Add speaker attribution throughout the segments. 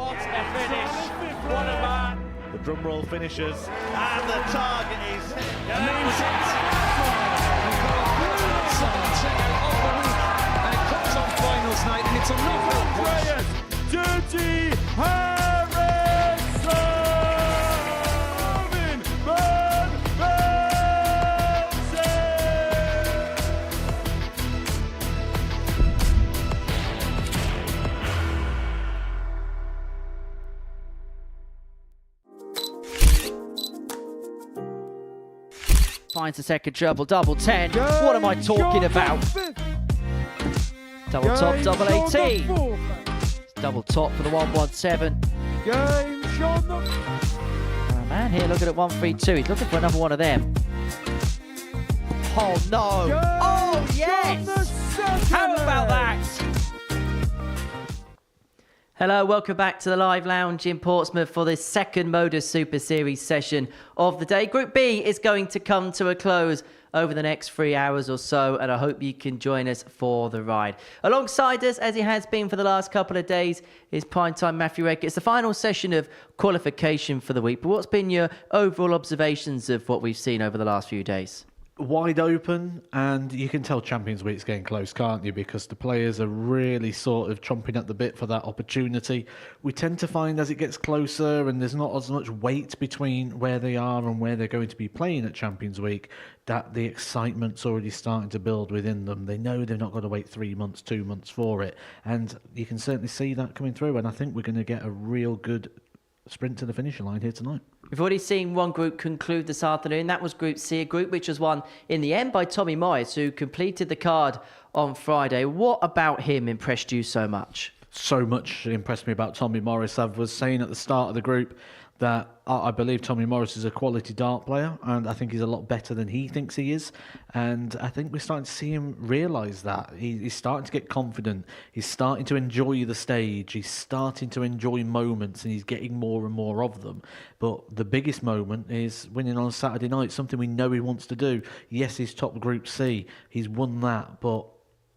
Speaker 1: what a finish. What a man.
Speaker 2: The drum roll finishes, and the target is hit.
Speaker 3: And it comes on finals night, and it's a lovely
Speaker 1: Dirty Harrison! Van Velzen!
Speaker 4: Finds the second treble, double 10. What am I talking about? Double top, double 18. Double top for the 117. Man here looking at 132. He's looking for another one of them. Oh no! Oh yes! How about that? Hello, welcome back to the live lounge in Portsmouth for this second Modus Super Series session of the day. Group B is going to come to a close over the next 3 hours or so, and I hope you can join us for the ride. Alongside us, as he has been for the last couple of days, is primetime Matthew Redk. It's the final session of qualification for the week, but what's been your overall observations of what we've seen over the last few days?
Speaker 5: Wide open, and you can tell Champions Week's getting close, can't you? Because the players are really sort of chomping at the bit for that opportunity. We tend to find as it gets closer and there's not as much weight between where they are and where they're going to be playing at Champions Week, that the excitement's already starting to build within them. They know they've not got to wait 3 months, 2 months for it. And you can certainly see that coming through, and I think we're going to get a real good sprint to the finishing line here tonight.
Speaker 4: We've already seen one group conclude this afternoon. That was Group C, a group which was won in the end by Tommy Morris, who completed the card on Friday. What about him impressed you so much?
Speaker 5: So much impressed me about Tommy Morris. I was saying at the start of the group that I believe Tommy Morris is a quality dart player, and I think he's a lot better than he thinks he is. And I think we're starting to see him realise that. He's starting to get confident. He's starting to enjoy the stage. He's starting to enjoy moments, and he's getting more and more of them. But the biggest moment is winning on Saturday night, something we know he wants to do. Yes, he's top Group C. He's won that, but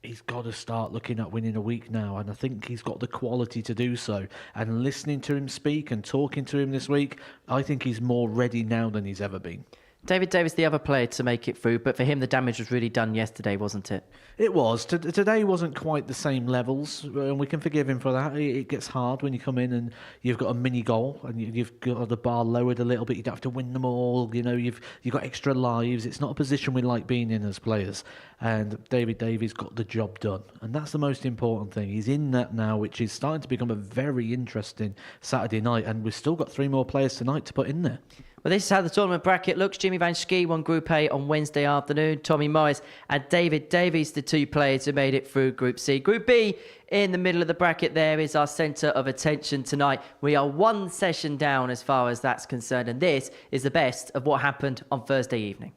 Speaker 5: he's got to start looking at winning a week now, and I think he's got the quality to do so. And listening to him speak and talking to him this week, I think he's more ready now than he's ever been.
Speaker 4: David Davis, the other player to make it through, but for him the damage was really done yesterday, wasn't it?
Speaker 5: It was. Today wasn't quite the same levels, and we can forgive him for that. It gets hard when you come in and you've got a mini goal and you've got the bar lowered a little bit. You don't have to win them all. You know, you've got extra lives. It's not a position we like being in as players. And David Davies got the job done, and that's the most important thing. He's in that now, which is starting to become a very interesting Saturday night, and we've still got 3 more players tonight to put in there.
Speaker 4: Well, this is how the tournament bracket looks. Jimmy Van Schie won Group A on Wednesday afternoon. Tommy Morris and David Davies, the 2 players who made it through Group C. Group B, in the middle of the bracket there, is our centre of attention tonight. We are 1 session down as far as that's concerned, and this is the best of what happened on Thursday evening.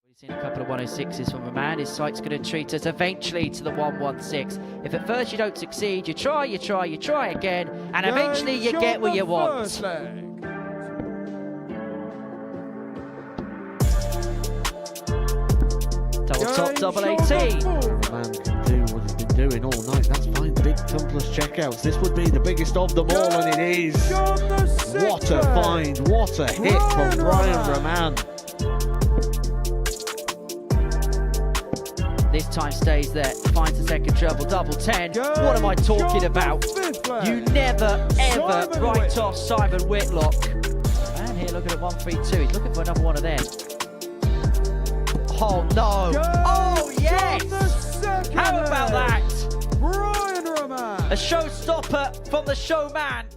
Speaker 4: We've seen a couple of 106s from Raman. Is Sykes going to treat us eventually to the 116? If at first you don't succeed, you try again, and eventually you get what you want. Double top, double 18.
Speaker 5: Man can do what he's been doing all night. That's fine. Big tumblers checkouts. This would be the biggest of them all, and it is. What a find. What a hit from Brian Raman.
Speaker 4: This time stays there. Finds the second treble, double 10. What am I talking about? You never, ever write off Simon Whitlock. And here looking at 132. He's looking for another one of them. Oh no! Oh yes! How about that?
Speaker 1: Brian Raman!
Speaker 4: A showstopper from the showman.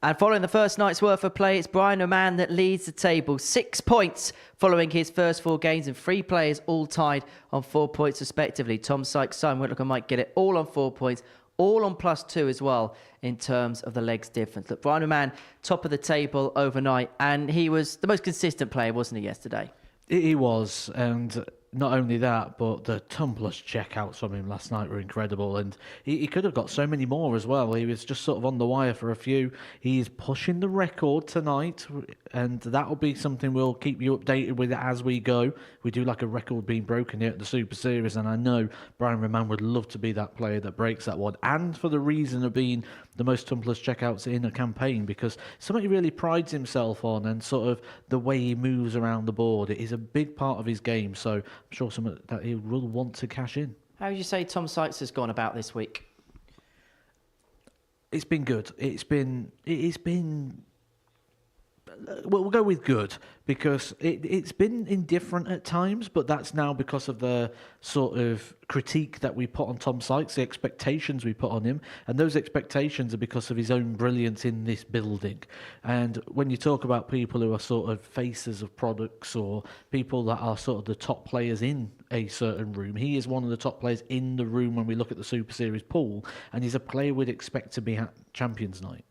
Speaker 4: And following the first night's worth of play, it's Brian Raman that leads the table. 6 points following his first 4 games, and 3 players all tied on 4 points respectively. Tom Sykes, Simon Whitlock and Mike Gillet all on 4 points, all on +2 as well in terms of the legs difference. Look, Brian Raman, top of the table overnight, and he was the most consistent player, wasn't he, yesterday?
Speaker 5: He was, and not only that, but the tumblers checkouts from him last night were incredible, and he could have got so many more as well. He was just sort of on the wire for a few. He's pushing the record tonight And that'll be something we'll keep you updated with as we go. We do like a record being broken here at the Super Series, and I know Brian Raman would love to be that player that breaks that one, and for the reason of being the most tumblers checkouts in a campaign, because something he really prides himself on, and sort of the way he moves around the board, it is a big part of his game, so I'm sure something that he will want to cash in.
Speaker 4: How would you say Tom Sykes has gone about this week?
Speaker 5: It's been good. It's been well, we'll go with good, because it's been indifferent at times, but that's now because of the sort of critique that we put on Tom Sykes, the expectations we put on him, and those expectations are because of his own brilliance in this building. And when you talk about people who are sort of faces of products, or people that are sort of the top players in a certain room, he is one of the top players in the room when we look at the Super Series pool, and he's a player we'd expect to be at Champions Night.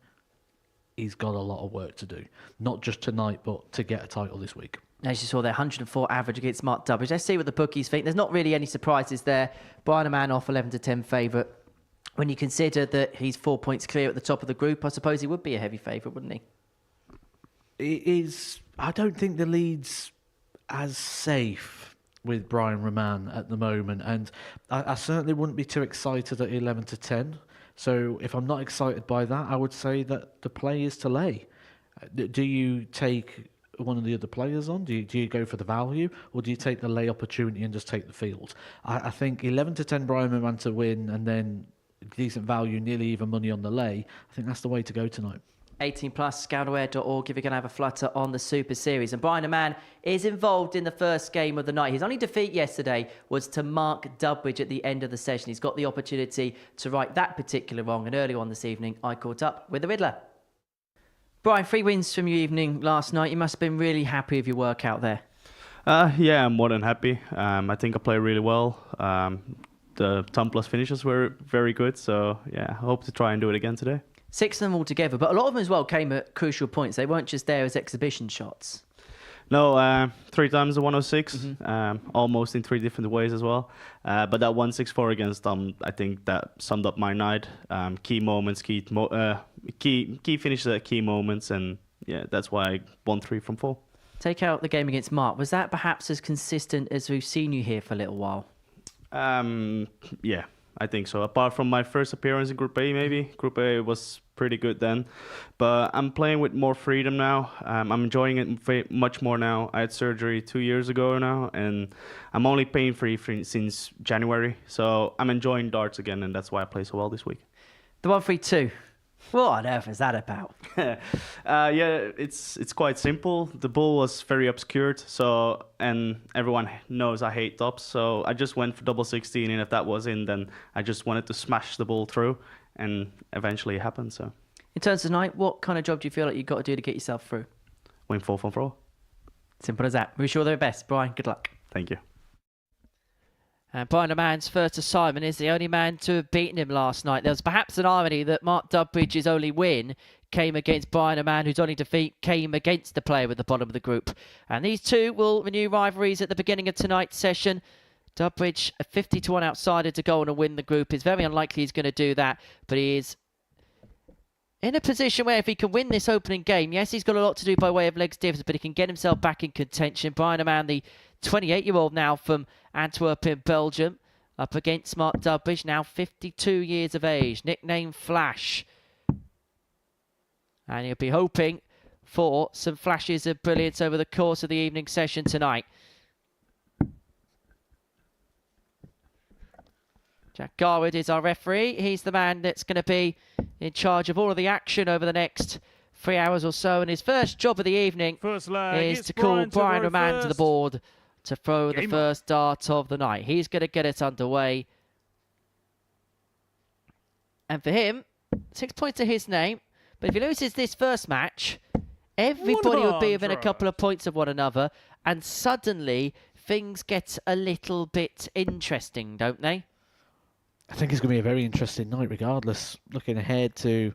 Speaker 5: He's got a lot of work to do, not just tonight, but to get a title this week.
Speaker 4: As you saw there, 104 average against Mark Dudbridge. Let's see what the bookies think. There's not really any surprises there. Brian Raman off 11-10 favourite. When you consider that he's 4 points clear at the top of the group, I suppose he would be a heavy favourite, wouldn't he?
Speaker 5: It is. I don't think the lead's as safe with Brian Raman at the moment, and I certainly wouldn't be too excited at 11-10. So if I'm not excited by that, I would say that the play is to lay. Do you take one of the other players on? Do you go for the value, or do you take the lay opportunity and just take the field? I think 11-10 Brian Raman to win, and then decent value, nearly even money on the lay. I think that's the way to go tonight.
Speaker 4: 18 plus, scoutaware.org if you're going to have a flutter on the Super Series. And Brian Raman is involved in the first game of the night. His only defeat yesterday was to Mark Dudbridge at the end of the session. He's got the opportunity to right that particular wrong. And earlier on this evening, I caught up with the Riddler. Brian, 3 wins from your evening last night. You must have been really happy with your work out there.
Speaker 6: Yeah, I'm more than happy. I think I played really well. The tumblers finishes were very good. So, yeah, I hope to try and do it again today.
Speaker 4: 6 of them all together, but a lot of them as well came at crucial points. They weren't just there as exhibition shots.
Speaker 6: No, 3 times the 106, almost in 3 different ways as well. But that 164 against I think that summed up my night. Key moments, key finishes at key moments, and yeah, that's why I won 3 from 4.
Speaker 4: Take out the game against Mark. Was that perhaps as consistent as we've seen you here for a little while?
Speaker 6: Yeah. I think so. Apart from my first appearance in Group A, maybe. Group A was pretty good then. But I'm playing with more freedom now. I'm enjoying it much more now. I had surgery 2 years ago now, and I'm only pain-free since January. So I'm enjoying darts again, and that's why I play so well this week.
Speaker 4: The 132. What on earth is that about?
Speaker 6: Yeah, it's quite simple. The ball was very obscured, and everyone knows I hate tops, so I just went for double 16, and if that was in, then I just wanted to smash the ball through, and eventually it happened. So,
Speaker 4: in terms of tonight, what kind of job do you feel like you've got to do to get yourself through?
Speaker 6: Win 4 from 4.
Speaker 4: Simple as that. Wish you all the best, Brian. Good luck.
Speaker 6: Thank you.
Speaker 4: And Brian Raman's first assignment is the only man to have beaten him last night. There was perhaps an irony that Mark Dudbridge's only win came against Brian Raman, whose only defeat came against the player at the bottom of the group. And these two will renew rivalries at the beginning of tonight's session. Dudbridge, a 50-1 outsider to go on and win the group. It's very unlikely he's going to do that, but he is in a position where if he can win this opening game, yes, he's got a lot to do by way of legs difference, but he can get himself back in contention. Brian Raman, the 28-year-old now from Antwerp in Belgium, up against Mark Dudbridge, now 52 years of age, nicknamed Flash. And he'll be hoping for some flashes of brilliance over the course of the evening session tonight. Jack Garwood is our referee. He's the man that's going to be in charge of all of the action over the next 3 hours or so. And his first job of the evening is to call Brian Raman to the board to throw the first dart of the night. He's going to get it underway. And for him, 6 points to his name. But if he loses this first match, everybody will be within a couple of points of one another. And suddenly, things get a little bit interesting, don't they?
Speaker 5: I think it's going to be a very interesting night regardless. Looking ahead to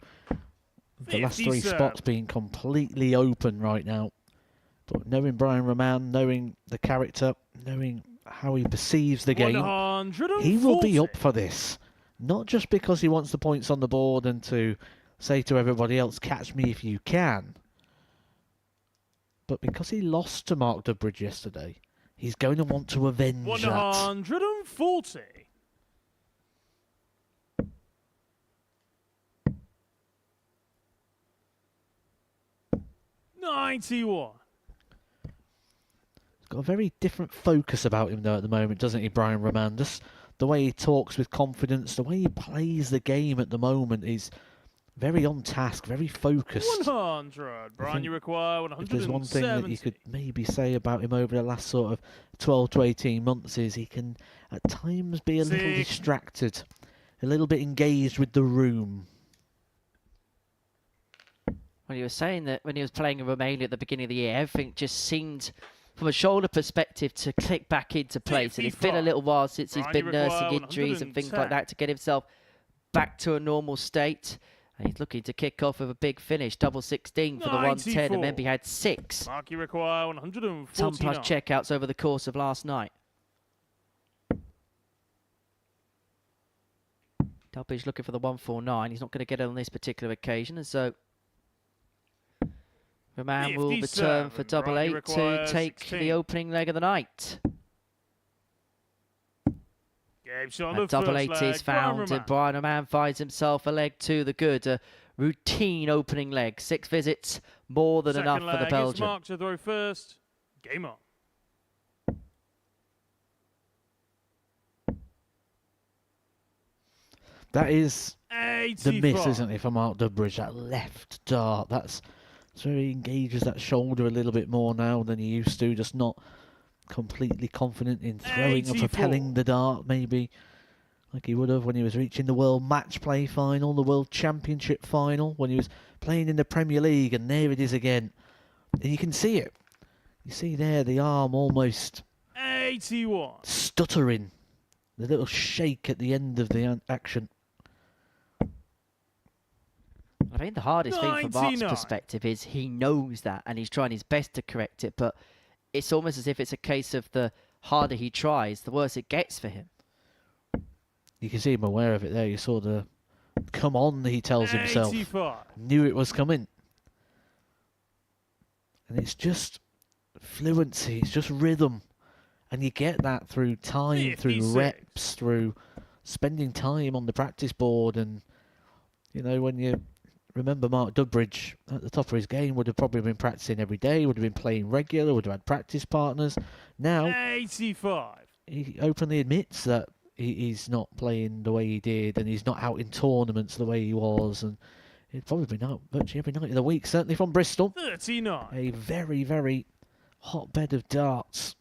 Speaker 5: the last 3 spots being completely open right now. But knowing Brian Raman, knowing the character, knowing how he perceives the game, he will be up for this. Not just because he wants the points on the board and to say to everybody else, catch me if you can. but because he lost to Mark Dudbridge yesterday, he's going to want to avenge that.
Speaker 1: 140. $91.
Speaker 5: He's got a very different focus about him though at the moment, doesn't he, Brian Romandus? The way he talks with confidence, the way he plays the game at the moment is very on task, very focused.
Speaker 1: 100. Brian, you require
Speaker 5: If there's one thing that you
Speaker 1: 170.
Speaker 5: could maybe say about him over the last sort of 12 to 18 months is he can at times be a little
Speaker 1: Six.
Speaker 5: distracted, a little bit engaged with the room.
Speaker 4: Well, you were saying that when he was playing in Romania at the beginning of the year, everything just seemed, from a shoulder perspective, to click back into place. And it's been a
Speaker 1: 55.
Speaker 4: little while since he's
Speaker 1: Brian,
Speaker 4: been
Speaker 1: you require
Speaker 4: nursing injuries and things like
Speaker 1: 110.
Speaker 4: that to get himself back to a normal state. And he's looking to kick off with a big finish, double 16 for the 110.
Speaker 1: 94.
Speaker 4: Remember, he had 6
Speaker 1: Mark, you require
Speaker 4: ton
Speaker 1: 149.
Speaker 4: plus checkouts over the course of last night. Dudbridge looking for the 149. He's not going to get it on this particular occasion, and so Raman will return for
Speaker 1: 57.
Speaker 4: double
Speaker 1: Brian, you
Speaker 4: 8 to
Speaker 1: require
Speaker 4: take
Speaker 1: 16.
Speaker 4: the opening leg of the night.
Speaker 1: Game shot on
Speaker 4: And
Speaker 1: the
Speaker 4: double
Speaker 1: first
Speaker 4: 8
Speaker 1: leg.
Speaker 4: is found,
Speaker 1: Brian
Speaker 4: and Brian Raman finds himself a leg to the good. A routine opening leg. 6 visits, more than enough
Speaker 1: Second
Speaker 4: for the
Speaker 1: leg, it's
Speaker 4: Belgian.
Speaker 1: Mark to throw first. Game on.
Speaker 5: That is
Speaker 1: 85.
Speaker 5: the miss, isn't it, for Mark Dudbridge? That left dart. That's where he engages that shoulder a little bit more now than he used to. Just not completely confident in throwing or
Speaker 1: 84.
Speaker 5: propelling the dart, maybe like he would have when he was reaching the World Match Play final, the World Championship final, when he was playing in the Premier League. And there it is again. And you can see it. You see there the arm almost
Speaker 1: 81.
Speaker 5: stuttering. The little shake at the end of the action.
Speaker 4: I think the hardest thing from Mark's
Speaker 1: 99.
Speaker 4: perspective is he knows that and he's trying his best to correct it, but it's almost as if it's a case of the harder he tries, the worse it gets for him.
Speaker 5: You can see him aware of it there. You saw the come on, he tells himself.
Speaker 1: 85.
Speaker 5: Knew it was coming. And it's just fluency, it's just rhythm. And you get that through time, through
Speaker 1: 56.
Speaker 5: reps, through spending time on the practice board. And, you know, when you remember Mark Dudbridge at the top of his game, would have probably been practicing every day, would have been playing regular, would have had practice partners. Now,
Speaker 1: 85.
Speaker 5: he openly admits that he's not playing the way he did and he's not out in tournaments the way he was. And he'd probably been out virtually every night of the week, certainly from Bristol.
Speaker 1: 39.
Speaker 5: A very, very hotbed of darts.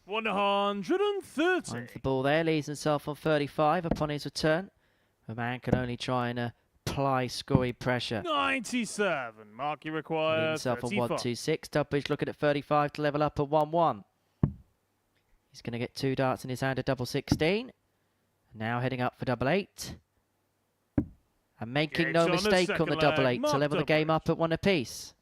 Speaker 1: $130.
Speaker 4: Finds the ball there, leaves himself on 35 upon his return. The man can only try and apply scoring pressure.
Speaker 1: 97. Mark, you
Speaker 4: Leaves
Speaker 1: require
Speaker 4: himself on
Speaker 1: 35.
Speaker 4: 126. Dudbridge looking at 35 to level up at 1-1. He's going to get 2 darts in his hand at double 16. Now heading up for double 8. And making
Speaker 1: Gates
Speaker 4: no
Speaker 1: on the
Speaker 4: mistake on the
Speaker 1: second
Speaker 4: double
Speaker 1: leg.
Speaker 4: 8 to
Speaker 1: Mark
Speaker 4: level the game
Speaker 1: Dudbridge.
Speaker 4: up at 1 apiece.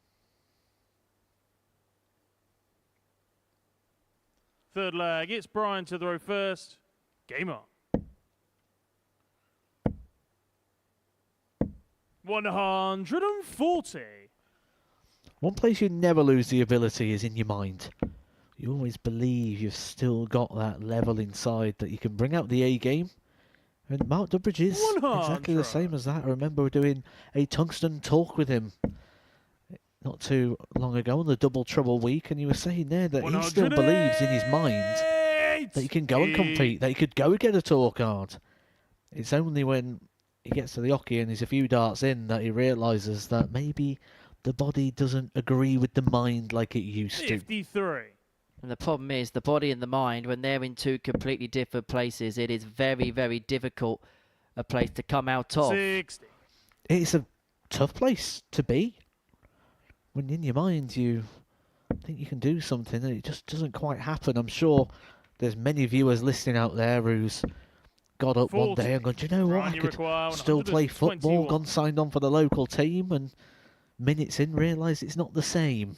Speaker 1: Third leg, it's Brian to throw first. Game on. 140.
Speaker 5: One place you never lose the ability is in your mind. You always believe you've still got that level inside that you can bring out the A game. And Mark Dudbridge is exactly the
Speaker 1: 100.
Speaker 5: same as that. I remember doing a tungsten talk with him not too long ago on the Double Trouble week, and he was saying there that he still believes in his mind that he can go and compete, that he could go and get a tour card. It's only when he gets to the hockey and he's a few darts in that he realises that maybe the body doesn't agree with the mind like it used to.
Speaker 1: 53.
Speaker 4: And the problem is the body and the mind, when they're in two completely different places, it is very, very difficult a place to come out of.
Speaker 1: 60.
Speaker 5: It's a tough place to be. When in your mind you think you can do something and it just doesn't quite happen. I'm sure there's many viewers listening out there who's got up one
Speaker 1: 40.
Speaker 5: day and gone, do you know what,
Speaker 1: Brian,
Speaker 5: I
Speaker 1: you
Speaker 5: could
Speaker 1: require
Speaker 5: still play football,
Speaker 1: 121.
Speaker 5: gone signed on for the local team, and minutes in realise it's not the same.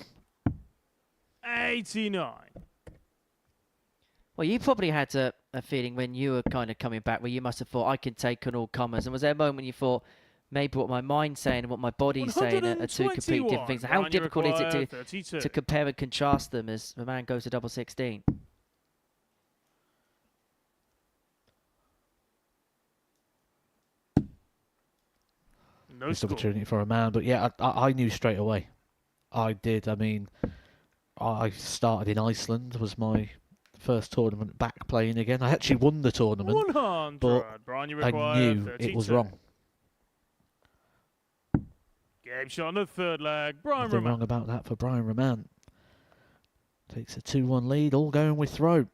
Speaker 1: 89.
Speaker 4: Well, you probably had a a feeling when you were kind of coming back where you must have thought, I can take on all comers? And was there a moment you thought, maybe what my mind's saying and what my body's saying are two completely different things? How difficult is it to compare and contrast them as the man goes to double 16?
Speaker 1: No
Speaker 5: Missed
Speaker 1: score.
Speaker 5: opportunity for a man, but yeah, I knew straight away. I did. I mean, I started in Iceland, was my first tournament back playing again. I actually won the tournament,
Speaker 1: 100.
Speaker 5: but
Speaker 1: Brian, you
Speaker 5: I
Speaker 1: require
Speaker 5: knew
Speaker 1: 32.
Speaker 5: it was wrong.
Speaker 1: Game shot on the third leg. Brian
Speaker 5: Nothing
Speaker 1: Raman.
Speaker 5: wrong about that for Brian Raman. Takes a 2-1 lead, all going with throw.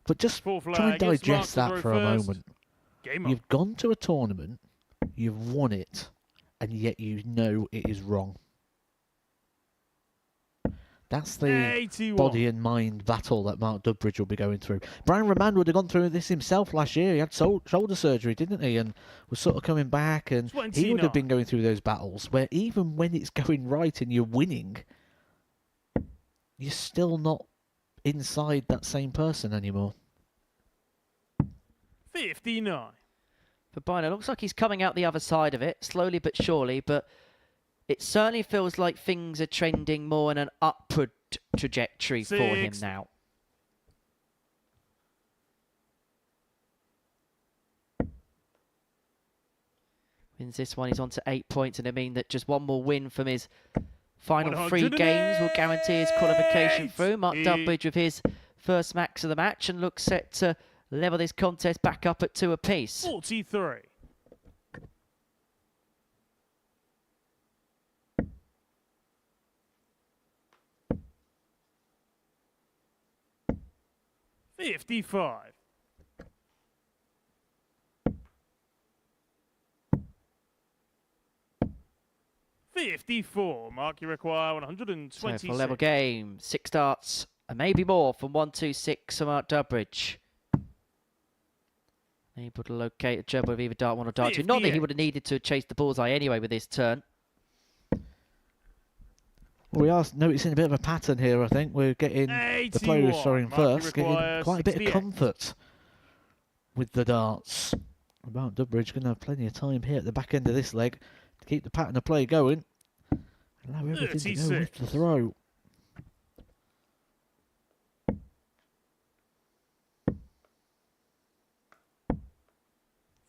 Speaker 5: But just
Speaker 1: Fourth
Speaker 5: try and
Speaker 1: leg, it's
Speaker 5: digest
Speaker 1: Mark to
Speaker 5: that
Speaker 1: throw
Speaker 5: for a
Speaker 1: first.
Speaker 5: moment.
Speaker 1: Game on.
Speaker 5: You've gone to a tournament, you've won it, and yet you know it is wrong. That's the
Speaker 1: 81.
Speaker 5: body and mind battle that Mark Dudbridge will be going through. Brian Raman would have gone through this himself last year. He had shoulder surgery, didn't he? And was sort of coming back, and he would
Speaker 1: 29.
Speaker 5: have been going through those battles where even when it's going right and you're winning, you're still not inside that same person anymore.
Speaker 1: 59.
Speaker 4: For Brian, it looks like he's coming out the other side of it, slowly but surely, but it certainly feels like things are trending more in an upward trajectory for him
Speaker 1: Six.
Speaker 4: now. Wins this one, he's on to 8 points, and I mean that just one more win from his final 3 games will guarantee his qualification through. Mark Dudbridge with his first max of the match and looks set to level this contest back up at 2 apiece.
Speaker 1: 43. $55. 54. Mark, you require 126.
Speaker 4: So for a level game, 6 darts and maybe more from 126 from Mark Dudbridge. Able to locate a jump of either dart 1 or dart 2. Not that he
Speaker 1: 58.
Speaker 4: would have needed to chase the bullseye anyway with this turn.
Speaker 5: Well, we are noticing a bit of a pattern here, I think. We're getting the player who's
Speaker 1: 81.
Speaker 5: throwing
Speaker 1: Mark, you
Speaker 5: first, getting
Speaker 1: require
Speaker 5: quite a bit of
Speaker 1: 68.
Speaker 5: comfort with the darts. Mark Dudbridge going to have plenty of time here at the back end of this leg to keep the pattern of play going. Allow everything to go with
Speaker 1: 36.
Speaker 5: the throw.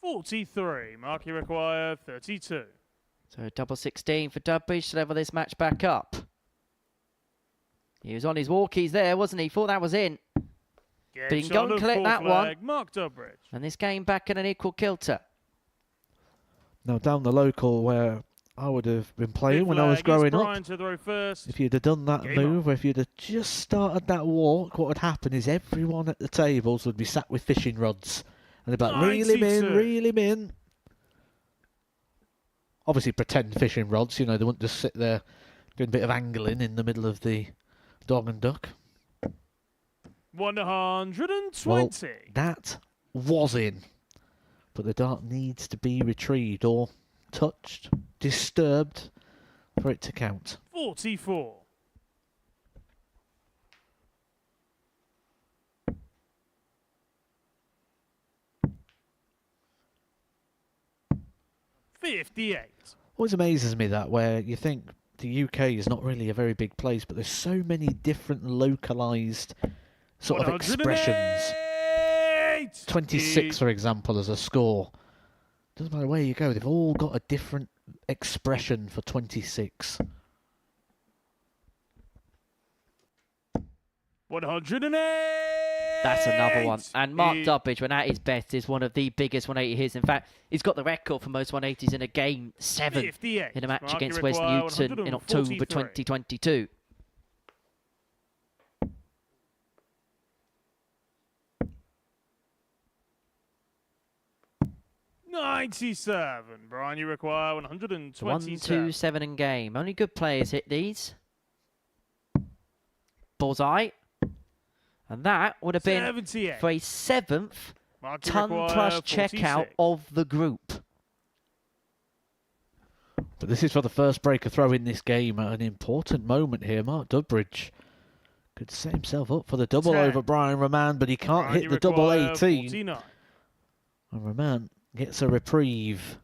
Speaker 1: $43. Mark, you require 32.
Speaker 4: So double 16 for Dudbridge to level this match back up. He was on his walkies there, wasn't he? Thought that was in.
Speaker 1: Game
Speaker 4: But he can
Speaker 1: shot
Speaker 4: go
Speaker 1: on
Speaker 4: and
Speaker 1: the
Speaker 4: collect that
Speaker 1: fourth
Speaker 4: one.
Speaker 1: leg. Mark Dudbridge.
Speaker 4: And this game back in an equal kilter.
Speaker 5: Now, down the local where I would have been playing
Speaker 1: Fifth
Speaker 5: when I was
Speaker 1: leg,
Speaker 5: growing
Speaker 1: it's
Speaker 5: up,
Speaker 1: Brian to throw first.
Speaker 5: if you'd have done that
Speaker 1: Game
Speaker 5: move, or if you'd have just started that walk, what would happen is everyone at the tables would be sat with fishing rods. And they'd be like, reel him in,
Speaker 1: 92.
Speaker 5: reel him in. Obviously pretend fishing rods, you know, they wouldn't just sit there doing a bit of angling in the middle of the dog and duck.
Speaker 1: 120.
Speaker 5: Well, that was in. But the dart needs to be retrieved or touched, disturbed for it to count.
Speaker 1: 44. $58.
Speaker 5: Always amazes me that where you think the UK is not really a very big place, but there's so many different localised sort of expressions. 26, for example, as a score. Doesn't matter where you go, they've all got a different expression for 26.
Speaker 1: 108.
Speaker 4: That's another one. And Mark
Speaker 1: He-
Speaker 4: Dudbridge, when at his best, is one of the biggest 180 hits. In fact, he's got the record for most 180s in a game, 7
Speaker 1: 58.
Speaker 4: in a match
Speaker 1: Mark, you
Speaker 4: against West
Speaker 1: require
Speaker 4: Newton in October
Speaker 1: 143.
Speaker 4: 2022.
Speaker 1: $97. Brian, you require
Speaker 4: So
Speaker 1: 127.
Speaker 4: 1, 2, 7 in game. Only good players hit these. Bullseye. And that would have been
Speaker 1: 78.
Speaker 4: for a 7th
Speaker 1: Mark, you
Speaker 4: ton
Speaker 1: require
Speaker 4: plus checkout
Speaker 1: 46.
Speaker 4: of the group.
Speaker 5: But this is for the first breaker throw in this game at an important moment here. Mark Dudbridge Could set himself up for the double
Speaker 1: 10.
Speaker 5: over Brian Raman, but he can't
Speaker 1: Brian,
Speaker 5: hit
Speaker 1: you
Speaker 5: the double
Speaker 1: require
Speaker 5: 18.
Speaker 1: 49.
Speaker 5: And Raman gets a reprieve.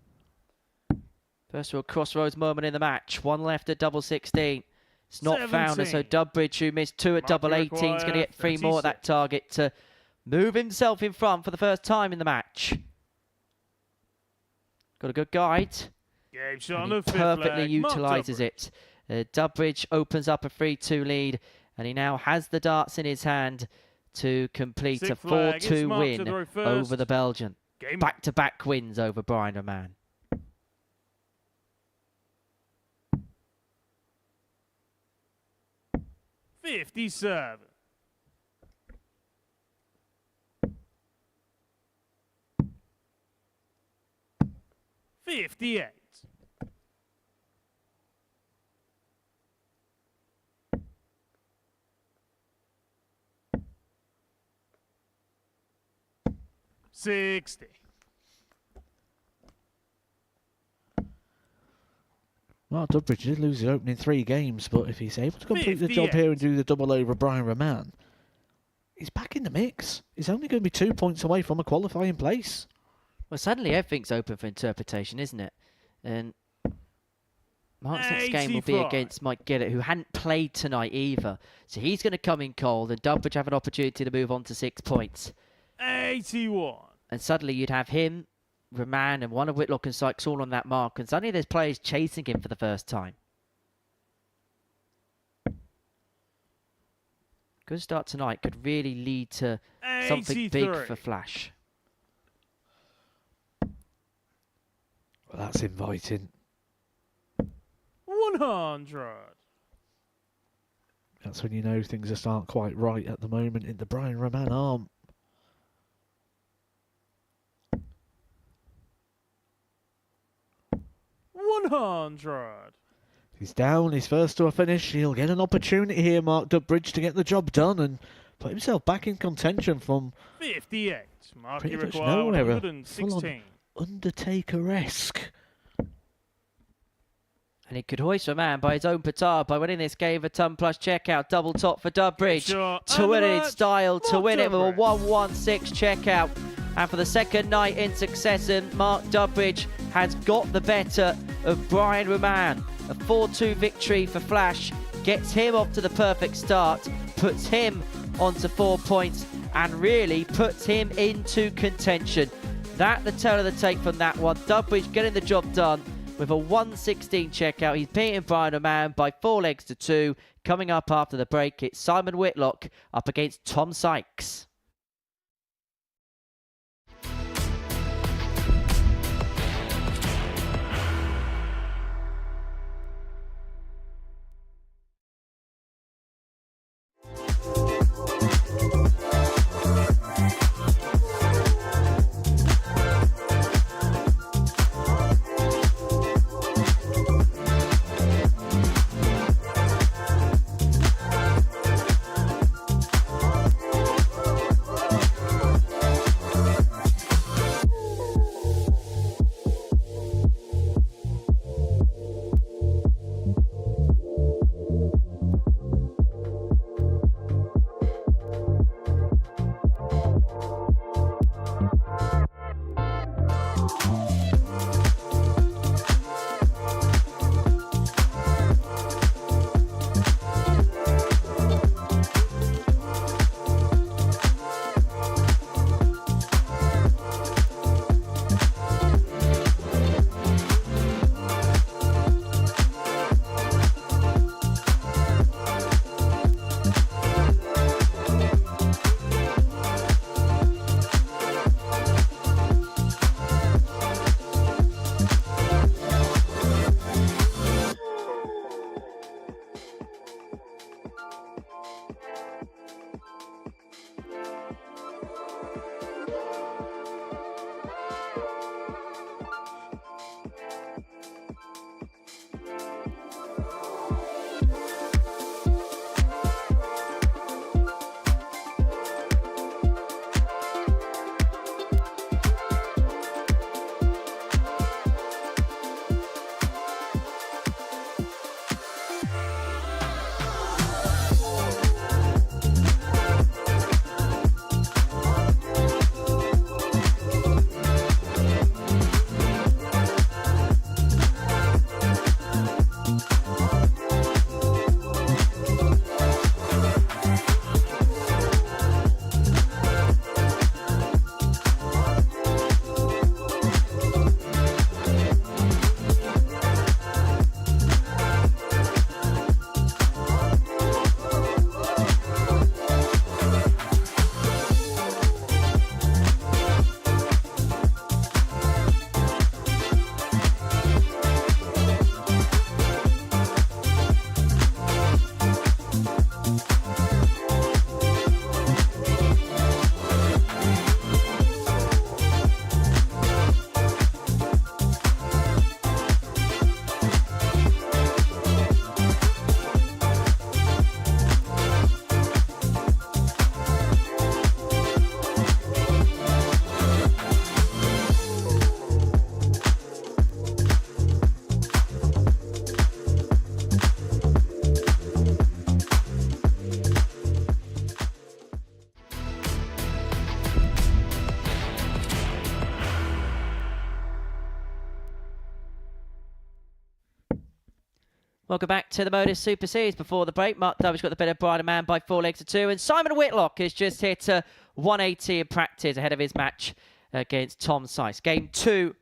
Speaker 4: First real crossroads moment in the match. One left at double 16. It's not found, and so
Speaker 1: 17.
Speaker 4: Dudbridge, who missed 2 at
Speaker 1: Mark,
Speaker 4: double
Speaker 1: you
Speaker 4: 18, is going to
Speaker 1: require
Speaker 4: get 3 more at that
Speaker 1: 36.
Speaker 4: target to move himself in front for the first time in the match. Got a good guide.
Speaker 1: Game shot on
Speaker 4: And he
Speaker 1: the fifth
Speaker 4: perfectly
Speaker 1: leg. Mark
Speaker 4: utilises
Speaker 1: Dudbridge.
Speaker 4: it. Dudbridge opens up a 3-2 lead, and he now has the darts in his hand to complete a
Speaker 1: Sixth flag. It's
Speaker 4: 4-2
Speaker 1: Mark to
Speaker 4: win
Speaker 1: throw first.
Speaker 4: over the Belgian.
Speaker 1: Game on.
Speaker 4: Back-to-back wins over Brian Raman.
Speaker 1: $57. $58. $60.
Speaker 5: Well, Dudbridge did lose the opening 3 games, but if he's able to complete the job
Speaker 1: 58.
Speaker 5: here and do the double over Brian Raman, he's back in the mix. He's only going to be 2 points away from a qualifying place.
Speaker 4: Well, suddenly everything's open for interpretation, isn't it? And Mark's next game will be
Speaker 1: 85.
Speaker 4: against Mike Gillet, who hadn't played tonight either. So he's going to come in cold, and Dudbridge have an opportunity to move on to 6 points.
Speaker 1: 81.
Speaker 4: And suddenly you'd have him, Raman, and one of Whitlock and Sykes all on that mark. And suddenly there's players chasing him for the first time. Good start tonight could really lead to something big
Speaker 1: 83.
Speaker 4: for Flash.
Speaker 5: Well, that's inviting.
Speaker 1: 100.
Speaker 5: That's when you know things just aren't quite right at the moment in the Brian Raman arm. He's down, he's first to a finish. He'll get an opportunity here, Mark Dudbridge, to get the job done and put himself back in contention from
Speaker 1: 58. Mark,
Speaker 5: pretty
Speaker 1: you
Speaker 5: much
Speaker 1: require
Speaker 5: nowhere.
Speaker 1: 116.
Speaker 5: Undertaker-esque.
Speaker 4: And he could hoist Raman by his own petard by winning this game. A ton plus checkout. Double top for Dudbridge.
Speaker 1: Sure.
Speaker 4: To
Speaker 1: And
Speaker 4: win
Speaker 1: the
Speaker 4: it in
Speaker 1: match,
Speaker 4: style. To
Speaker 1: Mark
Speaker 4: win it with a
Speaker 1: Dudbridge.
Speaker 4: 116 checkout. And for the second night in succession, Mark Dudbridge has got the better of Brian Raman. A 4-2 victory for Flash. Gets him off to the perfect start. Puts him onto 4 points. And really puts him into contention. That the tale of the tape from that one. Dudbridge getting the job done with a 116 checkout. He's beating Brian Raman by 4 legs to 2. Coming up after the break, it's Simon Whitlock up against Tom Sykes. Welcome back to the Modus Super Series. Before the break, Mark Dudbridge got the better Brian Man by 4 legs to 2, and Simon Whitlock has just hit a 180 in practice ahead of his match against Tom Sykes. Game 2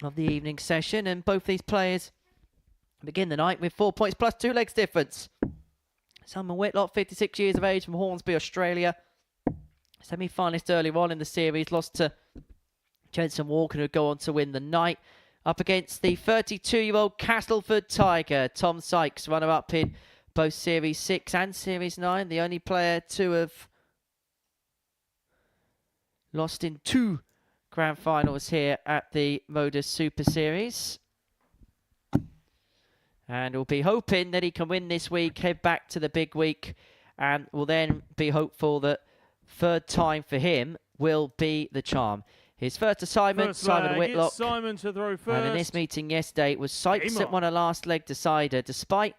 Speaker 4: of the evening session, and both these players begin the night with 4 points plus 2 legs difference. Simon Whitlock, 56 years of age, from Hornsby, Australia. Semi-finalist earlier on in the series, lost to Jensen Walker, who would go on to win the night. Up against the 32-year-old Castleford Tiger, Tom Sykes, runner-up in both Series 6 and Series 9. The only player to have lost in 2 grand finals here at the Modus Super Series. And we'll be hoping that he can win this week, head back to the big week, and will then be hopeful that third time for him will be the charm. His first assignment, Simon Whitlock.
Speaker 1: Simon to throw first.
Speaker 4: And in this meeting yesterday, it was Sykes that won a last leg decider. Despite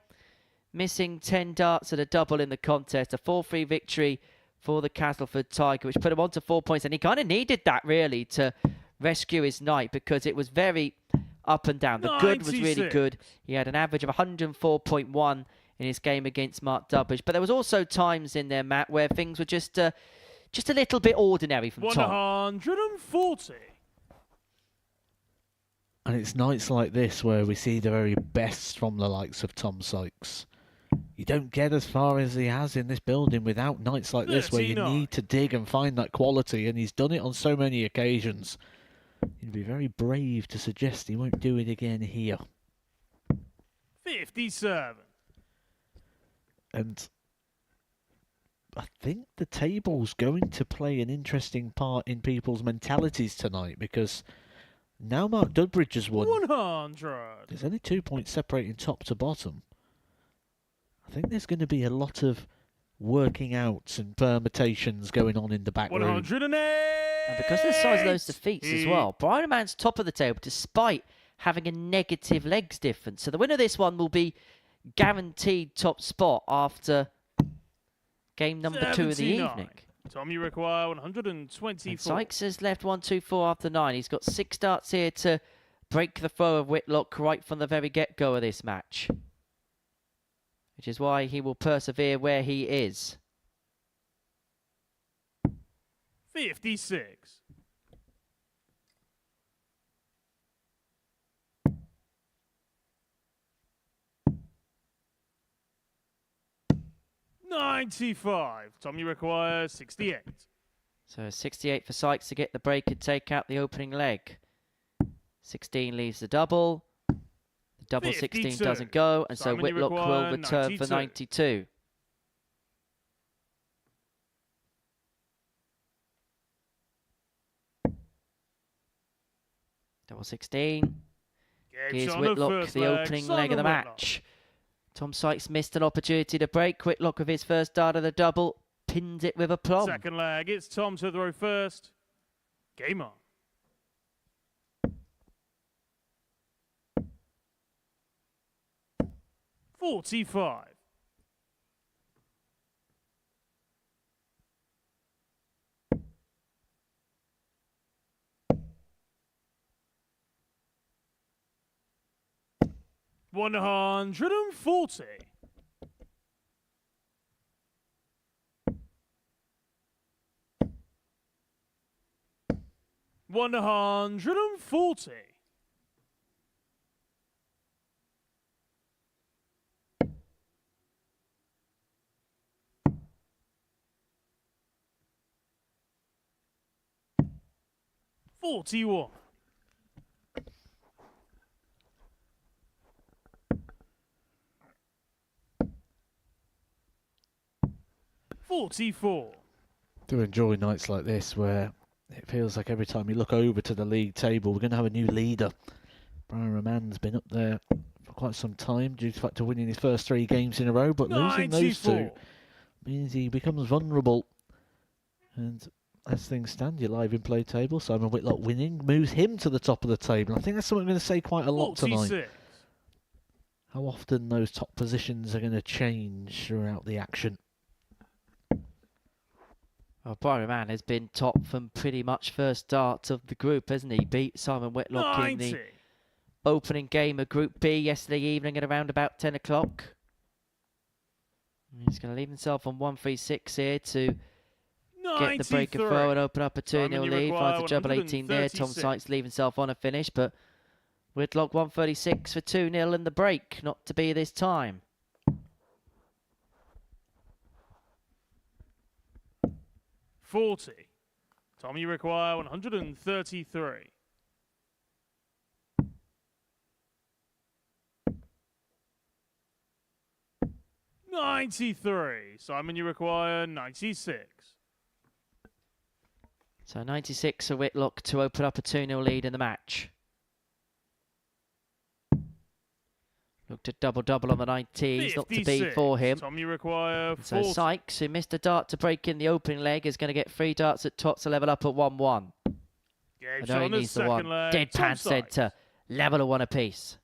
Speaker 4: missing 10 darts at a double in the contest, a 4-3 victory for the Castleford Tiger, which put him on to 4 points. And he kind of needed that, really, to rescue his night, because it was very up and down. The good was really good. He had an average of 104.1 in his game against Mark Dudbridge. But there was also times in there, Matt, where things were just a little bit ordinary from Tom.
Speaker 1: 140.
Speaker 5: And it's nights like this where we see the very best from the likes of Tom Sykes. You don't get as far as he has in this building without nights like this, where you need to dig and find that quality, and he's done it on so many occasions. You'd be very brave to suggest he won't do it again here.
Speaker 1: 57.
Speaker 5: And I think the table's going to play an interesting part in people's mentalities tonight, because now Mark Dudbridge has won.
Speaker 1: 100.
Speaker 5: There's only 2 points separating top to bottom. I think there's going to be a lot of working out and permutations going on in the back room.
Speaker 1: 108.
Speaker 4: And because of the size of those defeats as well, Brian Man's top of the table despite having a negative legs difference. So the winner of this one will be guaranteed top spot after game number 2 of the evening.
Speaker 1: Tom, you require 124.
Speaker 4: And Sykes has left 1-2-4 after 9. He's got 6 darts here to break the throw of Whitlock right from the very get-go of this match, which is why he will persevere where he is.
Speaker 1: 56. 95. Tom, you require 68.
Speaker 4: So 68 for Sykes to get the break and take out the opening leg. 16 leaves the double. The double
Speaker 1: 52.
Speaker 4: 16 doesn't go, and
Speaker 1: Simon,
Speaker 4: so Whitlock will return for 92. Double 16. Gives Whitlock the opening leg of the match. Tom Sykes missed an opportunity to break. Whitlock with his first dart of the double pins it with a plum.
Speaker 1: Second leg, it's Tom to throw first. Game on. 45. 140. 140. 41. 44.
Speaker 5: Do enjoy nights like this where it feels like every time you look over to the league table, we're going to have a new leader. Brian Raman's been up there for quite some time due to the fact of winning his first 3 games in a row, but
Speaker 1: 94.
Speaker 5: losing those 2 means he becomes vulnerable. And as things stand, your live in play table, Simon Whitlock winning moves him to the top of the table. I think that's something I'm going to say quite a lot
Speaker 1: 46.
Speaker 5: tonight. How often those top positions are going to change throughout the action.
Speaker 4: Well, Brian Raman has been top from pretty much first start of the group, hasn't he? Beat Simon Whitlock
Speaker 1: 90.
Speaker 4: in the opening game of Group B yesterday evening at around about 10 o'clock. He's going to leave himself on 136 here to get the break and throw and open up a 2-0 lead. Finds the treble 18 there. Tom Sykes leave himself on a finish, but Whitlock 136 for 2-0 in the break. Not to be this time.
Speaker 1: $40. Tom, you require 133. $93. Simon, you require 96.
Speaker 4: So 96 for Whitlock to open up a 2-0 lead in the match. Looked at double-double on the 19s, not to be for him.
Speaker 1: Tom, you require 40.
Speaker 4: So Sykes, who missed a dart to break in the opening leg, is going to get 3 darts at tots to level up at 1-1. I know he needs the one. Deadpan centre, level of 1 apiece.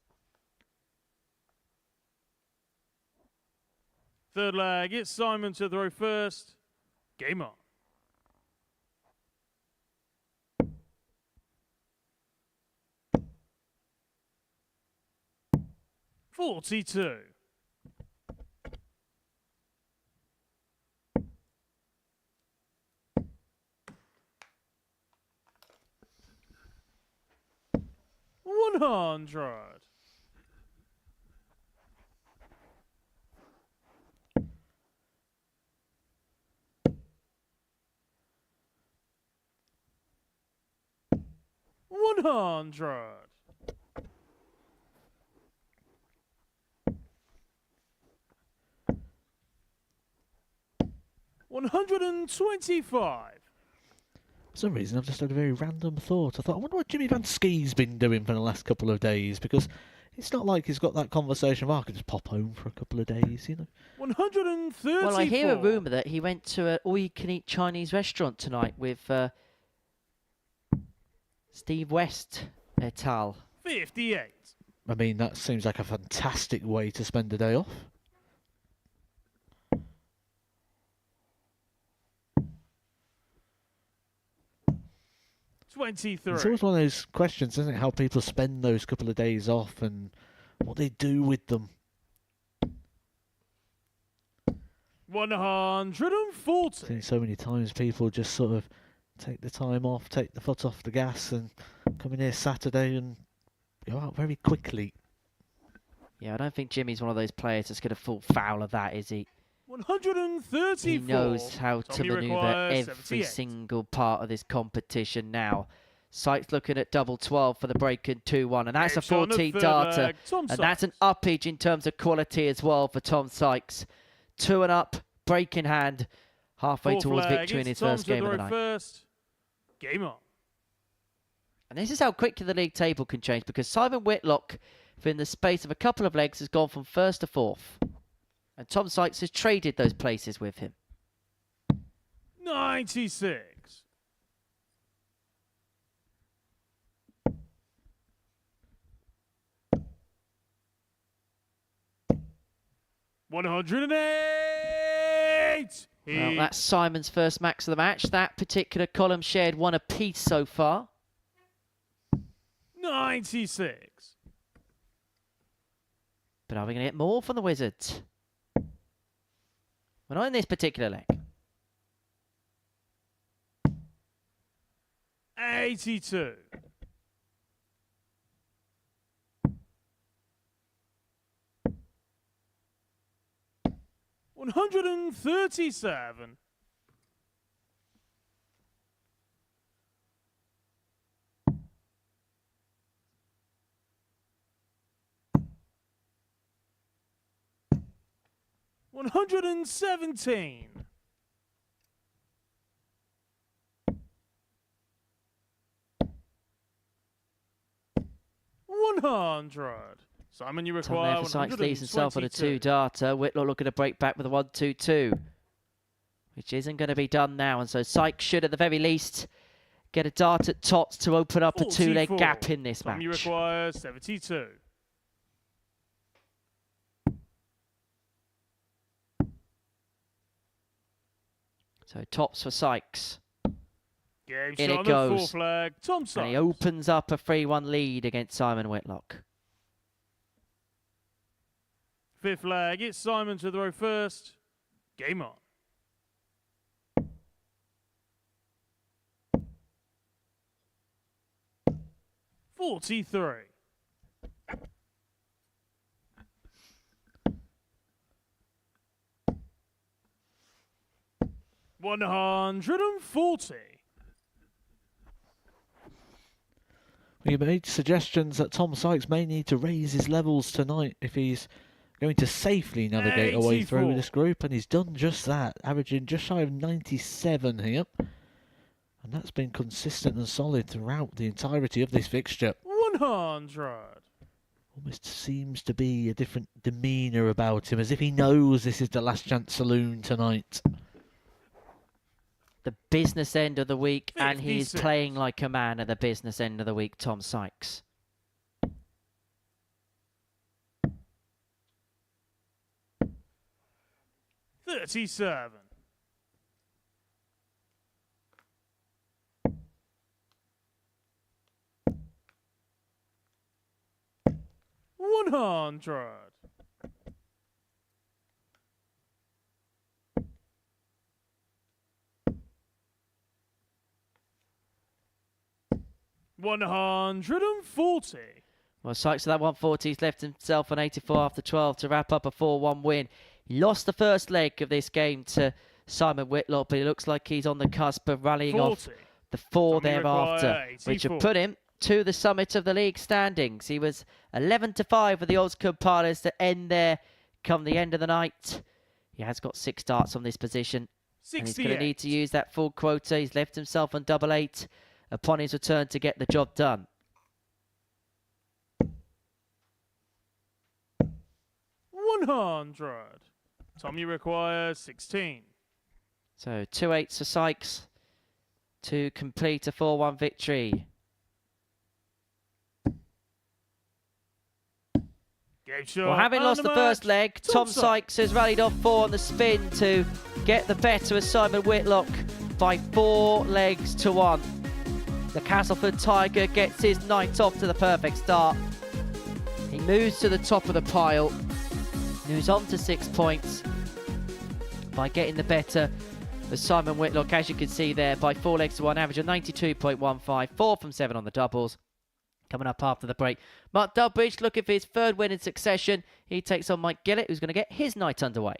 Speaker 1: Third leg, it's Simon to throw first. Game on. $42. $100. $100. $125.
Speaker 5: For some reason, I've just had a very random thought. I thought, I wonder what Jimmy Van Skee's been doing for the last couple of days, because it's not like he's got that conversation where I could just pop home for a couple of days, you know.
Speaker 1: 134.
Speaker 4: Well, I hear a rumour that he went to an all-you-can-eat Chinese restaurant tonight with Steve West et al.
Speaker 1: 58.
Speaker 5: I mean, that seems like a fantastic way to spend a day off.
Speaker 1: $23.
Speaker 5: It's always one of those questions, isn't it? How people spend those couple of days off and what they do with them.
Speaker 1: 140.
Speaker 5: I've seen so many times people just sort of take the time off, take the foot off the gas, and come in here Saturday and go out very quickly.
Speaker 4: Yeah, I don't think Jimmy's one of those players that's going to fall foul of that, is he?
Speaker 1: 134.
Speaker 4: He knows how to
Speaker 1: Tommy
Speaker 4: manoeuvre
Speaker 1: requires
Speaker 4: every
Speaker 1: 78.
Speaker 4: single part of this competition now. Sykes looking at double 12 for the break and 2-1, and that's a
Speaker 1: It's on the
Speaker 4: 14
Speaker 1: third
Speaker 4: darter,
Speaker 1: leg. Tom
Speaker 4: and that's an
Speaker 1: Sykes.
Speaker 4: uppage in terms of quality as well for Tom Sykes. 2 and up, break in hand, halfway
Speaker 1: Fourth
Speaker 4: towards
Speaker 1: leg,
Speaker 4: victory in his
Speaker 1: it's Tom
Speaker 4: first
Speaker 1: to
Speaker 4: game of the
Speaker 1: throw
Speaker 4: night.
Speaker 1: First. Game on.
Speaker 4: And this is how quickly the league table can change, because Simon Whitlock, within the space of a couple of legs, has gone from first to fourth. And Tom Sykes has traded those places with him.
Speaker 1: 96. $108.
Speaker 4: Well, that's Simon's first max of the match. That particular column shared 1 apiece so far.
Speaker 1: 96.
Speaker 4: But are we going to get more from the Wizards? We're not in this particular leg.
Speaker 1: 82. $137. $117. $100. Simon, you
Speaker 4: Tom
Speaker 1: require
Speaker 4: there for Sykes leaves himself on a
Speaker 1: 122.
Speaker 4: 2-darter. Whitlock looking to break back with a 1-2-2, which isn't going to be done now. And so Sykes should, at the very least, get a dart at tots to open up a 2-leg
Speaker 1: 44.
Speaker 4: gap in this
Speaker 1: Tom, you
Speaker 4: match.
Speaker 1: require 72.
Speaker 4: So tops for Sykes.
Speaker 1: Game
Speaker 4: In
Speaker 1: shot
Speaker 4: it
Speaker 1: on the
Speaker 4: goes.
Speaker 1: fourth flag. Tom
Speaker 4: And
Speaker 1: Sykes.
Speaker 4: he opens up a 3-1 lead against Simon Whitlock.
Speaker 1: Fifth leg, it's Simon to throw first. Game on. $43. 140.
Speaker 5: We made suggestions that Tom Sykes may need to raise his levels tonight if he's going to safely navigate a way through
Speaker 1: 84.
Speaker 5: this group, and he's done just that, averaging just shy of 97 here. And that's been consistent and solid throughout the entirety of this fixture.
Speaker 1: 100.
Speaker 5: Almost seems to be a different demeanour about him, as if he knows this is the last chance saloon tonight.
Speaker 4: The business end of the week, and he's
Speaker 1: 56.
Speaker 4: playing like a man at the business end of the week, Tom Sykes.
Speaker 1: $37. $100. $140.
Speaker 4: Well, Sykes with that 140, he's left himself on 84 after 12 to wrap up a 4-1 win. He lost the first leg of this game to Simon Whitlock, but he looks like he's on the cusp of rallying
Speaker 1: 40.
Speaker 4: off the 4
Speaker 1: Tommy
Speaker 4: thereafter,
Speaker 1: require
Speaker 4: which have
Speaker 1: 84.
Speaker 4: put him to the summit of the league standings. He was 11-5 with the odds compilers to end there come the end of the night. He has got 6 starts on this position, and he's going to need to
Speaker 1: 68.
Speaker 4: use that full quota. He's left himself on 88 upon his return to get the job done.
Speaker 1: $100. Tommy requires 16.
Speaker 4: So 2 8s for Sykes to complete a 4-1 victory.
Speaker 1: Game shot.
Speaker 4: Well, having lost the first leg, Tom Sykes has rallied off 4 on the spin to get the better of Simon Whitlock by 4 legs to 1. The Castleford Tiger gets his night off to the perfect start. He moves to the top of the pile, moves on to 6 points by getting the better of Simon Whitlock, as you can see there, by 4 legs to 1, average of 92.15, 4 from 7 on the doubles. Coming up after the break, Mark Dudbridge looking for his 3rd win in succession. He takes on Mike Gillet, who's going to get his night underway.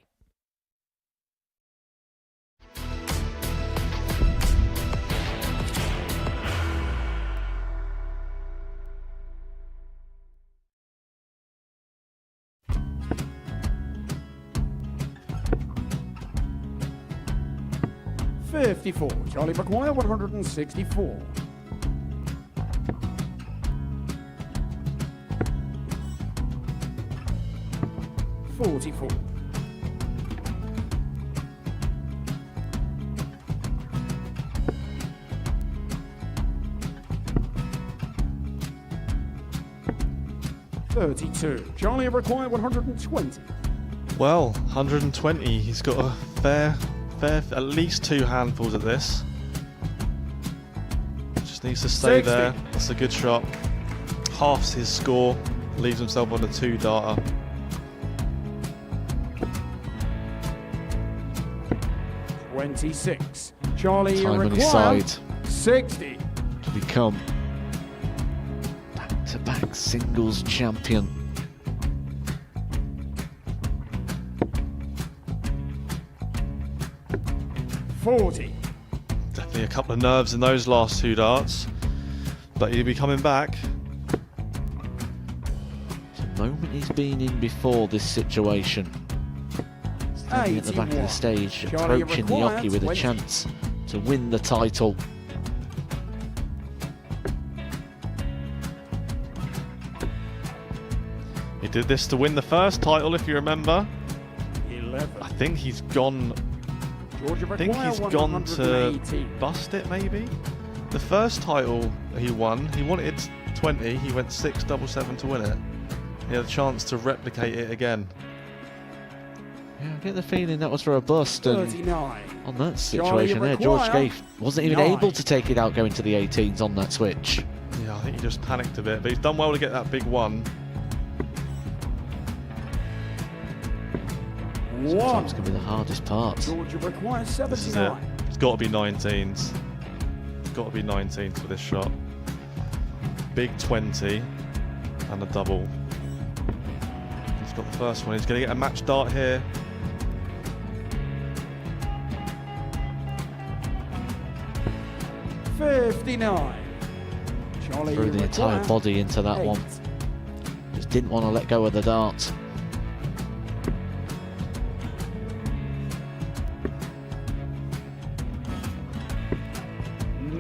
Speaker 7: $54. Charlie McGuire, 164. $44. $32. Charlie required 120.
Speaker 8: Well, 120. He's got a fair, at least 2 handfuls of this. Just needs to stay
Speaker 7: 60.
Speaker 8: there. That's a good shot. Halves his score. Leaves himself on a 2-darter.
Speaker 7: $26. Charlie
Speaker 5: Time on his
Speaker 7: required
Speaker 5: side
Speaker 7: 60.
Speaker 5: to become back-to-back singles champion.
Speaker 7: $40.
Speaker 8: Definitely a couple of nerves in those last 2 darts. But he'll be coming back.
Speaker 5: The moment he's been in before this situation. Standing at the back of the
Speaker 7: 81.
Speaker 5: stage,
Speaker 7: Charlie
Speaker 5: approaching the
Speaker 7: required
Speaker 5: Yoki with a
Speaker 7: 20.
Speaker 5: chance to win the title.
Speaker 8: He did this to win the first title, if you remember.
Speaker 7: 11.
Speaker 8: I think he's gone.
Speaker 7: Georgia
Speaker 8: I think
Speaker 7: required
Speaker 8: he's gone to
Speaker 7: 118.
Speaker 8: bust it, maybe. The first title he won, he wanted 20. He went 6-7-7 to win it. He had a chance to replicate it again.
Speaker 5: Yeah, I get the feeling that was for a bust, and
Speaker 7: 39.
Speaker 5: on that situation there, George
Speaker 7: require
Speaker 5: Scaife wasn't even
Speaker 7: 9.
Speaker 5: able to take it out going to the 18s on that switch.
Speaker 8: Yeah, I think he just panicked a bit, but he's done well to get that big one.
Speaker 5: Sometimes can be the hardest part.
Speaker 7: Georgia requires
Speaker 8: This is it.
Speaker 7: 79.
Speaker 8: It's got to be 19s. It's got to be 19s for this shot. Big 20 and a double. He's got the first one. He's going to get a match dart here.
Speaker 7: $59. Charlie
Speaker 5: Threw the entire
Speaker 7: require
Speaker 5: body into that
Speaker 7: 8.
Speaker 5: one. Just didn't want to let go of the dart.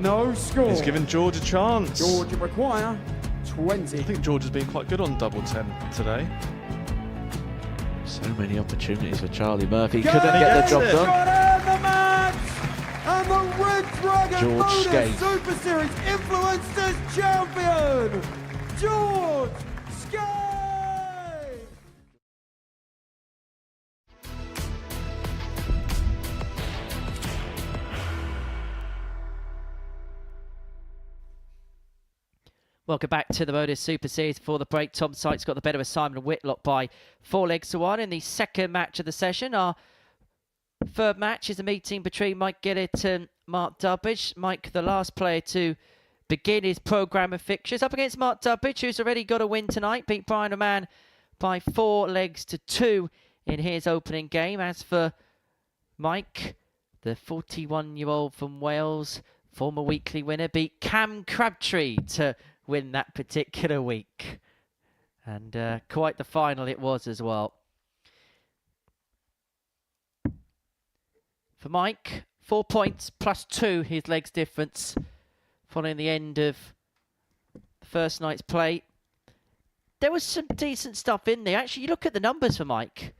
Speaker 7: No score.
Speaker 8: He's giving George a chance.
Speaker 7: Georgia require
Speaker 8: I
Speaker 7: 20.
Speaker 8: think George has been quite good on double 10 today.
Speaker 5: So many opportunities for Charlie Murphy.
Speaker 7: Go!
Speaker 5: Couldn't get the job
Speaker 8: Yes!
Speaker 5: done.
Speaker 7: Got out the match! And the Red Dragon
Speaker 5: George
Speaker 7: Modus
Speaker 5: Scaife.
Speaker 7: Super Series Influencers Champion, George Scaife!
Speaker 4: Welcome back to the Modus Super Series. Before the break, Tom Sykes got the better of Simon Whitlock by 4 legs to 1 in the second match of the session. Our third match is a meeting between Mike Gillet and Mark Dudbridge. Mike, the last player to begin his programme of fixtures, up against Mark Dudbridge, who's already got a win tonight. Beat Raman by 4 legs to 2 in his opening game. As for Mike, the 41-year-old from Wales, former weekly winner, beat Cam Crabtree to win that particular week. And quite the final it was as well. For Mike, 4 points plus 2 his legs difference following the end of the first night's play. There was some decent stuff in there. Actually, you look at the numbers for Mike.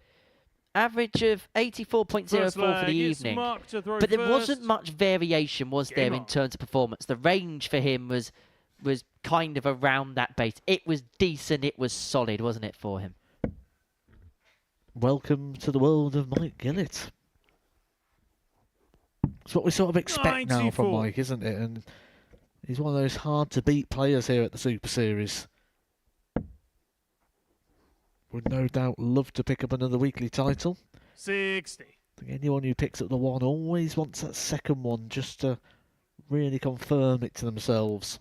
Speaker 4: Average of 84.04 for the evening. But there wasn't much variation, was there, in terms of performance? The range for him was kind of around that base. It was decent, it was solid, wasn't it, for him?
Speaker 5: Welcome to the world of Mike Gillet. It's what we sort of expect now from
Speaker 1: 94.
Speaker 5: Mike, isn't it? And he's one of those hard-to-beat players here at the Super Series. Would no doubt love to pick up another weekly title.
Speaker 1: 60.
Speaker 5: I think anyone who picks up the one always wants that second one just to really confirm it to themselves.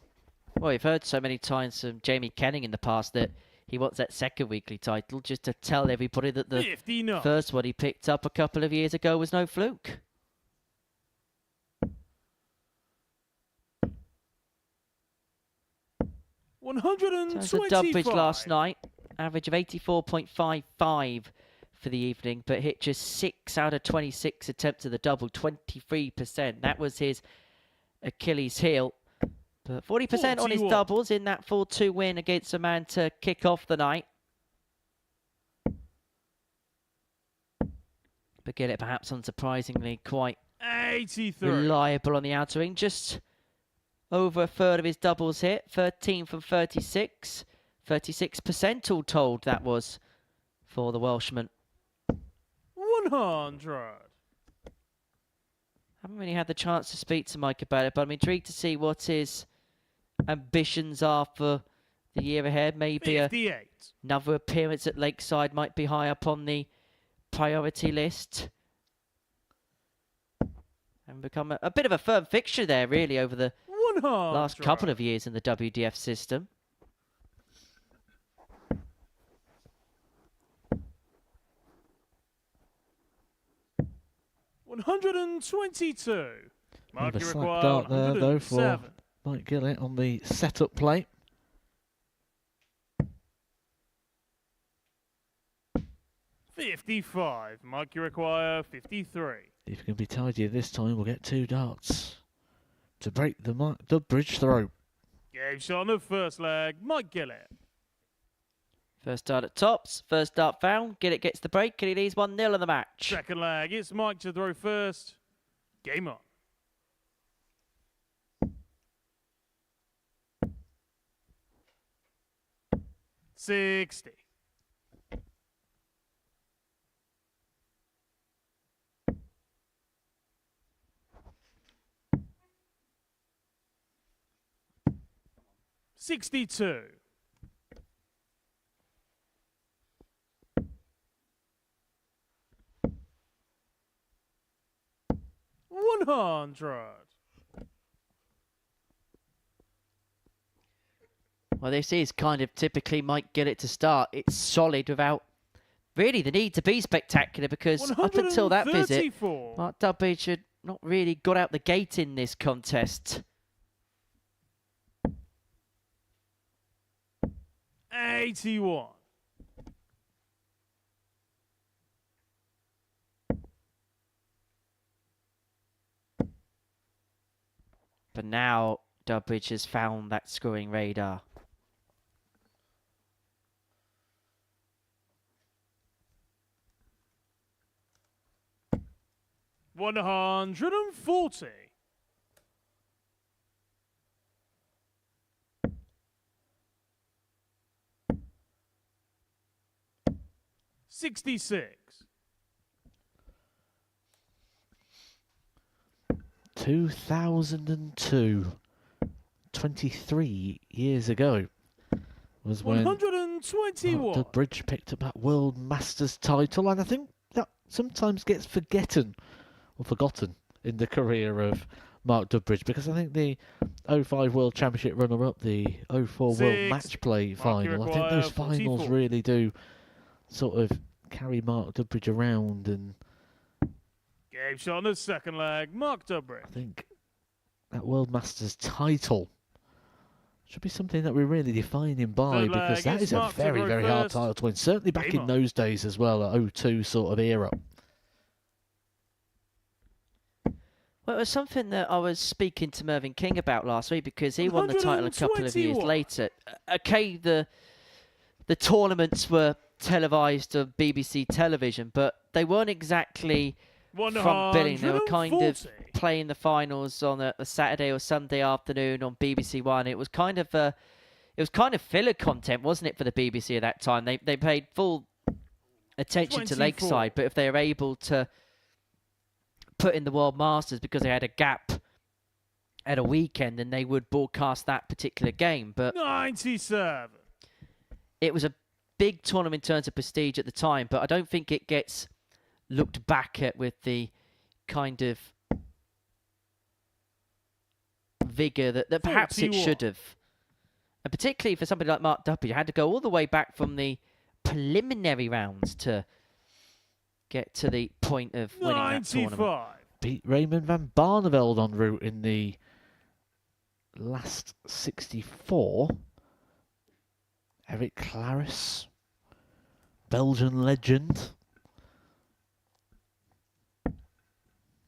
Speaker 4: Well, we've heard so many times from Jamie Kenning in the past that he wants that second weekly title just to tell everybody that the
Speaker 1: 59.
Speaker 4: first one he picked up a couple of years ago was no fluke. In terms of Dudbridge last night, average of 84.55 for the evening, but hit just 6 out of 26 attempts of the double, 23%. That was his Achilles heel. But 40% on his
Speaker 1: 41.
Speaker 4: doubles in that 4-2 win against a man to kick off the night. But Gillet perhaps unsurprisingly quite
Speaker 1: 83.
Speaker 4: reliable on the outer ring. Just over a third of his doubles hit, 13 from 36. 36% all told that was for the Welshman.
Speaker 1: 100.
Speaker 4: Haven't really had the chance to speak to Mike about it, but I'm intrigued to see what his ambitions are for the year ahead. Maybe
Speaker 1: 58.
Speaker 4: another appearance at Lakeside might be high up on the priority list. And become a bit of a firm fixture there, really, over the
Speaker 1: 100.
Speaker 4: last couple of years in the WDF system.
Speaker 1: $122. Mark,
Speaker 5: Bit
Speaker 1: you
Speaker 5: of a slack
Speaker 1: require
Speaker 5: dart there, though, for
Speaker 1: 107.
Speaker 5: Mike Gillet on the setup plate.
Speaker 1: $55. Mark, you require 53.
Speaker 5: If you can be tidier this time, we'll get 2 darts to break the Dudbridge throw.
Speaker 1: Game shot on the first leg. Mike Gillet.
Speaker 4: First dart at tops, first dart found. Gillet gets the break and he leads 1-0 in the match.
Speaker 1: Second leg. It's Mike to throw first. Game on. $60. $62. 100.
Speaker 4: Well, this is kind of typically Mike Gillet to start. It's solid without really the need to be spectacular, because up until that visit,
Speaker 1: 134.
Speaker 4: Mark Dudbridge had not really got out the gate in this contest.
Speaker 1: 81.
Speaker 4: But now Dudbridge has found that scoring radar.
Speaker 1: $140. 66.
Speaker 5: 2002, 23 years ago, was when
Speaker 1: 121.
Speaker 5: Dudbridge picked up that World Masters title, and I think that sometimes gets forgotten in the career of Mark Dudbridge, because I think the 05 World Championship runner-up, the 04 World Match Play final, I think those finals
Speaker 1: 44.
Speaker 5: really do sort of carry Mark Dudbridge around, and
Speaker 1: Game shot on the second leg. Mark Dudbridge.
Speaker 5: I think that World Masters title should be something that we really define him by,
Speaker 1: Third
Speaker 5: because
Speaker 1: leg,
Speaker 5: that
Speaker 1: it's
Speaker 5: is a
Speaker 1: Mark
Speaker 5: very,
Speaker 1: Dudbridge
Speaker 5: very hard
Speaker 1: first.
Speaker 5: title to win. Certainly back
Speaker 1: Game
Speaker 5: in
Speaker 1: on.
Speaker 5: those days as well, at 02 sort of era.
Speaker 4: Well, it was something that I was speaking to Mervyn King about last week, because he won the title a couple of years
Speaker 1: 121.
Speaker 4: later. Okay, the tournaments were televised on BBC television, but they weren't exactly front billing. They were kind of
Speaker 1: 140.
Speaker 4: playing the finals on a Saturday or Sunday afternoon on BBC One. It was kind of filler content, wasn't it, for the BBC at that time? They paid full attention to
Speaker 1: 24.
Speaker 4: Lakeside, but if they were able to put in the World Masters because they had a gap at a weekend, then they would broadcast that particular game. But
Speaker 1: 97.
Speaker 4: it was a big tournament in terms of prestige at the time, but I don't think it gets looked back at with the kind of vigour that perhaps it
Speaker 1: 41.
Speaker 4: should have. And particularly for somebody like Mark Dudbridge, you had to go all the way back from the preliminary rounds to get to the point of winning that tournament.
Speaker 1: 95.
Speaker 5: Beat Raymond van Barneveld en route in the last 64. Eric Claris, Belgian legend.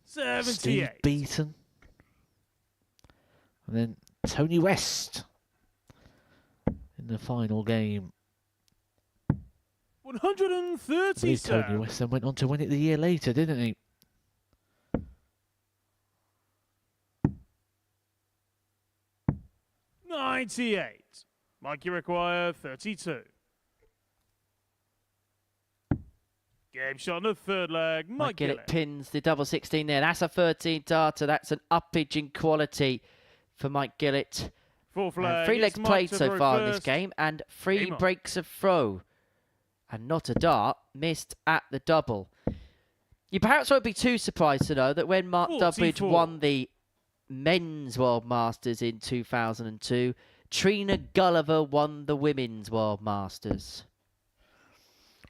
Speaker 5: Steve
Speaker 1: 78.
Speaker 5: Beaton. And then Tony West in the final game. I believe Tony
Speaker 1: 137.
Speaker 5: West then went on to win it the year later, didn't he?
Speaker 1: $98. Mikey require 32. Game shot on the third leg. Mike
Speaker 4: Gillet
Speaker 1: Gillet.
Speaker 4: pins the double 16 there. That's a 13 darter. That's an uppage in quality for Mike Gillet.
Speaker 1: Fourth
Speaker 4: And
Speaker 1: leg.
Speaker 4: 3
Speaker 1: it's
Speaker 4: legs
Speaker 1: Mike
Speaker 4: played
Speaker 1: to
Speaker 4: so
Speaker 1: throw
Speaker 4: far in this
Speaker 1: first.
Speaker 4: game, and 3
Speaker 1: Game on.
Speaker 4: breaks of throw. And not a dart missed at the double. You perhaps won't be too surprised to know that when Mark Dudbridge
Speaker 1: 44.
Speaker 4: won the Men's World Masters in 2002, Trina Gulliver won the Women's World Masters.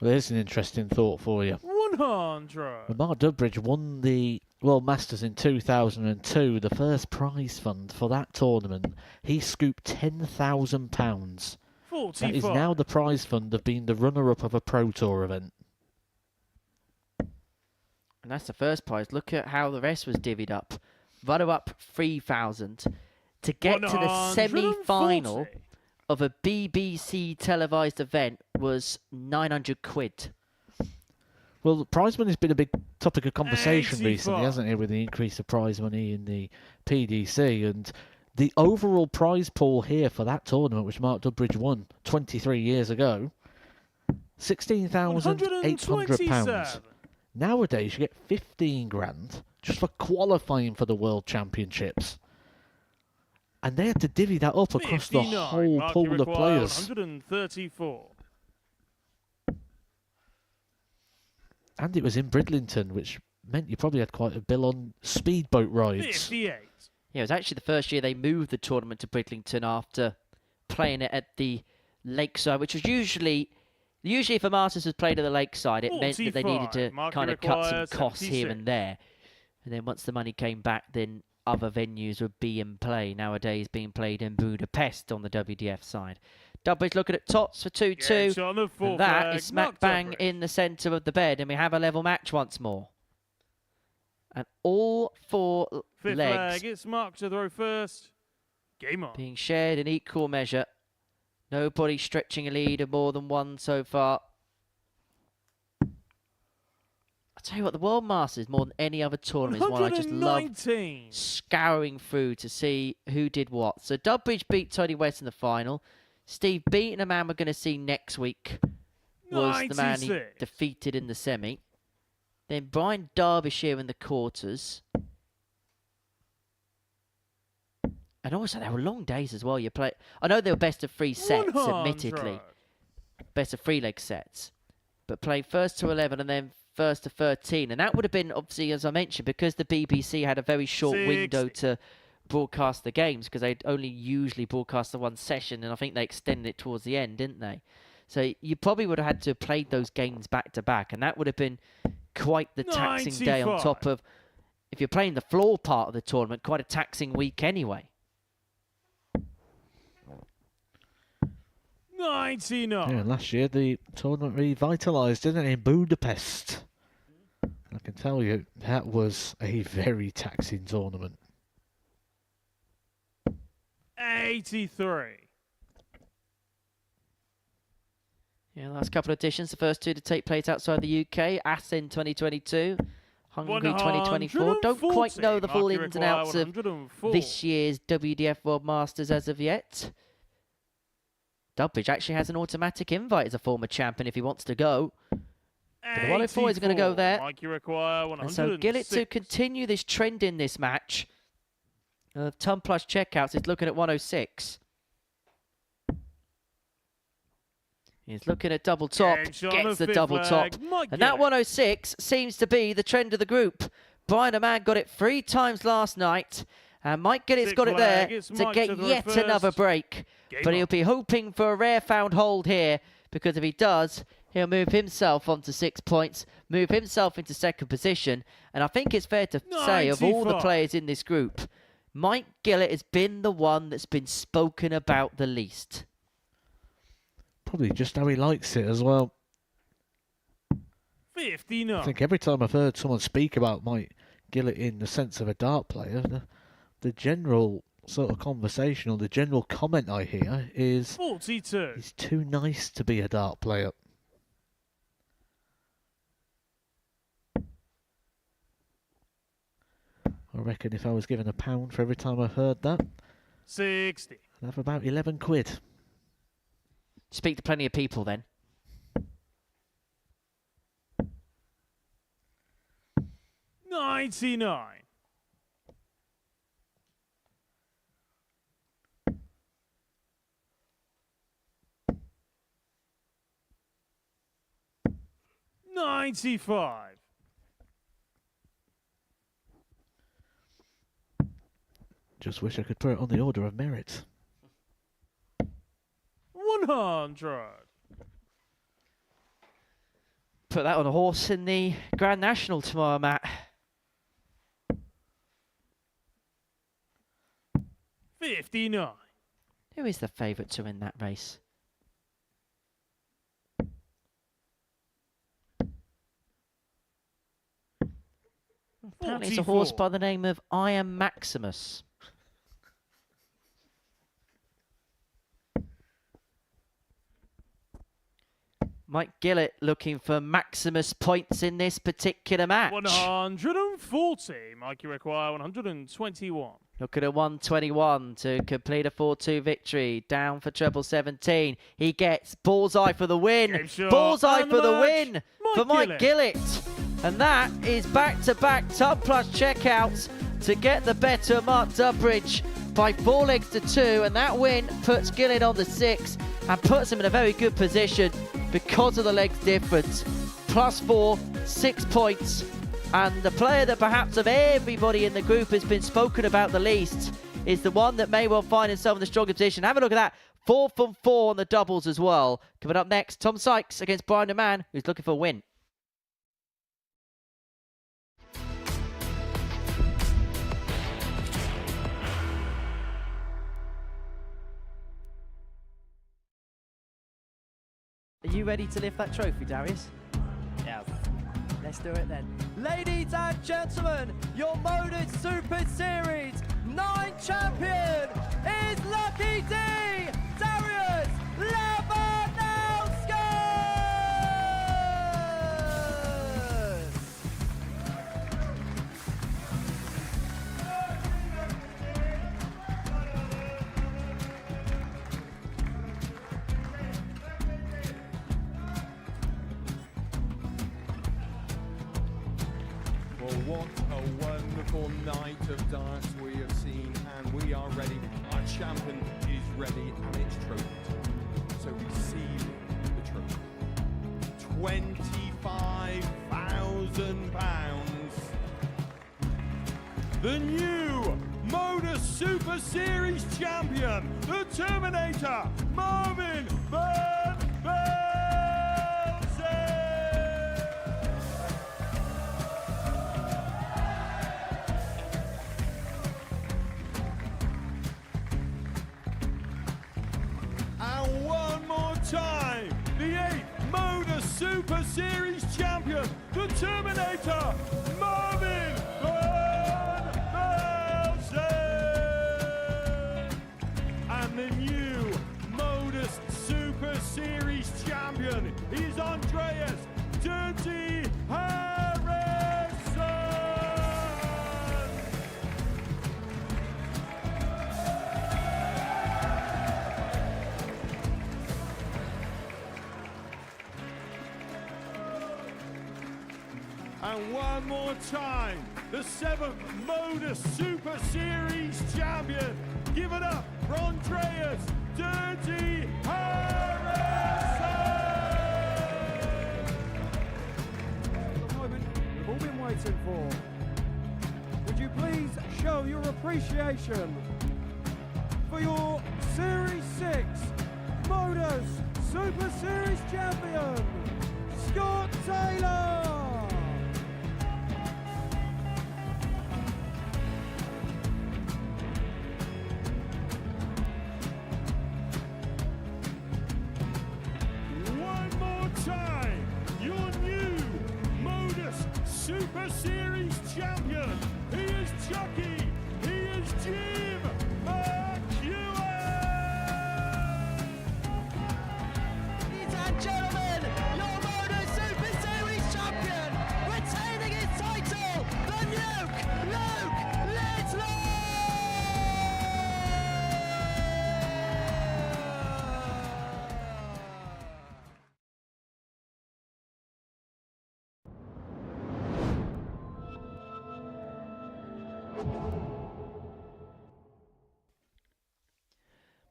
Speaker 5: Well, there's an interesting thought for you.
Speaker 1: 100.
Speaker 5: When Mark Dudbridge won the World Masters in 2002, the first prize fund for that tournament, he scooped £10,000.
Speaker 1: 45.
Speaker 5: That is now the prize fund of being the runner-up of a Pro Tour event.
Speaker 4: And that's the first prize. Look at how the rest was divvied up. Runner up 3,000 to get to the
Speaker 1: 140.
Speaker 4: semi-final of a BBC televised event was 900 quid.
Speaker 5: Well, the prize money has been a big topic of conversation
Speaker 1: 84.
Speaker 5: recently, hasn't it, with the increase of prize money in the PDC. And the overall prize pool here for that tournament, which Mark Dudbridge won 23 years ago, £16,800.
Speaker 1: 127.
Speaker 5: Nowadays, you get 15 grand just for qualifying for the World Championships. And they had to divvy that up across the
Speaker 1: 59.
Speaker 5: whole
Speaker 1: Mark
Speaker 5: pool of
Speaker 1: require
Speaker 5: players.
Speaker 1: 134.
Speaker 5: And it was in Bridlington, which meant you probably had quite a bill on speedboat rides.
Speaker 1: 58.
Speaker 4: Yeah, it was actually the first year they moved the tournament to Bridlington after playing it at the Lakeside, which was usually if a Masters was played at the Lakeside, it meant that they needed to
Speaker 1: 45.
Speaker 4: kind of cut some
Speaker 1: Market
Speaker 4: costs here
Speaker 1: 76.
Speaker 4: and there. And then once the money came back, then other venues would be in play. Nowadays being played in Budapest on the WDF side. Dudbridge looking at tots for 2-2.
Speaker 1: Yeah, shot on the full
Speaker 4: And that
Speaker 1: flag.
Speaker 4: is smack
Speaker 1: Mark
Speaker 4: bang
Speaker 1: Dudbridge.
Speaker 4: in the centre of the bed, and we have a level match once more. And all four
Speaker 1: Fifth
Speaker 4: legs
Speaker 1: flag. It's Mark to throw first. Game on.
Speaker 4: being shared in equal measure. Nobody stretching a lead of more than one so far. I'll tell you what, the World Masters, more than any other tournament, is one I just love
Speaker 1: 119.
Speaker 4: scouring through to see who did what. So Dudbridge beat Tony West in the final. Steve beating a man we're going to see next week was the man he
Speaker 1: 96.
Speaker 4: defeated in the semi. Then Brian Derbyshire in the quarters. And also, there were long days as well. I know they were best of 3 sets,
Speaker 1: 100.
Speaker 4: admittedly. Best of 3 leg sets. But played first to 11 and then first to 13. And that would have been, obviously, as I mentioned, because the BBC had a very short
Speaker 1: 60.
Speaker 4: window to broadcast the games, because they'd only usually broadcast the one session, and I think they extended it towards the end, didn't they? So you probably would have had to have played those games back to back, and that would have been quite the taxing day on
Speaker 1: 95.
Speaker 4: top of, if you're playing the floor part of the tournament, quite a taxing week anyway.
Speaker 1: 99.
Speaker 5: Yeah, last year the tournament revitalised, didn't it, in Budapest? I can tell you that was a very taxing tournament.
Speaker 1: 83.
Speaker 4: Yeah, last couple of editions, the first 2 to take place outside the UK, Assen 2022, Hungary 2024. Don't quite know the full ins and outs of this year's WDF World Masters as of yet. Dudbridge actually has an automatic invite as a former champion if he wants to go. But the 104 is going to go there.
Speaker 1: Mikey require 106.
Speaker 4: And so Gillet to continue this trend in this match of ton plus checkouts is looking at 106. He's looking at double top, gets the double top. And that 106 seems to be the trend of the group. Brian Raman got it 3 times last night. And Mike Gillett's got it there to get yet another break. But he'll be hoping for a rare found hold here, because if he does, he'll move himself onto 6 points, move himself into second position. And I think it's fair to say, of all the players in this group, Mike Gillet has been the one that's been spoken about the least.
Speaker 5: Probably just how he likes it as well.
Speaker 1: 59.
Speaker 5: I think every time I've heard someone speak about Mike Gillet in the sense of a dart player, the general sort of conversation or the general comment I hear is
Speaker 1: 42.
Speaker 5: he's too nice to be a dart player. I reckon if I was given £1 for every time I've heard that,
Speaker 1: 60.
Speaker 5: I'd have about 11 quid.
Speaker 4: Speak to plenty of people then.
Speaker 1: 99. $95.
Speaker 5: Just wish I could put it on the order of merit.
Speaker 1: 100.
Speaker 4: Put that on a horse in the Grand National tomorrow, Matt.
Speaker 1: 59.
Speaker 4: Who is the favourite to win that race? Apparently it's a horse
Speaker 1: 44.
Speaker 4: by the name of I Am Maximus. Mike Gillet looking for Maximus points in this particular match.
Speaker 1: 140. Mikey require 121.
Speaker 4: Looking at 121 to complete a 4-2 victory. Down for treble 17. He gets bullseye for the win.
Speaker 1: Game shot.
Speaker 4: Bullseye
Speaker 1: And
Speaker 4: for the
Speaker 1: match,
Speaker 4: win for Mike Gillet. And that is back-to-back top plus checkouts to get the better of Mark Dudbridge by 4 legs to 2. And that win puts Gillet on the 6 and puts him in a very good position because of the legs difference. +4, 6 points And the player that perhaps of everybody in the group has been spoken about the least is the one that may well find himself in the stronger position. Have a look at that. 4 from 4 on the doubles as well. Coming up next, Tom Sykes against Brian Raman, who's looking for a win. Are you ready to lift that trophy, Darius?
Speaker 9: Yes.
Speaker 4: Let's do it then. Ladies and gentlemen, your Modus Super Series 9 champion is Lucky D, Darius Labanowski!
Speaker 7: Well, what a wonderful night of darts we have seen, and we are ready. Our champion is ready, and it's trophy time. So receive the trophy. £25,000. The new Modus Super Series champion, the Terminator, Marvin Van Velzen. And one more time, the 8th Modus Super Series champion, the Terminator, Marvin Van Velzen. And the new Modus Super Series champion is Andreas Dirty Harrison. And one more time, the 7th Modus Super Series champion. Give it up for Andreas Dirty Harrison.
Speaker 10: The moment we've all been waiting for. Would you please show your appreciation for your Series 6 Modus Super Series champion, Scott Taylor.
Speaker 7: One more time, your new Modus Super Series champion. He is Chucky. He is Jim McEwen.
Speaker 4: Ladies and gentlemen, your Modus Super Series champion, retaining his title, the Nuke, Luke Whitlock!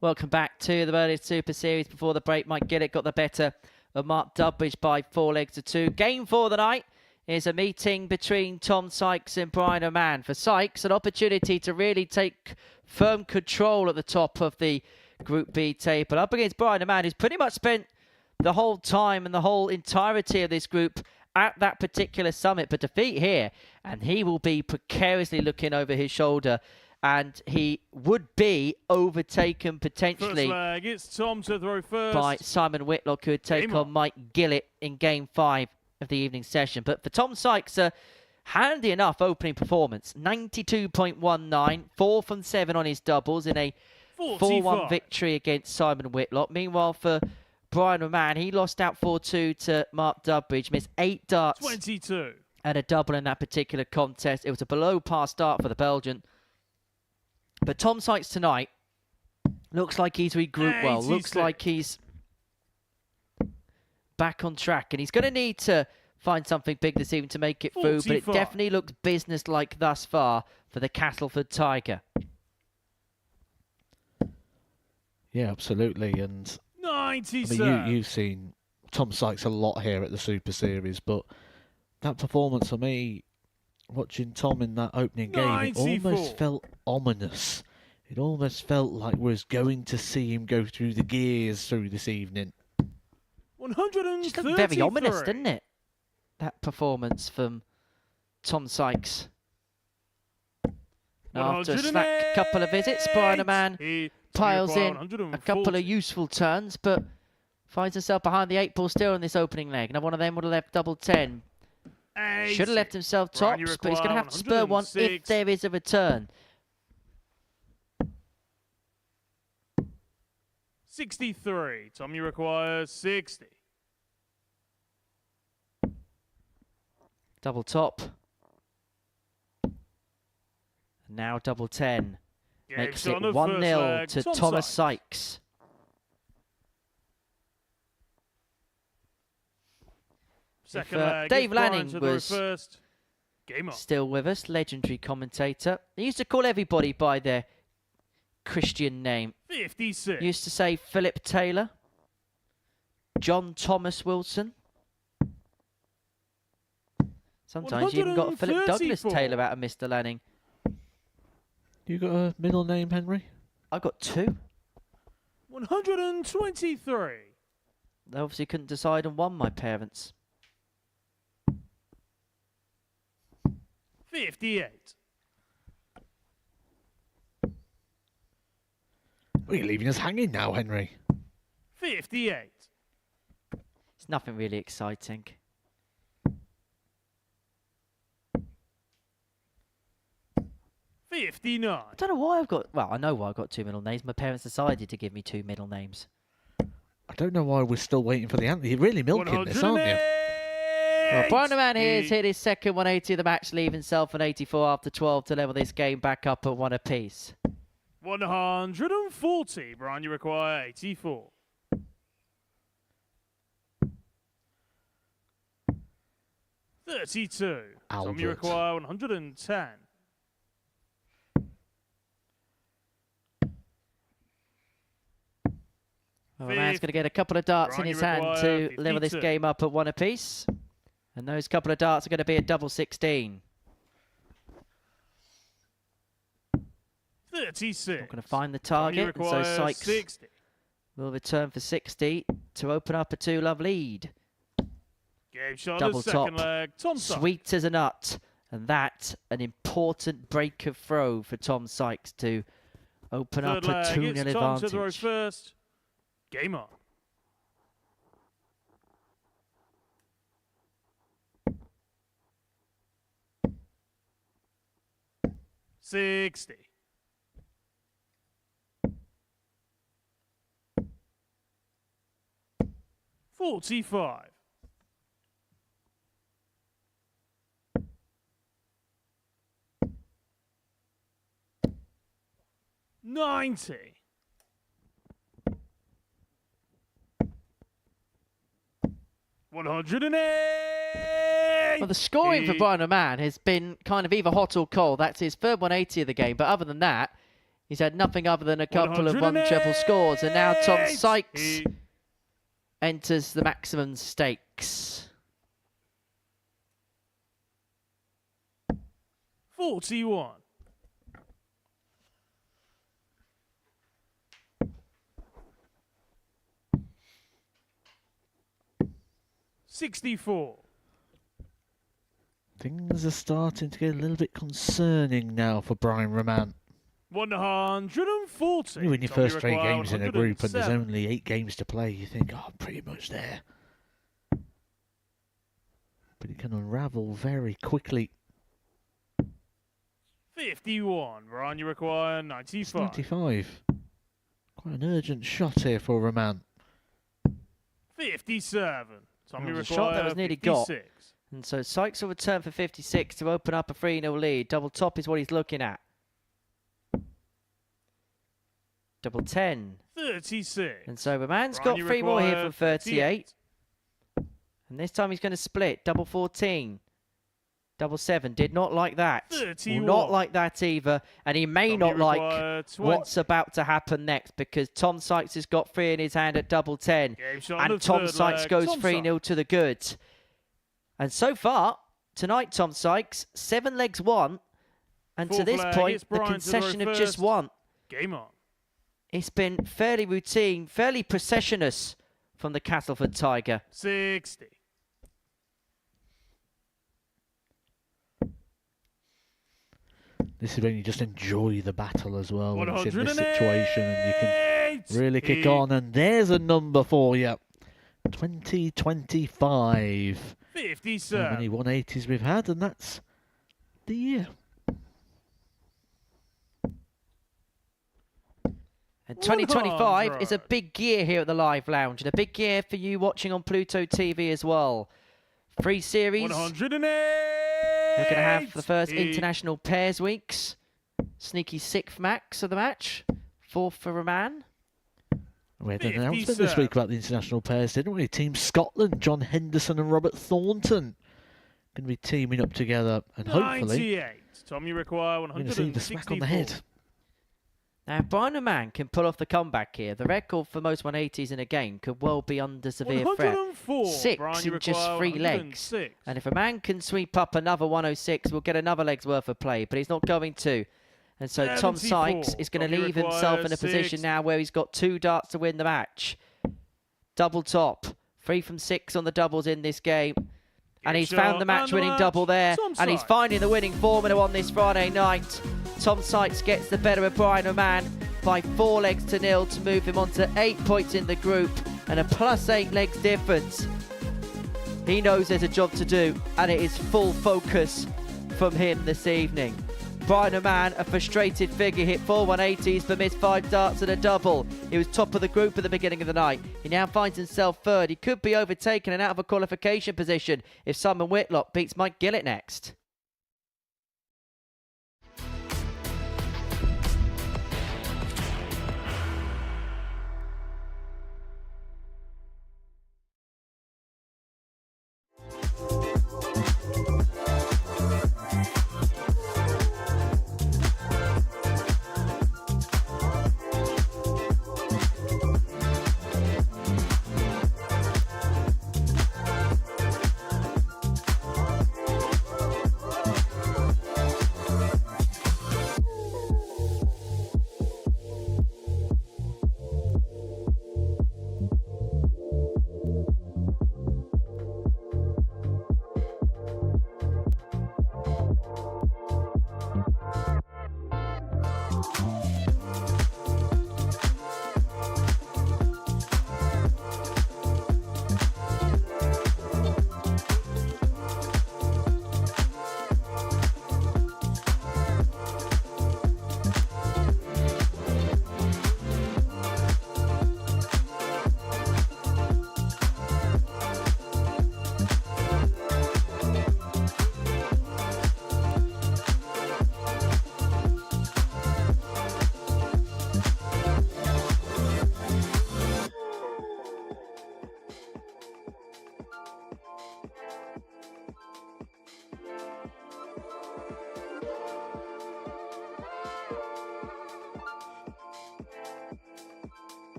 Speaker 4: Welcome back to the Modus Super Series. Before the break, Mike Gillet got the better of Mark Dudbridge by 4 legs to 2. Game 4 of the night is a meeting between Tom Sykes and Brian Raman. For Sykes, an opportunity to really take firm control at the top of the Group B table. Up against Brian Raman, who's pretty much spent the whole time and the whole entirety of this group at that particular summit. But defeat here, and he will be precariously looking over his shoulder, and he would be overtaken potentially
Speaker 1: First leg, it's Tom to throw first.
Speaker 4: by Simon Whitlock, who would take on Mike Gillet in Game 5 of the evening session. But for Tom Sykes, a handy enough opening performance. 92.19, 4 from 7 on his doubles in a 4-1 victory against Simon Whitlock. Meanwhile, for Brian Raman, he lost out 4-2 to Mark Dudbridge, missed 8 darts
Speaker 1: 22.
Speaker 4: and a double in that particular contest. It was a below par start for the Belgian. But Tom Sykes tonight looks like he's regrouped well. Looks like he's back on track. And he's going to need to find something big this evening to make it through. But it definitely looks business-like thus far for the Castleford Tiger.
Speaker 5: Yeah, absolutely. And
Speaker 1: 90,
Speaker 5: I mean, you've seen Tom Sykes a lot here at the Super Series, but that performance for me watching Tom in that opening game, it
Speaker 7: 94.
Speaker 5: almost felt ominous. It almost felt like we was going to see him go through the gears through this evening.
Speaker 7: 133.
Speaker 4: Just looked very ominous, didn't it? That performance from Tom Sykes. After a slack couple of visits, Brian Raman
Speaker 7: He
Speaker 4: piles in a
Speaker 7: 140.
Speaker 4: couple of useful turns, but finds himself behind the 8 ball still in this opening leg. Now one of them would have left double 10. Should have left himself
Speaker 7: Brian, you
Speaker 4: tops, but he's going to have to spur one if
Speaker 7: 106.
Speaker 4: there is a return.
Speaker 7: 63. Tom, you require 60.
Speaker 4: Double top. Now double 10.
Speaker 7: Game
Speaker 4: Makes
Speaker 7: shot
Speaker 4: it
Speaker 7: on the first
Speaker 4: 1-0
Speaker 7: leg.
Speaker 4: to
Speaker 7: Tom
Speaker 4: Thomas
Speaker 7: Sykes.
Speaker 4: Sykes.
Speaker 7: Second
Speaker 4: If,
Speaker 7: leg.
Speaker 4: Dave
Speaker 7: is Brian
Speaker 4: Lanning
Speaker 7: to the
Speaker 4: was
Speaker 7: first. Game on.
Speaker 4: Still with us, legendary commentator. He used to call everybody by their Christian name.
Speaker 7: 56.
Speaker 4: He used to say Philip Taylor, John Thomas Wilson. Sometimes you even got Philip Douglas
Speaker 7: 134.
Speaker 4: Taylor out of Mr. Lanning.
Speaker 5: You got a middle name, Henry?
Speaker 4: I got 2.
Speaker 7: 123.
Speaker 4: They obviously couldn't decide on one, my parents.
Speaker 7: 58.
Speaker 5: Well, you're leaving us hanging now, Henry.
Speaker 7: 58.
Speaker 4: It's nothing really exciting. I
Speaker 7: 59.
Speaker 4: don't know why I've got... Well, I know why I've got 2 middle names. My parents decided to give me 2 middle names.
Speaker 5: I don't know why we're still waiting for the answer. You're really milking this, aren't you?
Speaker 4: Well, Brian Raman here has hit his second 180 of the match, leaving himself an 84 after 12 to level this game back up at 1 apiece.
Speaker 7: 140. Brian, you require 84. $32. Tom, you
Speaker 5: Albert.
Speaker 7: require 110.
Speaker 4: Well, Raman's going to get a couple of darts in
Speaker 7: Brian,
Speaker 4: his
Speaker 7: you
Speaker 4: hand
Speaker 7: require
Speaker 4: to level this
Speaker 7: 52.
Speaker 4: game up at 1 apiece. And those couple of darts are going to be a double 16.
Speaker 7: 36.
Speaker 4: Not going to find the
Speaker 7: Tom, you
Speaker 4: target, and so
Speaker 7: require
Speaker 4: Sykes
Speaker 7: 60.
Speaker 4: will return for 60 to open up a 2-love lead.
Speaker 7: Game shot
Speaker 4: Double
Speaker 7: of the second
Speaker 4: top.
Speaker 7: leg. Tom Sykes.
Speaker 4: Sweet as a nut. And that, an important break of throw for Tom Sykes to open up
Speaker 7: Third
Speaker 4: a
Speaker 7: leg.
Speaker 4: 2-0
Speaker 7: It's Tom to throw
Speaker 4: advantage.
Speaker 7: first. Game on. $60. $45. $90. $108.
Speaker 4: Well, the scoring for Brian Raman has been kind of either hot or cold. That's his third 180 of the game. But other than that, he's had nothing other than a couple of 1-treble scores. And now Tom Sykes enters the maximum stakes.
Speaker 7: 41. $64.
Speaker 5: Things are starting to get a little bit concerning now for Brian Raman.
Speaker 7: 140.
Speaker 5: You win your
Speaker 7: Tom, you
Speaker 5: first 3
Speaker 7: require
Speaker 5: games in a group and there's
Speaker 7: 107.
Speaker 5: only 8 games to play, you think, oh, I'm pretty much there. But it can unravel very quickly.
Speaker 7: 51. Brian, you require 95.
Speaker 5: 95. Quite an urgent shot here for Raman.
Speaker 7: 57. Tom, you
Speaker 4: Well, it was a
Speaker 7: require
Speaker 4: shot that was nearly got.
Speaker 7: 56.
Speaker 4: And so Sykes will return for 56 to open up a 3-0 lead. Double top is what he's looking at. Double 10.
Speaker 7: 36.
Speaker 4: And so Raman's
Speaker 7: Brian,
Speaker 4: got
Speaker 7: you
Speaker 4: 3 more here
Speaker 7: require
Speaker 4: from 38. And this time he's going to split. Double 14. Double 7. Did not like that. Will
Speaker 7: 31.
Speaker 4: not like that either. And he may
Speaker 7: Tom,
Speaker 4: not
Speaker 7: you
Speaker 4: like
Speaker 7: require 20.
Speaker 4: what's about to happen next, because Tom Sykes has got 3 in his hand at double 10.
Speaker 7: Game shot on
Speaker 4: And
Speaker 7: the
Speaker 4: Tom
Speaker 7: third
Speaker 4: Sykes
Speaker 7: leg.
Speaker 4: goes
Speaker 7: Tom
Speaker 4: 3-0 to the good. And so far, tonight, Tom Sykes, 7 legs won. And to this point, the concession of just 1.
Speaker 1: Game on.
Speaker 4: It's been fairly routine, fairly processionous from the Castleford Tiger.
Speaker 1: 60.
Speaker 5: This is when you just enjoy the battle as well. When it's in this situation and you can really kick on. And there's a number for you. 2025.
Speaker 1: 50, sir.
Speaker 5: How many 180s we've had, and that's the year.
Speaker 4: And 2025 is a big year here at the Live Lounge, and a big year for you watching on Pluto TV as well. 3 series.
Speaker 1: 108.
Speaker 4: We're going to have the first International Pairs Weeks. Sneaky 6th max of the match. 4th for Raman.
Speaker 5: We had an announcement this week about the international pairs, didn't we? Team Scotland, John Henderson and Robert Thornton, going to be teaming up together, and hopefully
Speaker 1: 98. Tom, you require 164.
Speaker 5: going to see the smack on the head.
Speaker 4: Now, if Brian Raman can pull off the comeback here, the record for most 180s in a game could well be under severe threat.
Speaker 1: 6
Speaker 4: in just 3 legs. And if a man can sweep up another 106, we'll get another leg's worth of play, but he's not going to. And so Tom Sykes is going to leave himself in a position now where he's got 2 darts to win the match. Double top. 3 from 6 on the doubles in this game. And he's found the match-winning double there. And he's finding the winning formula on this Friday night. Tom Sykes gets the better of Brian Raman by 4 legs to 0 to move him on to 8 points in the group and a +8 legs difference. He knows there's a job to do, and it is full focus from him this evening. Brian Raman, a frustrated figure, hit 4 180s but missed 5 darts and a double. He was top of the group at the beginning of the night. He now finds himself 3rd. He could be overtaken and out of a qualification position if Simon Whitlock beats Mike Gillet next.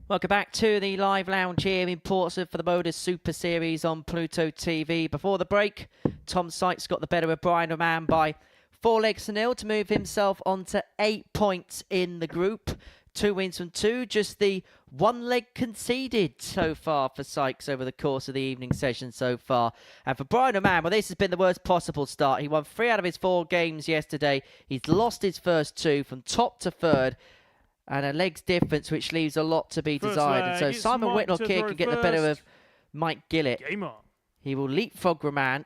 Speaker 4: Welcome back to the live lounge here in Portsmouth for the Modus Super Series on Pluto TV. Before the break, Tom Sykes got the better of Brian Raman by 4-0 to move himself on to 8 points in the group. 2 wins from 2, just the 1 leg conceded so far for Sykes over the course of the evening session so far. And for Brian Raman, well, this has been the worst possible start. He won 3 out of his 4 games yesterday. He's lost his first 2 from top to third. And a legs difference, which leaves a lot to be desired. And so Simon Whitlock here can get the better of Mike Gillet.
Speaker 1: Game on.
Speaker 4: He will leapfrog Raman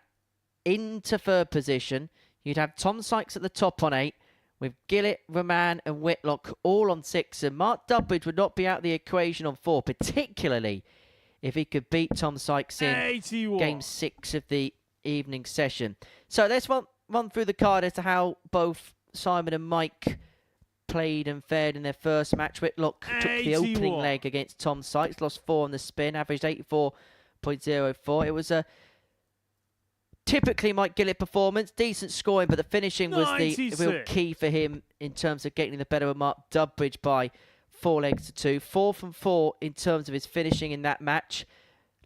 Speaker 4: into third position. You'd have Tom Sykes at the top on 8, with Gillet, Raman and Whitlock all on 6. And Mark Dudbridge would not be out of the equation on 4, particularly if he could beat Tom Sykes in
Speaker 1: 81.
Speaker 4: Game 6 of the evening session. So let's run through the card as to how both Simon and Mike played and fared in their first match. Whitlock took the opening leg against Tom Sykes, lost 4 on the spin, averaged 84.04. It was a typically Mike Gillet performance, decent scoring, but the finishing was the real key for him in terms of getting the better of Mark Dudbridge by 4-2. 4 from 4 in terms of his finishing in that match.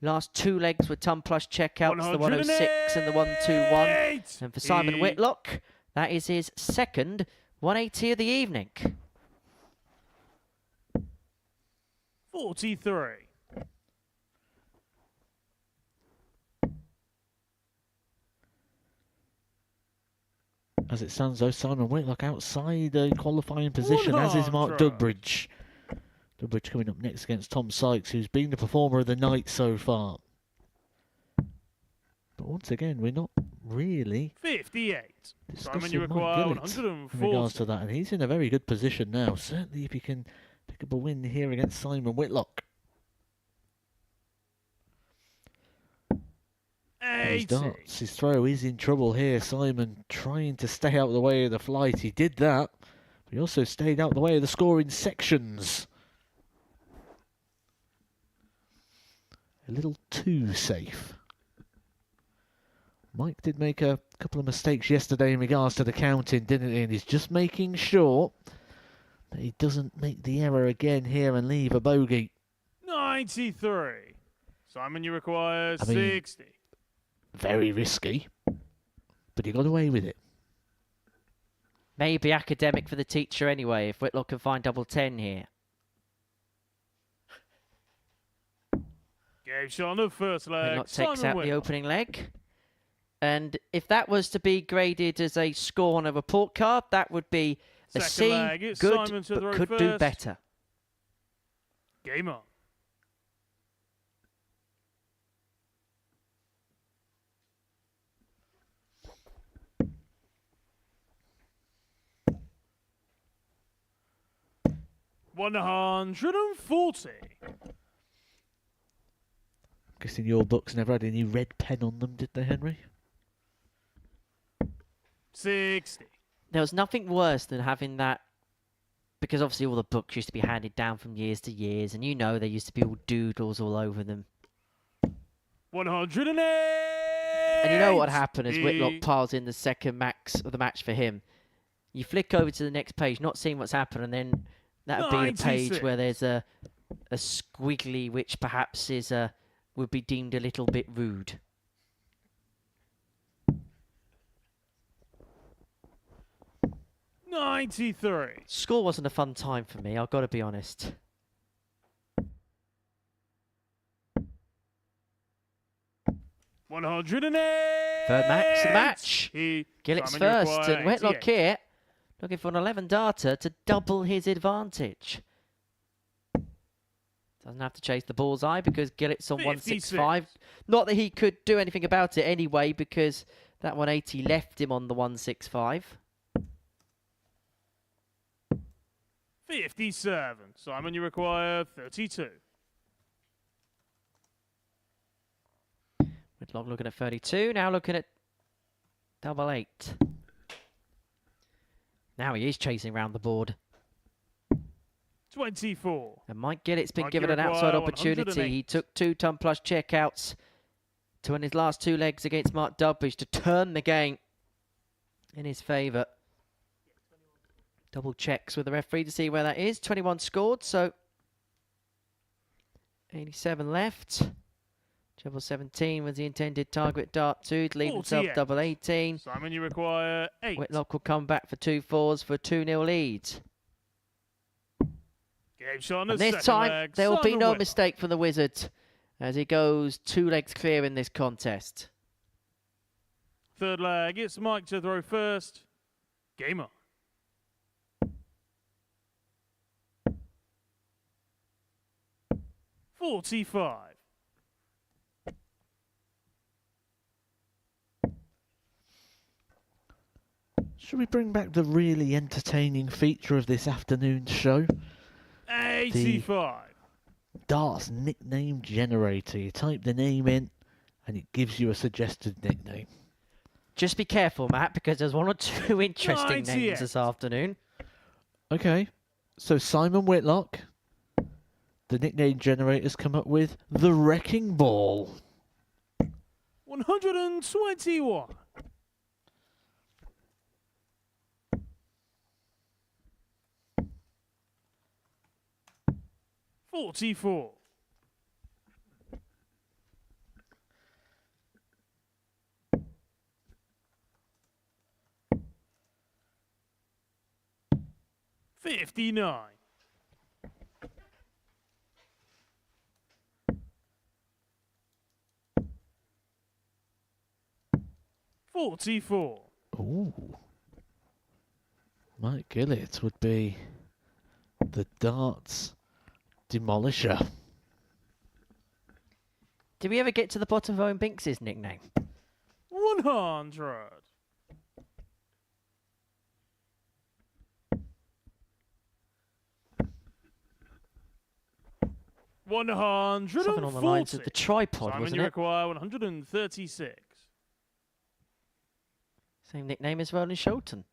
Speaker 4: Last 2 legs were ton plus checkouts, the 106 and the 121. And for Simon Whitlock, that is his second 180 of the evening.
Speaker 1: 43.
Speaker 5: As it stands though, Simon Whitlock outside the qualifying position, as is Mark Dudbridge. Dudbridge coming up next against Tom Sykes, who's been the performer of the night so far. But once again, we're not really
Speaker 1: 58.
Speaker 5: discussing Mike Gillet in regards to that, and he's in a very good position now. Certainly if he can pick up a win here against Simon Whitlock. His darts, his throw is in trouble here. Simon trying to stay out of the way of the flight. He did that, but he also stayed out of the way of the scoring sections. A little too safe. Mike did make a couple of mistakes yesterday in regards to the counting, didn't he? And he's just making sure that he doesn't make the error again here and leave a bogey.
Speaker 1: 93. Simon, you require 60.
Speaker 5: Very risky, but he got away with it.
Speaker 4: Maybe academic for the teacher anyway, if Whitlock can find double 10 here.
Speaker 1: Game shot on the first leg.
Speaker 4: Whitlock takes out the opening leg. And if that was to be graded as a score on a report card, that would be a C, good, but could do better.
Speaker 1: Game on. $140.
Speaker 5: Guessing your books never had any red pen on them, did they, Henry?
Speaker 1: 60.
Speaker 4: There was nothing worse than having that, because obviously all the books used to be handed down from years to years, and you know there used to be all doodles all over them.
Speaker 1: 108.
Speaker 4: And you know what happened as Whitlock piles in the second max of the match for him. You flick over to the next page, not seeing what's happened, and then that would be a page where there's a squiggly, which perhaps is would be deemed a little bit rude.
Speaker 1: $93.
Speaker 4: Score wasn't a fun time for me, I've got to be honest.
Speaker 1: $108.
Speaker 4: Third max of the match. Gillet's first, and Whitlock here looking for an 11 darter to double his advantage. Doesn't have to chase the bullseye because Gillet's on 165. Not that he could do anything about it anyway, because that 180 left him on the 165.
Speaker 1: 57. Simon, you require 32.
Speaker 4: Whitlock looking at 32. Now looking at double 8. Now he is chasing around the board.
Speaker 1: 24.
Speaker 4: And Mike Gillet's been given an outside opportunity. He took 2 ton plus checkouts to win his last 2 legs against Mark Dudbridge to turn the game in his favour. Double checks with the referee to see where that is. 21 scored, so 87 left. Treble 17 was the intended target. Dart 2 to leave himself
Speaker 1: 48.
Speaker 4: double 18.
Speaker 1: Simon, you require 8.
Speaker 4: Whitlock will come back for 2 fours for a 2-0 lead.
Speaker 1: Game shot on
Speaker 4: And
Speaker 1: the
Speaker 4: this
Speaker 1: second
Speaker 4: time,
Speaker 1: leg.
Speaker 4: there will be
Speaker 1: Simon
Speaker 4: no
Speaker 1: Whitlock.
Speaker 4: mistake from the Wizard as he goes 2 legs clear in this contest.
Speaker 1: Third leg, it's Mike to throw first. Game on. $45.
Speaker 5: Should we bring back the really entertaining feature of this afternoon's show?
Speaker 1: 85.
Speaker 5: Darts nickname generator. You type the name in and it gives you a suggested nickname.
Speaker 4: Just be careful, Matt, because there's 1 or 2 interesting
Speaker 1: 98.
Speaker 4: names this afternoon.
Speaker 5: Okay, so Simon Whitlock, the nickname generator's come up with the Wrecking Ball.
Speaker 1: 121. $44. $59. $44.
Speaker 5: Ooh. Mike Gillet would be the darts demolisher.
Speaker 4: Did we ever get to the bottom of Owen Binks' nickname?
Speaker 1: 100.
Speaker 4: Something on the lines of the tripod,
Speaker 1: Simon,
Speaker 4: wasn't
Speaker 1: you
Speaker 4: it?
Speaker 1: require 136.
Speaker 4: Same nickname as Roland Shelton.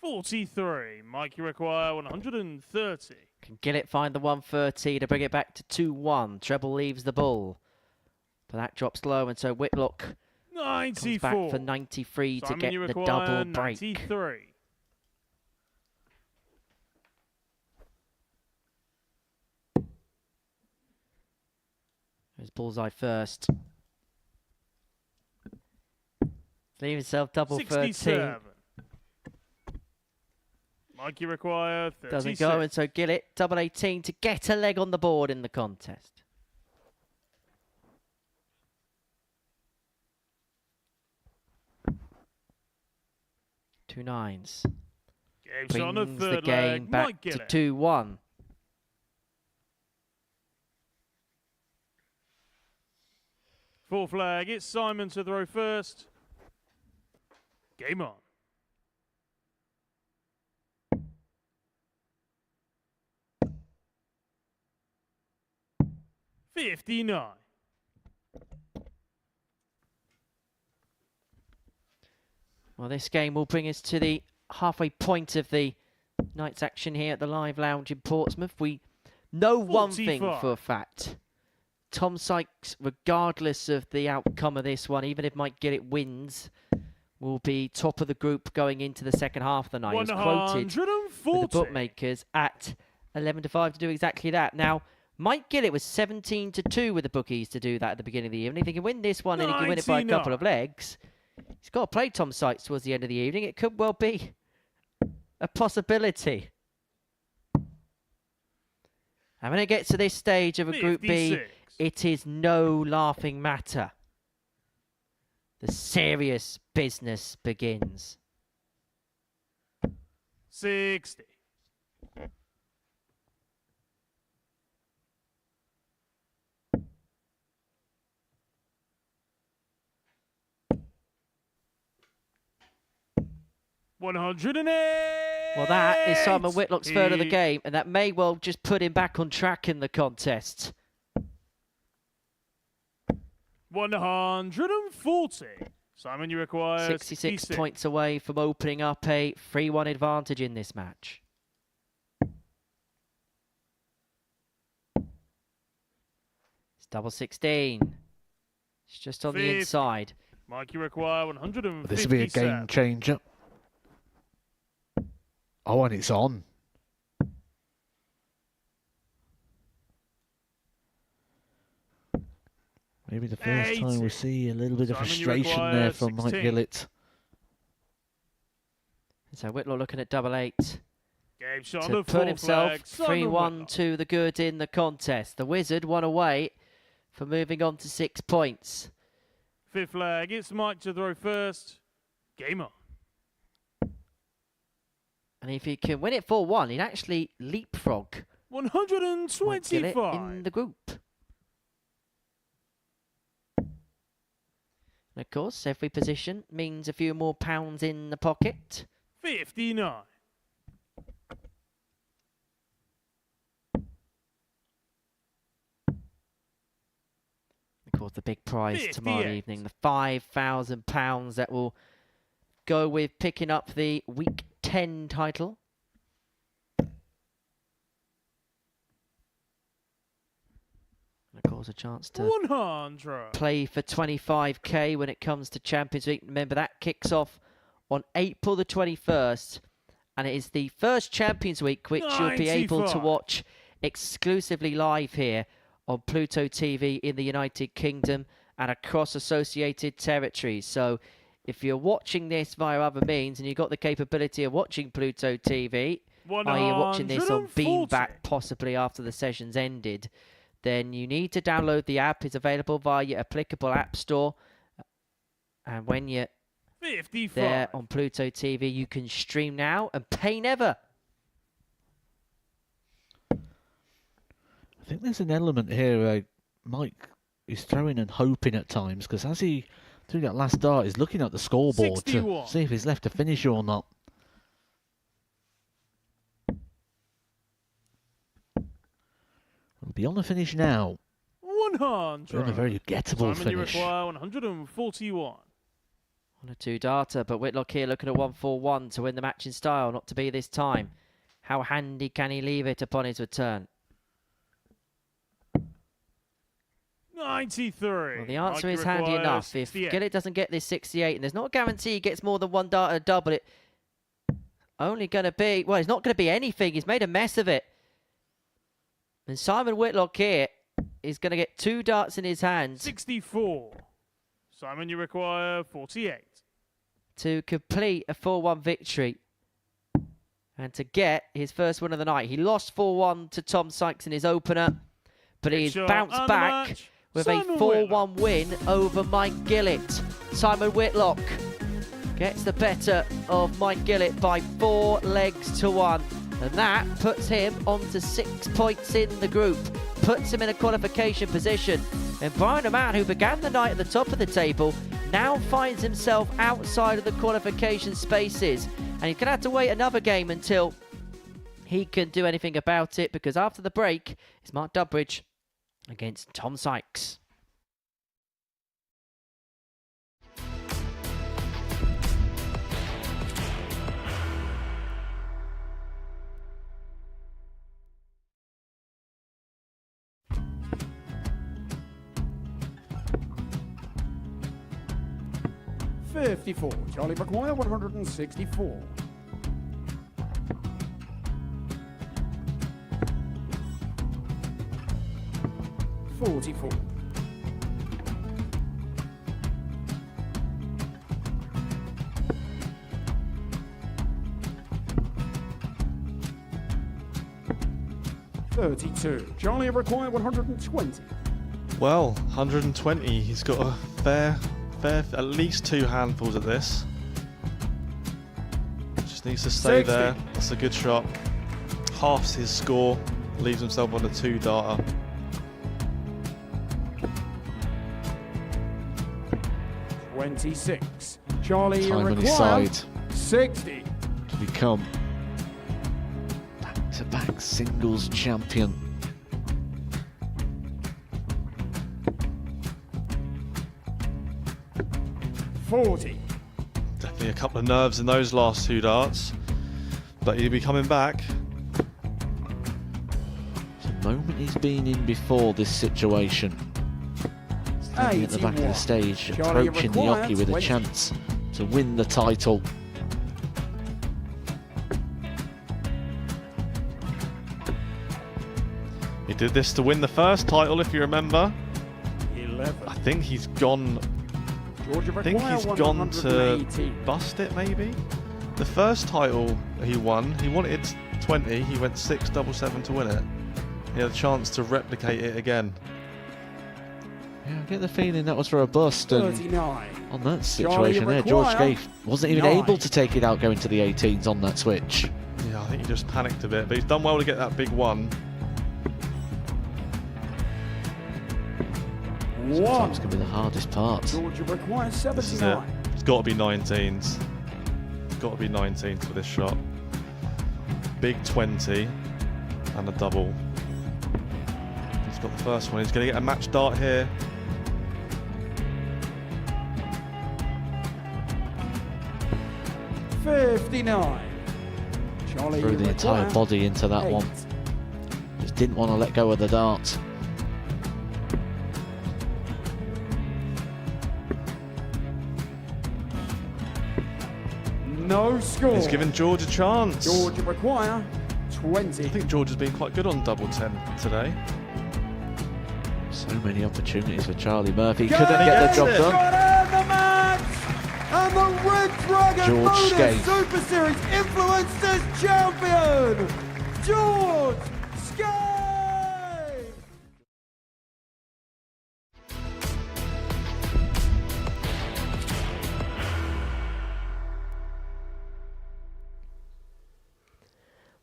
Speaker 1: $43. Mike, you require 130.
Speaker 4: Can Gillet find the 130 to bring it back to 2-1? Treble leaves the ball. But that drops low, and so Whitlock comes
Speaker 1: 94.
Speaker 4: back for 93 to
Speaker 1: Simon,
Speaker 4: get
Speaker 1: you
Speaker 4: the
Speaker 1: require
Speaker 4: double break.
Speaker 1: 93.
Speaker 4: There's Bullseye first. Leave himself double 13.
Speaker 1: 67. Mike, you require 36.
Speaker 4: Doesn't go, and so Gillet, double 18 to get a leg on the board in the contest. Two nines.
Speaker 1: Game's on the
Speaker 4: Brings the
Speaker 1: third
Speaker 4: game
Speaker 1: leg.
Speaker 4: back
Speaker 1: Mike
Speaker 4: to
Speaker 1: Gillet.
Speaker 4: 2-1.
Speaker 1: Fourth leg, it's Simon to throw first. Game on. $59.
Speaker 4: Well, this game will bring us to the halfway point of the night's action here at the Live Lounge in Portsmouth. We know one thing
Speaker 1: 45.
Speaker 4: for a fact. Tom Sykes, regardless of the outcome of this one, even if Mike Gillet wins, will be top of the group going into the second half of the night. He was quoted with the bookmakers at 11-5 to do exactly that. Now, Mike Gillet was 17-2 with the bookies to do that at the beginning of the evening. If he can win this one and he can win it by a couple of
Speaker 1: 99.
Speaker 4: legs, he's got to play Tom Sykes towards the end of the evening. It could well be a possibility. And when it gets to this stage of a Group B,
Speaker 1: 56.
Speaker 4: it is no laughing matter. The serious business begins.
Speaker 1: 60. $108.
Speaker 4: Well, that is Simon Whitlock's third of the game, and that may well just put him back on track in the contest.
Speaker 1: 140. Simon, you require
Speaker 4: 66 points away from opening up a 3-1 advantage in this match. It's double 16. It's just on the
Speaker 1: 50.
Speaker 4: inside.
Speaker 1: Mike, you require 157.
Speaker 5: This will be a game changer. Oh, and it's on. Maybe the first time we
Speaker 1: 80.
Speaker 5: see a little bit of
Speaker 1: Simon, you
Speaker 5: frustration
Speaker 1: require
Speaker 5: there from Mike
Speaker 1: 16.
Speaker 5: Gillet.
Speaker 4: So Whitlock looking at double 8
Speaker 1: Game shot on
Speaker 4: to
Speaker 1: the
Speaker 4: put
Speaker 1: full
Speaker 4: himself
Speaker 1: flag. Simon
Speaker 4: 3-1
Speaker 1: Whitlock.
Speaker 4: to the good in the contest. The Wizard one away for moving on to 6 points.
Speaker 1: Fifth flag, it's Mike to throw first. Game on.
Speaker 4: And if he can win it 4-1, he'd actually leapfrog Mike Gillet
Speaker 1: 125.
Speaker 4: in the group. And of course, every position means a few more pounds in the pocket.
Speaker 1: 59.
Speaker 4: Of course, the big prize tomorrow
Speaker 1: 58.
Speaker 4: evening, the £5,000 that will go with picking up the Week 10 title. And of course, a chance to
Speaker 1: 100.
Speaker 4: play for 25k when it comes to Champions Week. Remember, that kicks off on April the 21st, and it is the first Champions Week which you'll be able to
Speaker 1: 95.
Speaker 4: watch exclusively live here on Pluto TV in the United Kingdom and across associated territories. So if you're watching this via other means and you've got the capability of watching Pluto TV, or you're watching this on
Speaker 1: 140.
Speaker 4: Beamback possibly after the session's ended, then you need to download the app. It's available via your applicable app store. And when you're
Speaker 1: 55.
Speaker 4: there on Pluto TV, you can stream now and pay never.
Speaker 5: I think there's an element here where Mike is throwing and hoping at times, because as he threw that last dart, he's looking at the scoreboard
Speaker 1: 61.
Speaker 5: to see if he's left a finish or not. We'll be on the finish now.
Speaker 1: 100.
Speaker 5: We're on a very gettable
Speaker 1: Simon, you
Speaker 5: finish.
Speaker 1: require 141.
Speaker 4: On a 2-darter, but Whitlock here looking at 141 to win the match in style, not to be this time. How handy can he leave it upon his return?
Speaker 1: 93.
Speaker 4: Well, the answer
Speaker 1: Mike
Speaker 4: is handy
Speaker 1: requires
Speaker 4: enough. If
Speaker 1: 68.
Speaker 4: Gillet doesn't get this 68, and there's not a guarantee he gets more than 1 dart at a double, it only going to be, well, it's not going to be anything. He's made a mess of it. And Simon Whitlock here is going to get 2 darts in his hand
Speaker 1: 64. Simon, you require 48.
Speaker 4: to complete a 4-1 victory and to get his first win of the night. He lost 4-1 to Tom Sykes in his opener, but he's
Speaker 1: Shot
Speaker 4: bounced
Speaker 1: and
Speaker 4: back
Speaker 1: match.
Speaker 4: with
Speaker 1: Simon
Speaker 4: a 4-1 win over Mike Gillet. Simon Whitlock gets the better of Mike Gillet by 4 legs to 1. And that puts him onto 6 points in the group, puts him in a qualification position. And Brian Raman, who began the night at the top of the table, now finds himself outside of the qualification spaces. And he's going to have to wait another game until he can do anything about it, because after the break, it's Mark Dudbridge against Tom Sykes.
Speaker 10: Charlie McGuire, 164. 44. 32. Charlie require 120.
Speaker 8: Well, 120. He's got a fair, at least 2 handfuls of this. Just needs to stay
Speaker 10: 60.
Speaker 8: there. That's a good shot. Halves his score. Leaves himself on a 2-darter.
Speaker 10: $26. Charlie
Speaker 5: Time on his
Speaker 10: require
Speaker 5: side
Speaker 10: 60.
Speaker 5: to become back-to-back singles champion.
Speaker 10: $40.
Speaker 8: Definitely a couple of nerves in those last 2 darts. But he'll be coming back.
Speaker 5: It's a moment he's been in before this situation. Standing at the back of the
Speaker 10: 81.
Speaker 5: stage,
Speaker 10: Charlie
Speaker 5: approaching the
Speaker 10: required
Speaker 5: hockey with a
Speaker 10: 20.
Speaker 5: chance to win the title.
Speaker 8: He did this to win the first title, if you remember.
Speaker 10: 11.
Speaker 8: I think he's gone.
Speaker 10: Georgia
Speaker 8: I think
Speaker 10: require
Speaker 8: he's gone to
Speaker 10: 118.
Speaker 8: bust it, maybe. The first title he wanted 20. He went 6-7-7 to win it. He had a chance to replicate it again.
Speaker 5: Yeah, I get the feeling that was for a bust. And
Speaker 10: 39.
Speaker 5: on that
Speaker 10: Charlie
Speaker 5: situation there, George
Speaker 10: require
Speaker 5: Scaife wasn't even
Speaker 10: 9.
Speaker 5: able to take it out going to the 18s on that switch.
Speaker 8: Yeah, I think he just panicked a bit, but he's done well to get that big one.
Speaker 5: Sometimes can be the hardest part.
Speaker 10: Georgia requires
Speaker 8: This is it.
Speaker 10: 79.
Speaker 8: It's got to be 19s. It's got to be 19s for this shot. Big 20 and a double. He's got the first one. He's going to get a match dart here.
Speaker 10: $59. Charlie
Speaker 5: Threw the entire
Speaker 10: require
Speaker 5: body into that
Speaker 10: 8.
Speaker 5: one. Just didn't want to let go of the dart.
Speaker 10: No score.
Speaker 8: He's given George a chance.
Speaker 10: Georgia require 20.
Speaker 8: I think George has been quite good on double 10 today.
Speaker 5: So many opportunities for Charlie Murphy.
Speaker 10: Go!
Speaker 5: Couldn't get the job
Speaker 8: Gets it.
Speaker 5: done.
Speaker 10: Got in the match! And the Red Dragon
Speaker 5: George
Speaker 10: Modus
Speaker 5: Scaife.
Speaker 10: Super Series Influencers Champion, George Scaife!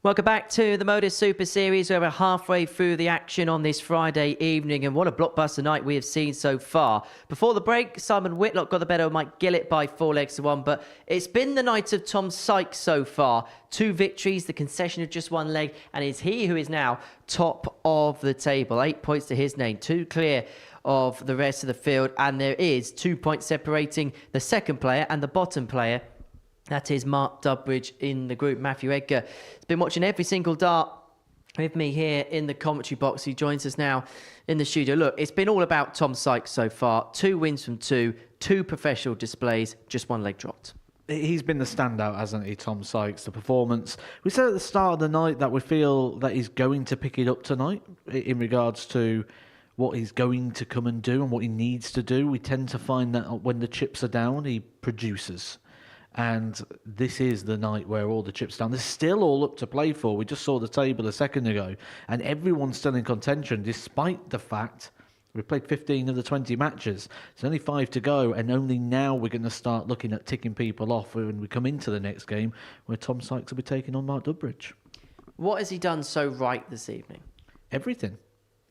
Speaker 4: Welcome back to the Modus Super Series. We're halfway through the action on this Friday evening, and what a blockbuster night we have seen so far. Before the break, Simon Whitlock got the better of Mike Gillet by 4-1, but it's been the night of Tom Sykes so far. 2 victories, the concession of just 1 leg, and it's he who is now top of the table. 8 points to his name, 2 clear of the rest of the field, and there is 2 points separating the second player and the bottom player. That is Mark Dudbridge in the group. Matthew Edgar has been watching every single dart with me here in the commentary box. He joins us now in the studio. Look, it's been all about Tom Sykes so far. 2 wins from 2 professional displays, just 1 leg dropped.
Speaker 5: He's been the standout, hasn't he, Tom Sykes? The performance. We said at the start of the night that we feel that he's going to pick it up tonight in regards to what he's going to come and do and what he needs to do. We tend to find that when the chips are down, he produces. And this is the night where all the chips down. They're still all up to play for. We just saw the table a second ago, and everyone's still in contention, despite the fact we've played 15 of the 20 matches. There's only 5 to go, and only now we're going to start looking at ticking people off when we come into the next game, where Tom Sykes will be taking on Mark Dudbridge.
Speaker 4: What has he done so right this evening?
Speaker 5: Everything.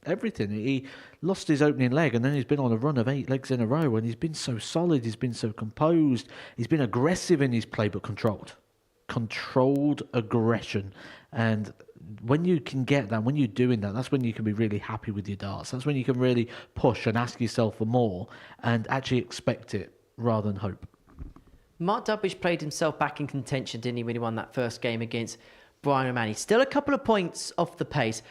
Speaker 5: He lost his opening leg, and then he's been on a run of 8 legs in a row, and he's been so solid, he's been so composed, he's been aggressive in his play, but controlled aggression. And when you can get that, when you're doing that, that's when you can be really happy with your darts. That's when you can really push and ask yourself for more and actually expect it rather than hope.
Speaker 4: Mark Dudbridge played himself back in contention, didn't he, when he won that first game against Brian Raman? He's still a couple of points off the pace.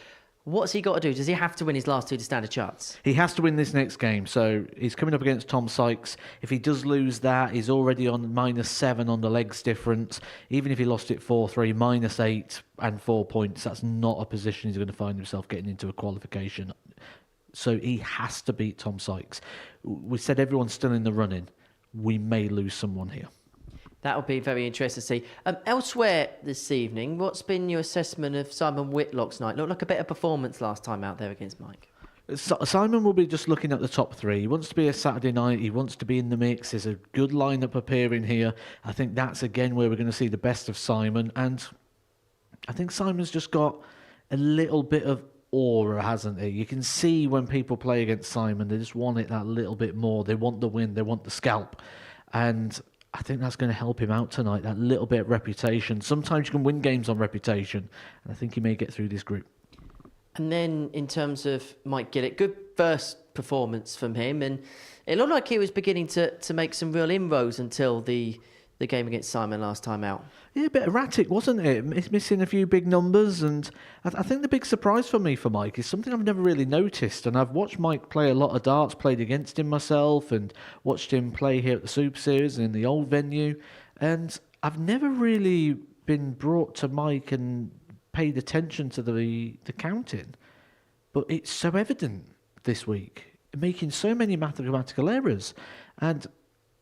Speaker 4: What's he got to do? Does he have to win his last 2 to stand a chance?
Speaker 5: He has to win this next game. So he's coming up against Tom Sykes. If he does lose that, he's already on -7 on the legs difference. Even if he lost it 4-3, -8 and 4 points, that's not a position he's going to find himself getting into a qualification. So he has to beat Tom Sykes. We said everyone's still in the running. We may lose someone here.
Speaker 4: That will be very interesting to see. Elsewhere this evening, what's been your assessment of Simon Whitlock's night? Looked like a better performance last time out there against Mike.
Speaker 5: Simon will be just looking at the top 3. He wants to be a Saturday night. He wants to be in the mix. There's a good lineup appearing here. I think that's, again, where we're going to see the best of Simon. And I think Simon's just got a little bit of aura, hasn't he? You can see when people play against Simon, they just want it that little bit more. They want the win. They want the scalp. And I think that's going to help him out tonight, that little bit of reputation. Sometimes you can win games on reputation, and I think he may get through this group.
Speaker 4: And then in terms of Mike Gillet, good first performance from him, and it looked like he was beginning to make some real inroads until the game against Simon last time out.
Speaker 5: Yeah, a bit erratic, wasn't it? Missing a few big numbers, and I think the big surprise for me for Mike is something I've never really noticed, and I've watched Mike play a lot of darts, played against him myself, and watched him play here at the Super Series and in the old venue, and I've never really been brought to Mike and paid attention to the counting, but it's so evident this week. making so many mathematical errors, and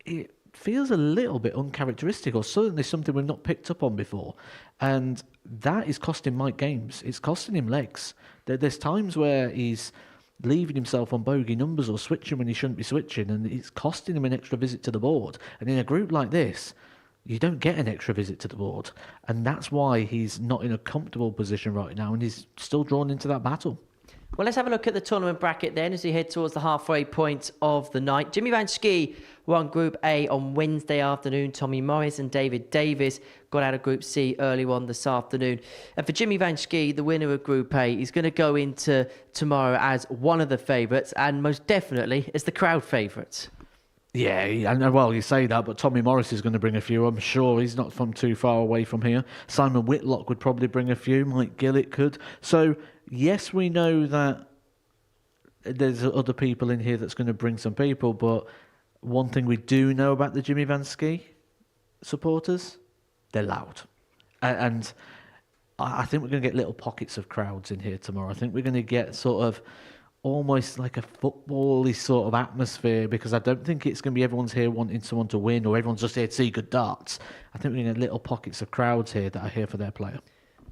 Speaker 5: it feels a little bit uncharacteristic, or certainly something we've not picked up on before, and that is costing Mike games. It's costing him legs. There's times where he's leaving himself on bogey numbers or switching when he shouldn't be switching, and it's costing him an extra visit to the board. And in a group like this, you don't get an extra visit to the board, and that's why he's not in a comfortable position right now, and he's still drawn into that battle.
Speaker 4: Well, let's have a look at the tournament bracket then as we head towards the halfway point of the night. Jimmy Van Schie won Group A on Wednesday afternoon. Tommy Morris and David Davies got out of Group C early on this afternoon. And for Jimmy Van Schie, the winner of Group A, is going to go into tomorrow as one of the favourites, and most definitely as the crowd favourites.
Speaker 5: Yeah, and well, you say that, but Tommy Morris is going to bring a few. I'm sure he's not from too far away from here. Simon Whitlock would probably bring a few. Mike Gillet could. So, yes, we know that there's other people in here that's going to bring some people, but one thing we do know about the Jimmy Van Schie supporters, they're loud. And I think we're going to get little pockets of crowds in here tomorrow. I think we're going to get sort of almost like a football-y sort of atmosphere, because I don't think it's going to be everyone's here wanting someone to win or everyone's just here to see good darts. I think we're going to get little pockets of crowds here that are here for their player.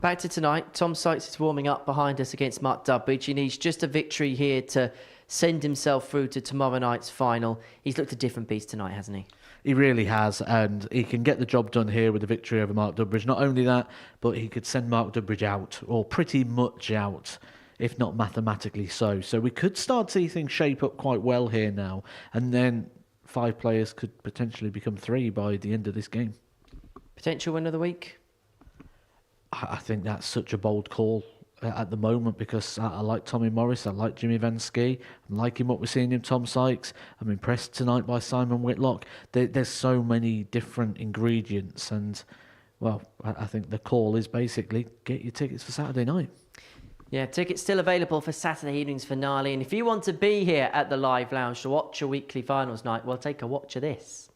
Speaker 4: Back to tonight, Tom Sykes is warming up behind us against Mark Dudbridge. He needs just a victory here to send himself through to tomorrow night's final. He's looked a different beast tonight, hasn't he?
Speaker 5: He really has, and he can get the job done here with a victory over Mark Dudbridge. Not only that, but he could send Mark Dudbridge out, or pretty much out, if not mathematically so. So we could start to see things shape up quite well here now, and then 5 players could potentially become 3 by the end of this game.
Speaker 4: Potential win of the week?
Speaker 5: I think that's such a bold call at the moment, because I like Tommy Morris, I like Jimmy Van Schie, I'm liking what we're seeing in Tom Sykes. I'm impressed tonight by Simon Whitlock. There's so many different ingredients, and well, I think the call is basically get your tickets for Saturday night.
Speaker 4: Yeah, tickets still available for Saturday evening's finale. And if you want to be here at the Live Lounge to watch your weekly finals night, well, take a watch of this.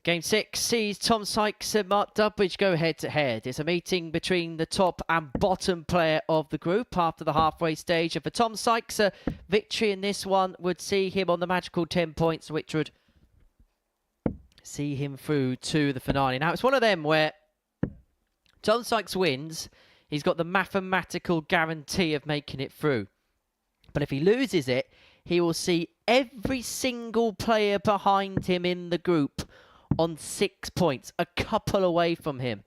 Speaker 4: Game 6 sees Tom Sykes and Mark Dudbridge go head-to-head. It's a meeting between the top and bottom player of the group after the halfway stage. And for Tom Sykes, a victory in this one would see him on the magical 10 points, which would see him through to the finale. Now, it's one of them where Tom Sykes wins. He's got the mathematical guarantee of making it through. But if he loses it, he will see every single player behind him in the group on 6 points, a couple away from him.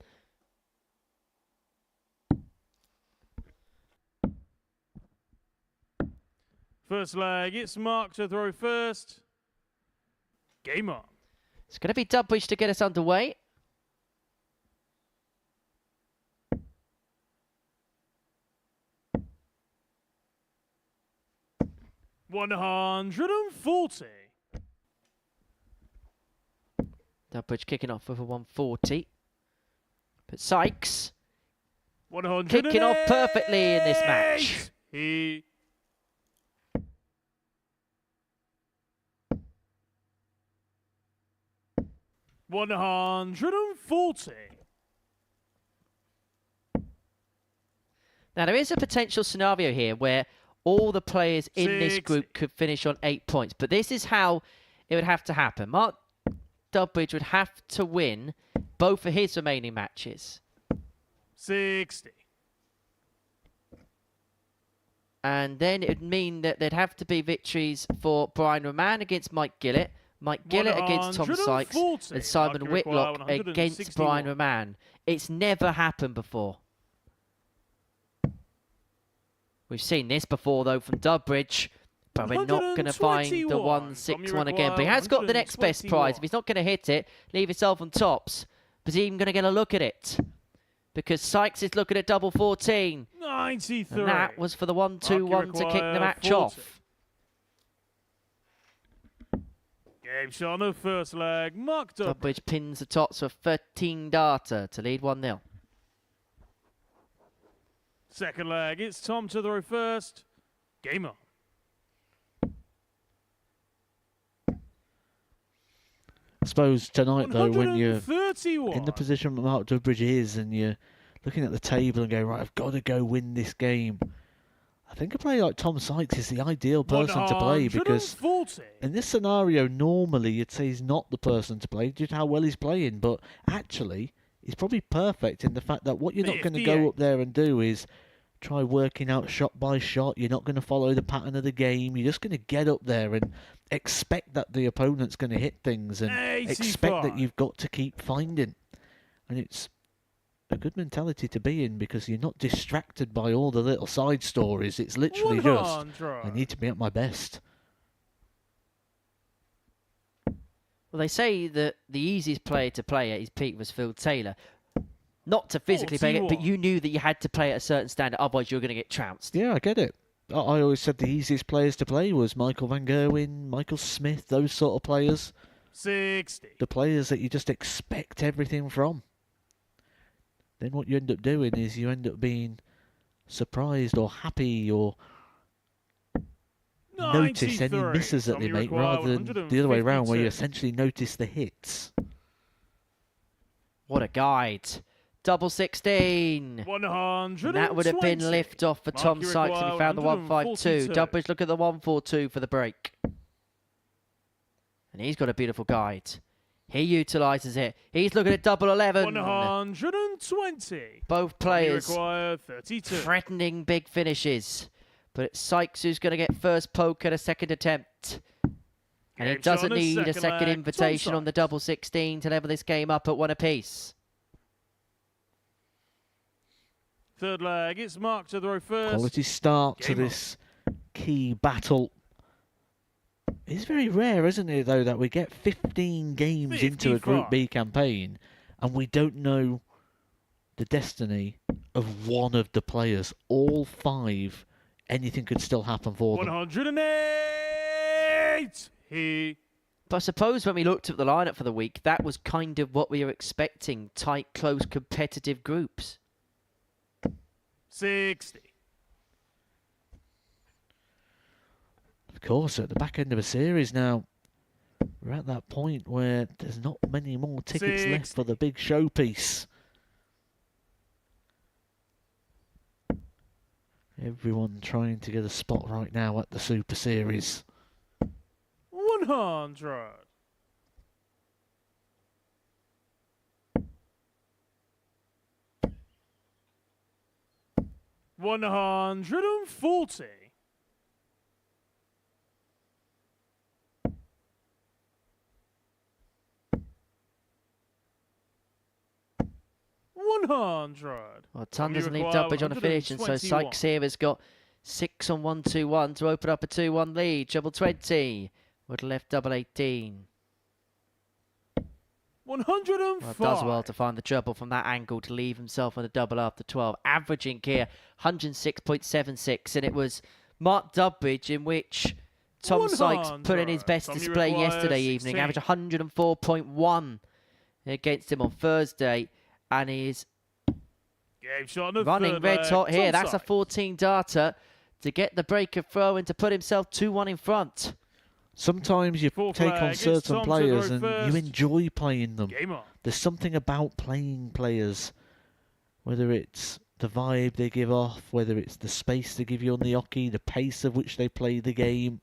Speaker 1: First leg, it's Mark to throw first. Game on.
Speaker 4: It's going to be Dudbridge to get us underway.
Speaker 1: $140.
Speaker 4: Dudbridge kicking off with a 140. But Sykes, kicking off perfectly in this match.
Speaker 1: He 140.
Speaker 4: Now, there is a potential scenario here where all the players in this
Speaker 1: 60.
Speaker 4: group could finish on 8 points. But this is how it would have to happen. Mark Dudbridge would have to win both of his remaining matches.
Speaker 1: 60.
Speaker 4: And then it would mean that there'd have to be victories for Brian Raman against Mike Gillet, Mike Gillet against Tom Sykes,
Speaker 1: 140.
Speaker 4: and Simon
Speaker 1: Mark, you require
Speaker 4: Whitlock against
Speaker 1: 161.
Speaker 4: Brian Raman. It's never happened before. We've seen this before, though, from Dudbridge, but we're not going to find the 161 again. But he has got the next best prize. If he's not going to hit it, leave yourself on tops. But he's even going to get a look at it. Because Sykes is looking at double 14.
Speaker 1: 93.
Speaker 4: And that was for the 1-2-1 to kick the match
Speaker 1: 40.
Speaker 4: off.
Speaker 1: Game shot on the first leg. Mark Dudbridge.
Speaker 4: Dudbridge pins the tops for 13 data to lead 1-0.
Speaker 1: Second leg. It's Tom to the row first. Game on.
Speaker 5: I suppose tonight, though, when you're
Speaker 1: 131.
Speaker 5: in the position that Mark Dudbridge is and you're looking at the table and going, right, I've got to go win this game, I think a player like Tom Sykes is the ideal person to play, because
Speaker 1: 140.
Speaker 5: in this scenario, normally you'd say he's not the person to play due to how well he's playing, but actually he's probably perfect in the fact that what you're not going to
Speaker 1: 58.
Speaker 5: go up there and do is try working out shot by shot. You're not going to follow the pattern of the game. You're just going to get up there and expect that the opponent's going to hit things and expect that
Speaker 1: 85.
Speaker 5: you've got to keep finding. And it's a good mentality to be in, because you're not distracted by all the little side stories. It's literally just,
Speaker 1: 100.
Speaker 5: I need to be at my best.
Speaker 4: Well, they say that the easiest player to play at his peak was Phil Taylor. Not to physically play it, but
Speaker 1: 41.
Speaker 4: you knew that you had to play at a certain standard, otherwise you were going to get trounced.
Speaker 5: Yeah, I get it. I always said the easiest players to play was Michael Van Gerwen, Michael Smith, those sort of players.
Speaker 1: 60.
Speaker 5: The players that you just expect everything from. Then what you end up doing is you end up being surprised or happy or notice any
Speaker 1: 93.
Speaker 5: misses that
Speaker 1: Tom,
Speaker 5: they
Speaker 1: you
Speaker 5: make,
Speaker 1: require
Speaker 5: rather than the other way around, where you
Speaker 1: 152.
Speaker 5: essentially notice the hits.
Speaker 4: What a guide. Double 16.
Speaker 1: 120.
Speaker 4: And that would have been lift off for
Speaker 1: Mark,
Speaker 4: Tom
Speaker 1: you
Speaker 4: Sykes if he
Speaker 1: require
Speaker 4: found the 152.
Speaker 1: 142.
Speaker 4: Dudbridge look at the 142 for the break. And he's got a beautiful guide. He utilises it. He's looking at double 11.
Speaker 1: 120.
Speaker 4: Both
Speaker 1: You
Speaker 4: players
Speaker 1: require 32.
Speaker 4: threatening big finishes. But it's Sykes who's going to get first poke at a second attempt. And he
Speaker 1: Game shot
Speaker 4: doesn't
Speaker 1: on the
Speaker 4: need a
Speaker 1: second
Speaker 4: second
Speaker 1: leg.
Speaker 4: invitation
Speaker 1: Tom
Speaker 4: on the
Speaker 1: Sykes.
Speaker 4: double 16 to level this game up at 1 apiece.
Speaker 1: Third leg. It's Mark to the row first.
Speaker 5: Quality start to
Speaker 1: Game on.
Speaker 5: this key battle. It's very rare, isn't it, though, that we get 15 games into a Group
Speaker 1: 55.
Speaker 5: B campaign and we don't know the destiny of one of the players. All 5, anything could still happen for them.
Speaker 1: 108.
Speaker 4: But I suppose when we looked at the lineup for the week, that was kind of what we were expecting. Tight, close, competitive groups.
Speaker 1: 60.
Speaker 5: Of course, at the back end of a series now, we're at that point where there's not many more tickets left
Speaker 1: 60.
Speaker 5: for the big showpiece. Everyone trying to get a spot right now at the Super Series.
Speaker 1: 100. 140. 100.
Speaker 4: Well, Ton
Speaker 1: You
Speaker 4: doesn't leave
Speaker 1: require
Speaker 4: Dudbridge on a finish, and so
Speaker 1: 121.
Speaker 4: Sykes here has got 6 on 1-2-1 to open up a 2-1 lead. Double 20. Would have left double 18.
Speaker 1: 105.
Speaker 4: Well, does well to find the treble from that angle to leave himself on a double after 12. Averaging here 106.76, and it was Mark Dudbridge in which Tom Sykes put in his best
Speaker 1: Tom, you
Speaker 4: display
Speaker 1: require
Speaker 4: yesterday evening.
Speaker 1: 16.
Speaker 4: Averaged 104.1 against him on Thursday, and he is
Speaker 1: Game shot on the
Speaker 4: Running
Speaker 1: third
Speaker 4: red
Speaker 1: leg.
Speaker 4: hot here.
Speaker 1: Tom
Speaker 4: That's a
Speaker 1: Sykes.
Speaker 4: 14 darter to get the breaker throw and to put himself 2-1 in front.
Speaker 5: Sometimes you
Speaker 1: Full
Speaker 5: take
Speaker 1: flag.
Speaker 5: on
Speaker 1: It's
Speaker 5: certain
Speaker 1: Tom to
Speaker 5: players
Speaker 1: throw
Speaker 5: and you
Speaker 1: first.
Speaker 5: enjoy playing them.
Speaker 1: Game on.
Speaker 5: There's something about playing players, whether it's the vibe they give off, whether it's the space they give you on the hockey, the pace of which they play the game.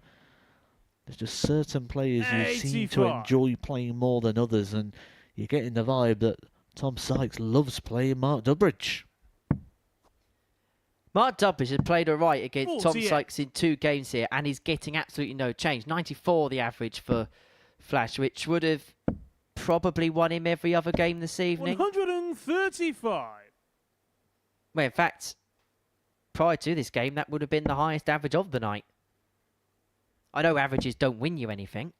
Speaker 5: There's just certain players you seem to
Speaker 1: 85.
Speaker 5: enjoy playing more than others, and you're getting the vibe that Tom Sykes loves playing Mark Dudbridge.
Speaker 4: Mark Dudbridge has played all right against Tom
Speaker 1: 48.
Speaker 4: Sykes in 2 games here, and he's getting absolutely no change. 94 the average for Flash, which would have probably won him every other game this evening.
Speaker 1: 135.
Speaker 4: Well, in fact, prior to this game, that would have been the highest average of the night. I know averages don't win you anything.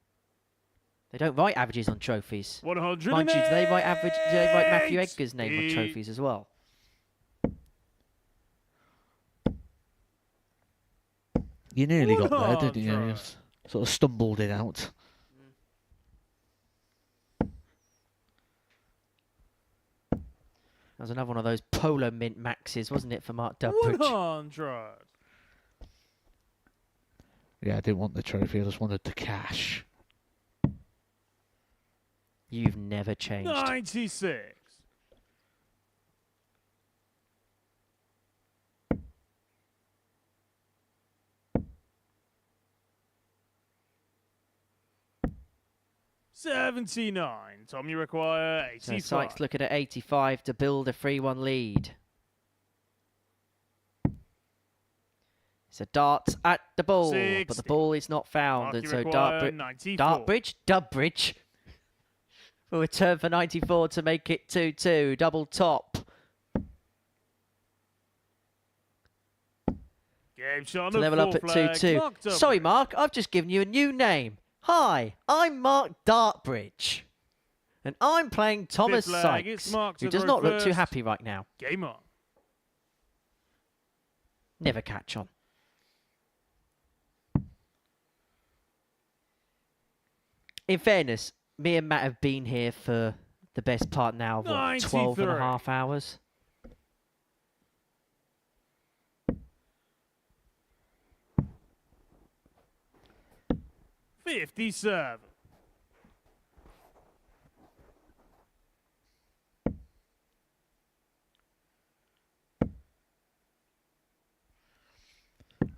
Speaker 4: They don't write averages on trophies.
Speaker 1: 100.
Speaker 4: Mind you, do they write Matthew Edgar's name on trophies as well?
Speaker 5: You nearly got there,
Speaker 1: 100.
Speaker 5: didn't you? You sort of stumbled it out.
Speaker 4: That was another one of those Polo Mint maxes, wasn't it, for Mark Dudbridge?
Speaker 1: 100.
Speaker 5: Yeah, I didn't want the trophy, I just wanted the cash.
Speaker 4: You've never changed.
Speaker 1: 96. $79. Tom, you require 85.
Speaker 4: So Sykes looking at 85 to build a 3-1 lead. It's a dart at the ball, but
Speaker 1: 60.
Speaker 4: the ball is not found.
Speaker 1: Mark,
Speaker 4: And
Speaker 1: you
Speaker 4: so
Speaker 1: require 94.
Speaker 4: Dudbridge will return for 94 to make it 2-2. Double top.
Speaker 1: Game shot on
Speaker 4: To
Speaker 1: the
Speaker 4: level up
Speaker 1: full
Speaker 4: at
Speaker 1: flag.
Speaker 4: 2-2.
Speaker 1: Mark Dudbridge.
Speaker 4: Sorry, Mark, I've just given you a new name. Hi, I'm Mark Dartbridge. And I'm playing Thomas
Speaker 1: Fifth leg, it's
Speaker 4: Sykes,
Speaker 1: Mark
Speaker 4: who
Speaker 1: to
Speaker 4: does
Speaker 1: throw
Speaker 4: not look too
Speaker 1: first.
Speaker 4: happy right now.
Speaker 1: Game on.
Speaker 4: Never catch on. In fairness, me and Matt have been here for the best part now of what, 12 and a
Speaker 1: 93.
Speaker 4: half hours.
Speaker 1: $57.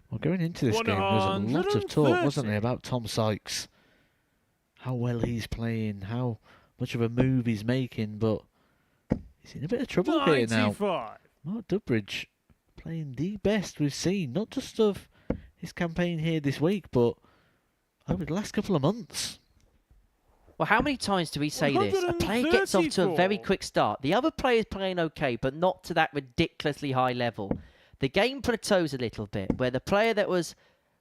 Speaker 5: Well, going into this game, there was a lot of talk, wasn't
Speaker 1: 130.
Speaker 5: there, about Tom Sykes? How well he's playing, how much of a move he's making, but he's in a bit of trouble here now.
Speaker 1: 95.
Speaker 5: Mark Dudbridge playing the best we've seen, not just of his campaign here this week, but over the last couple of months.
Speaker 4: Well, how many times do we say this? A player gets off to a very
Speaker 1: 134.
Speaker 4: quick start. The other player's playing okay, but not to that ridiculously high level. The game plateaus a little bit, where the player that was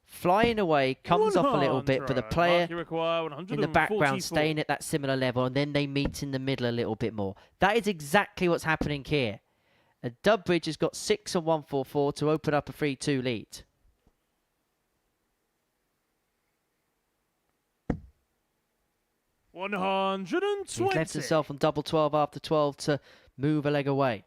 Speaker 4: flying away comes off a little bit, but the
Speaker 1: 100.
Speaker 4: player
Speaker 1: Mark, you require
Speaker 4: in the background
Speaker 1: 144.
Speaker 4: staying at that similar level, and then they meet in the middle a little bit more. That is exactly what's happening here. And Dudbridge has got 6 and 144 to open up a 3-2 lead. He's left himself on double 12 after 12 to move a leg away.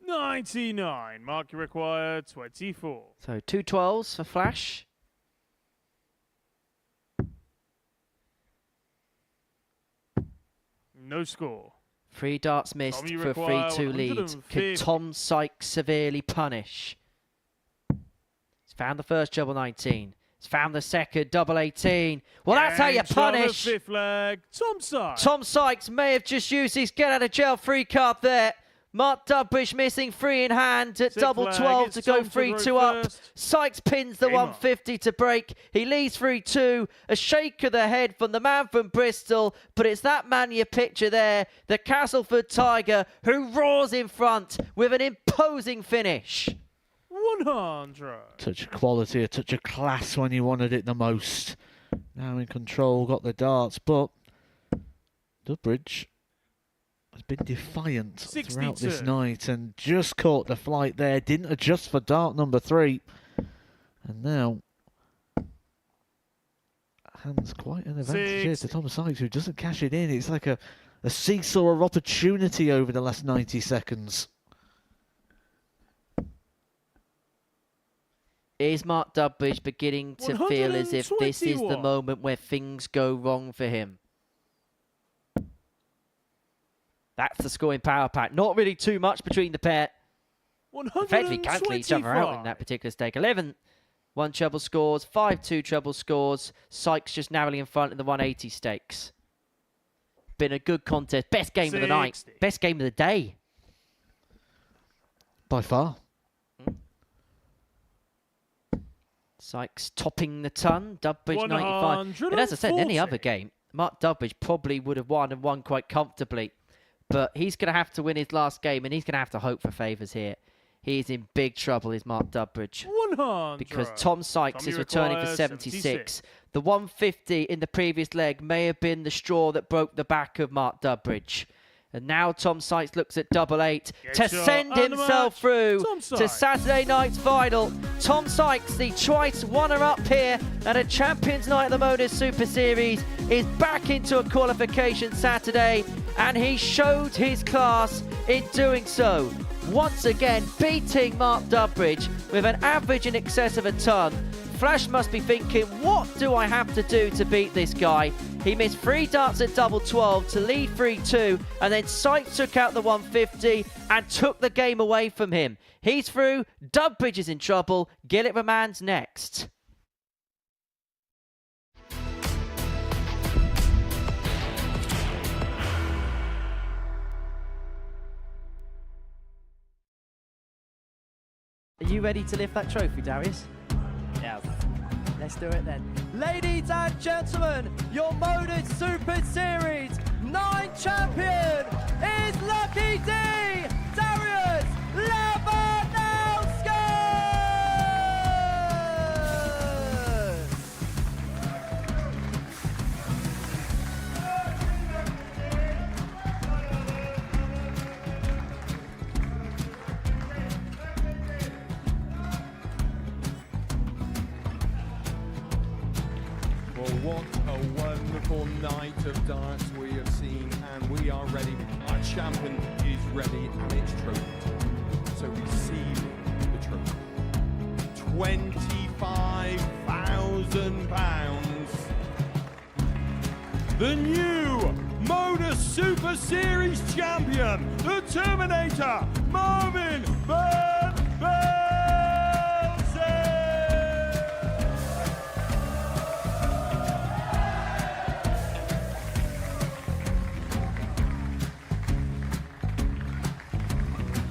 Speaker 1: 99. Mark, you require 24.
Speaker 4: So 2 12s for Flash.
Speaker 1: No score.
Speaker 4: 3 darts missed
Speaker 1: Tom, you
Speaker 4: for a
Speaker 1: require
Speaker 4: 3-2 lead.
Speaker 1: 150.
Speaker 4: Could Tom Sykes severely punish? He's found the first double 19. He's found the second double 18. Well, that's how you
Speaker 1: Game shot on the
Speaker 4: punish.
Speaker 1: fifth leg. Tom Sykes.
Speaker 4: Tom Sykes may have just used his get out of jail free card there. Mark Dudbridge missing 3 in hand at
Speaker 1: Sixth
Speaker 4: double
Speaker 1: flag,
Speaker 4: 12
Speaker 1: it's
Speaker 4: to go
Speaker 1: Tom to
Speaker 4: 3-2
Speaker 1: throw
Speaker 4: up.
Speaker 1: first.
Speaker 4: Sykes pins the
Speaker 1: Game on.
Speaker 4: 150 to break. He leads 3-2. A shake of the head from the man from Bristol. But it's that man you picture there, the Castleford Tiger, who roars in front with an imposing finish.
Speaker 1: 100.
Speaker 5: Touch of quality, a touch of class when you wanted it the most. Now in control, got the darts, but Dudbridge has been defiant throughout this
Speaker 1: 62.
Speaker 5: night and just caught the flight there, didn't adjust for dart number 3. And now hands quite an advantage here to
Speaker 1: 60.
Speaker 5: Tom Sykes, who doesn't cash it in. It's like a the seesaw of opportunity over the last 90 seconds.
Speaker 4: Is Mark Dudbridge beginning to feel as if this is the moment where things go wrong for him? That's the scoring power pack. Not really too much between the pair. Effectively cancel each other out in that particular stake. 11 1 treble scores, 5-2 treble scores. Sykes just narrowly in front in the 180 stakes. Been a good contest. Best game of the night. Best game of the day.
Speaker 5: By far.
Speaker 4: Sykes topping the ton. Dudbridge 95. And as I said, in any other game, Mark Dudbridge probably would have won and won quite comfortably. But he's going to have to win his last game, and he's going to have to hope for favours here. He's in big trouble, is Mark Dudbridge.
Speaker 1: 100.
Speaker 4: Because Tom Sykes is returning for 76. The 150 in the previous leg may have been the straw that broke the back of Mark Dudbridge. And now Tom Sykes looks at 88 to send himself through to Saturday night's final. Tom Sykes, the twice runner-up here at a Champions Night at the Modus Super Series, is back into a qualification Saturday, and he showed his class in doing so. Once again, beating Mark Dudbridge with an average in excess of a ton. Flash must be thinking, what do I have to do to beat this guy? He missed 3 darts at double 12 to lead 3-2, and then Sykes took out the 150 and took the game away from him. He's through, Dudbridge is in trouble, Gillet Raman's next.
Speaker 9: Are you ready to lift that trophy, Darius? Yes. Let's do it then. Ladies and gentlemen, your Modus Super Series 9 champion is Lucky D, Darius Labanowski!
Speaker 10: Well, what a wonderful night of darts we have seen, and we are ready. Our champion is ready, and it's trophy time. So receive the trophy. £25,000. The new Modus Super Series champion, the Terminator, Marvin Van Velzen.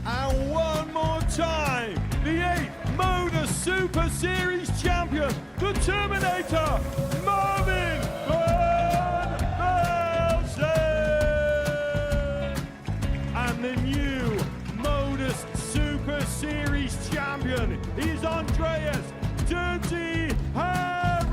Speaker 10: And one more time, the 8th Modus Super Series champion, the Terminator, Marvin Van Velzen. And the new Modus Super Series champion is Andreas Dirty Harrison.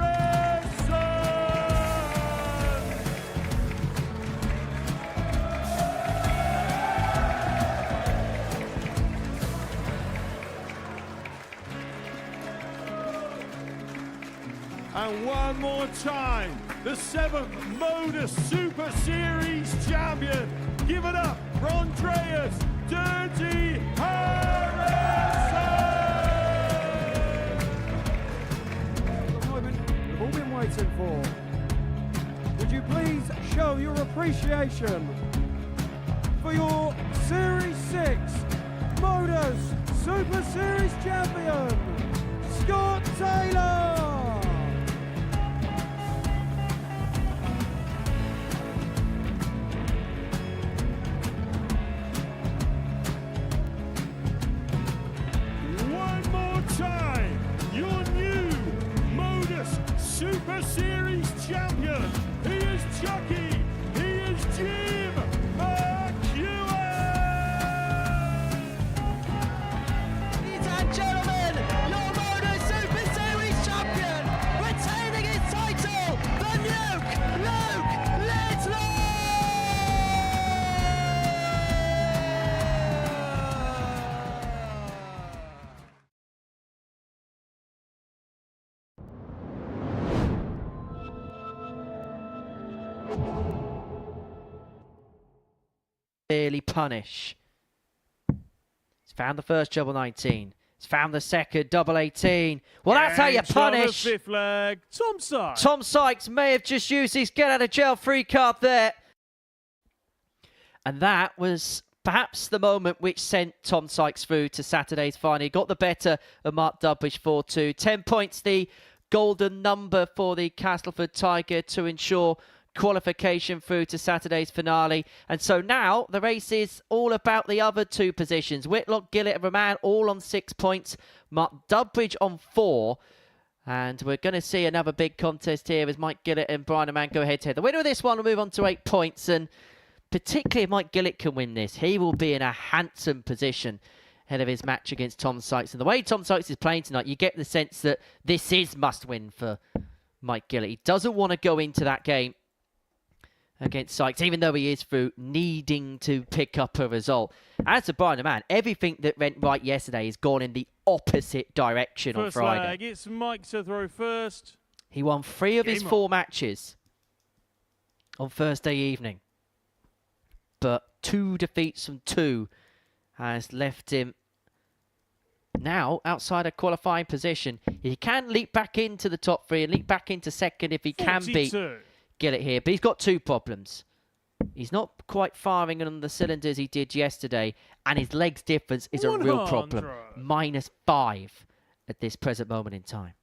Speaker 10: And one more time, the 7th Modus Super Series champion. Give it up for Andreas Dirty Harrison!
Speaker 3: The moment we've all been waiting for. Would you please show your appreciation for your Series 6 Modus Super Series champion, Scott Taylor!
Speaker 7: Your new Modus Super Series champion. He is Chucky. He is Jim McEwen.
Speaker 9: Ladies and gentlemen, your Modus Super Series champion.
Speaker 4: severely punish. He's found the first double 19. He's found the second double 18. Well, that's how you punish.
Speaker 1: Fifth leg, Tom Sykes.
Speaker 4: Tom Sykes may have just used his get out of jail free card there. And that was perhaps the moment which sent Tom Sykes through to Saturday's final. He got the better of Mark Dudbridge 4-2. 10 points, the golden number for the Castleford Tiger to ensure qualification through to Saturday's finale. And so now the race is all about the other two positions. Whitlock, Gillet and Raman all on 6 points. Mark Dudbridge on 4. And we're going to see another big contest here as Mike Gillet and Brian Raman go head-to-head. The winner of this one will move on to 8 points. And particularly if Mike Gillet can win this, he will be in a handsome position ahead of his match against Tom Sykes. And the way Tom Sykes is playing tonight, you get the sense that this is must-win for Mike Gillet. He doesn't want to go into that game against Sykes, even though he is through needing to pick up a result. As for Brian Raman, everything that went right yesterday has gone in the opposite direction on Friday.
Speaker 1: Flag, it's Mike to throw first.
Speaker 4: He won 3 of his 4 matches on Thursday evening. But 2 defeats from 2 has left him now outside a qualifying position. He can leap back into the top 3 and leap back into second if he 42. Can beat Gillet here. But he's got 2 problems. He's not quite firing on the cylinders he did yesterday, and his legs difference is a real problem. -5 at this present moment in time.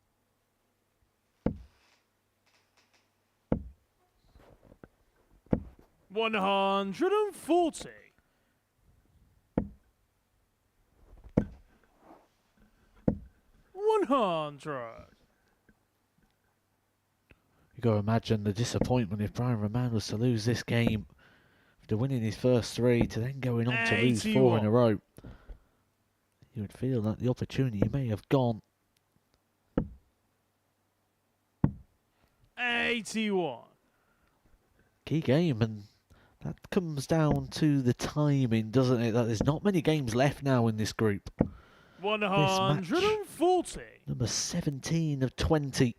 Speaker 4: $140.
Speaker 5: You got to imagine the disappointment if Brian Raman was to lose this game after winning his first 3 to then going on to lose 4 in a row. You would feel that the opportunity may have gone.
Speaker 1: 81.
Speaker 5: Key game, and that comes down to the timing, doesn't it? That there's not many games left now in this group.
Speaker 1: 140.
Speaker 5: Number 17 of 20.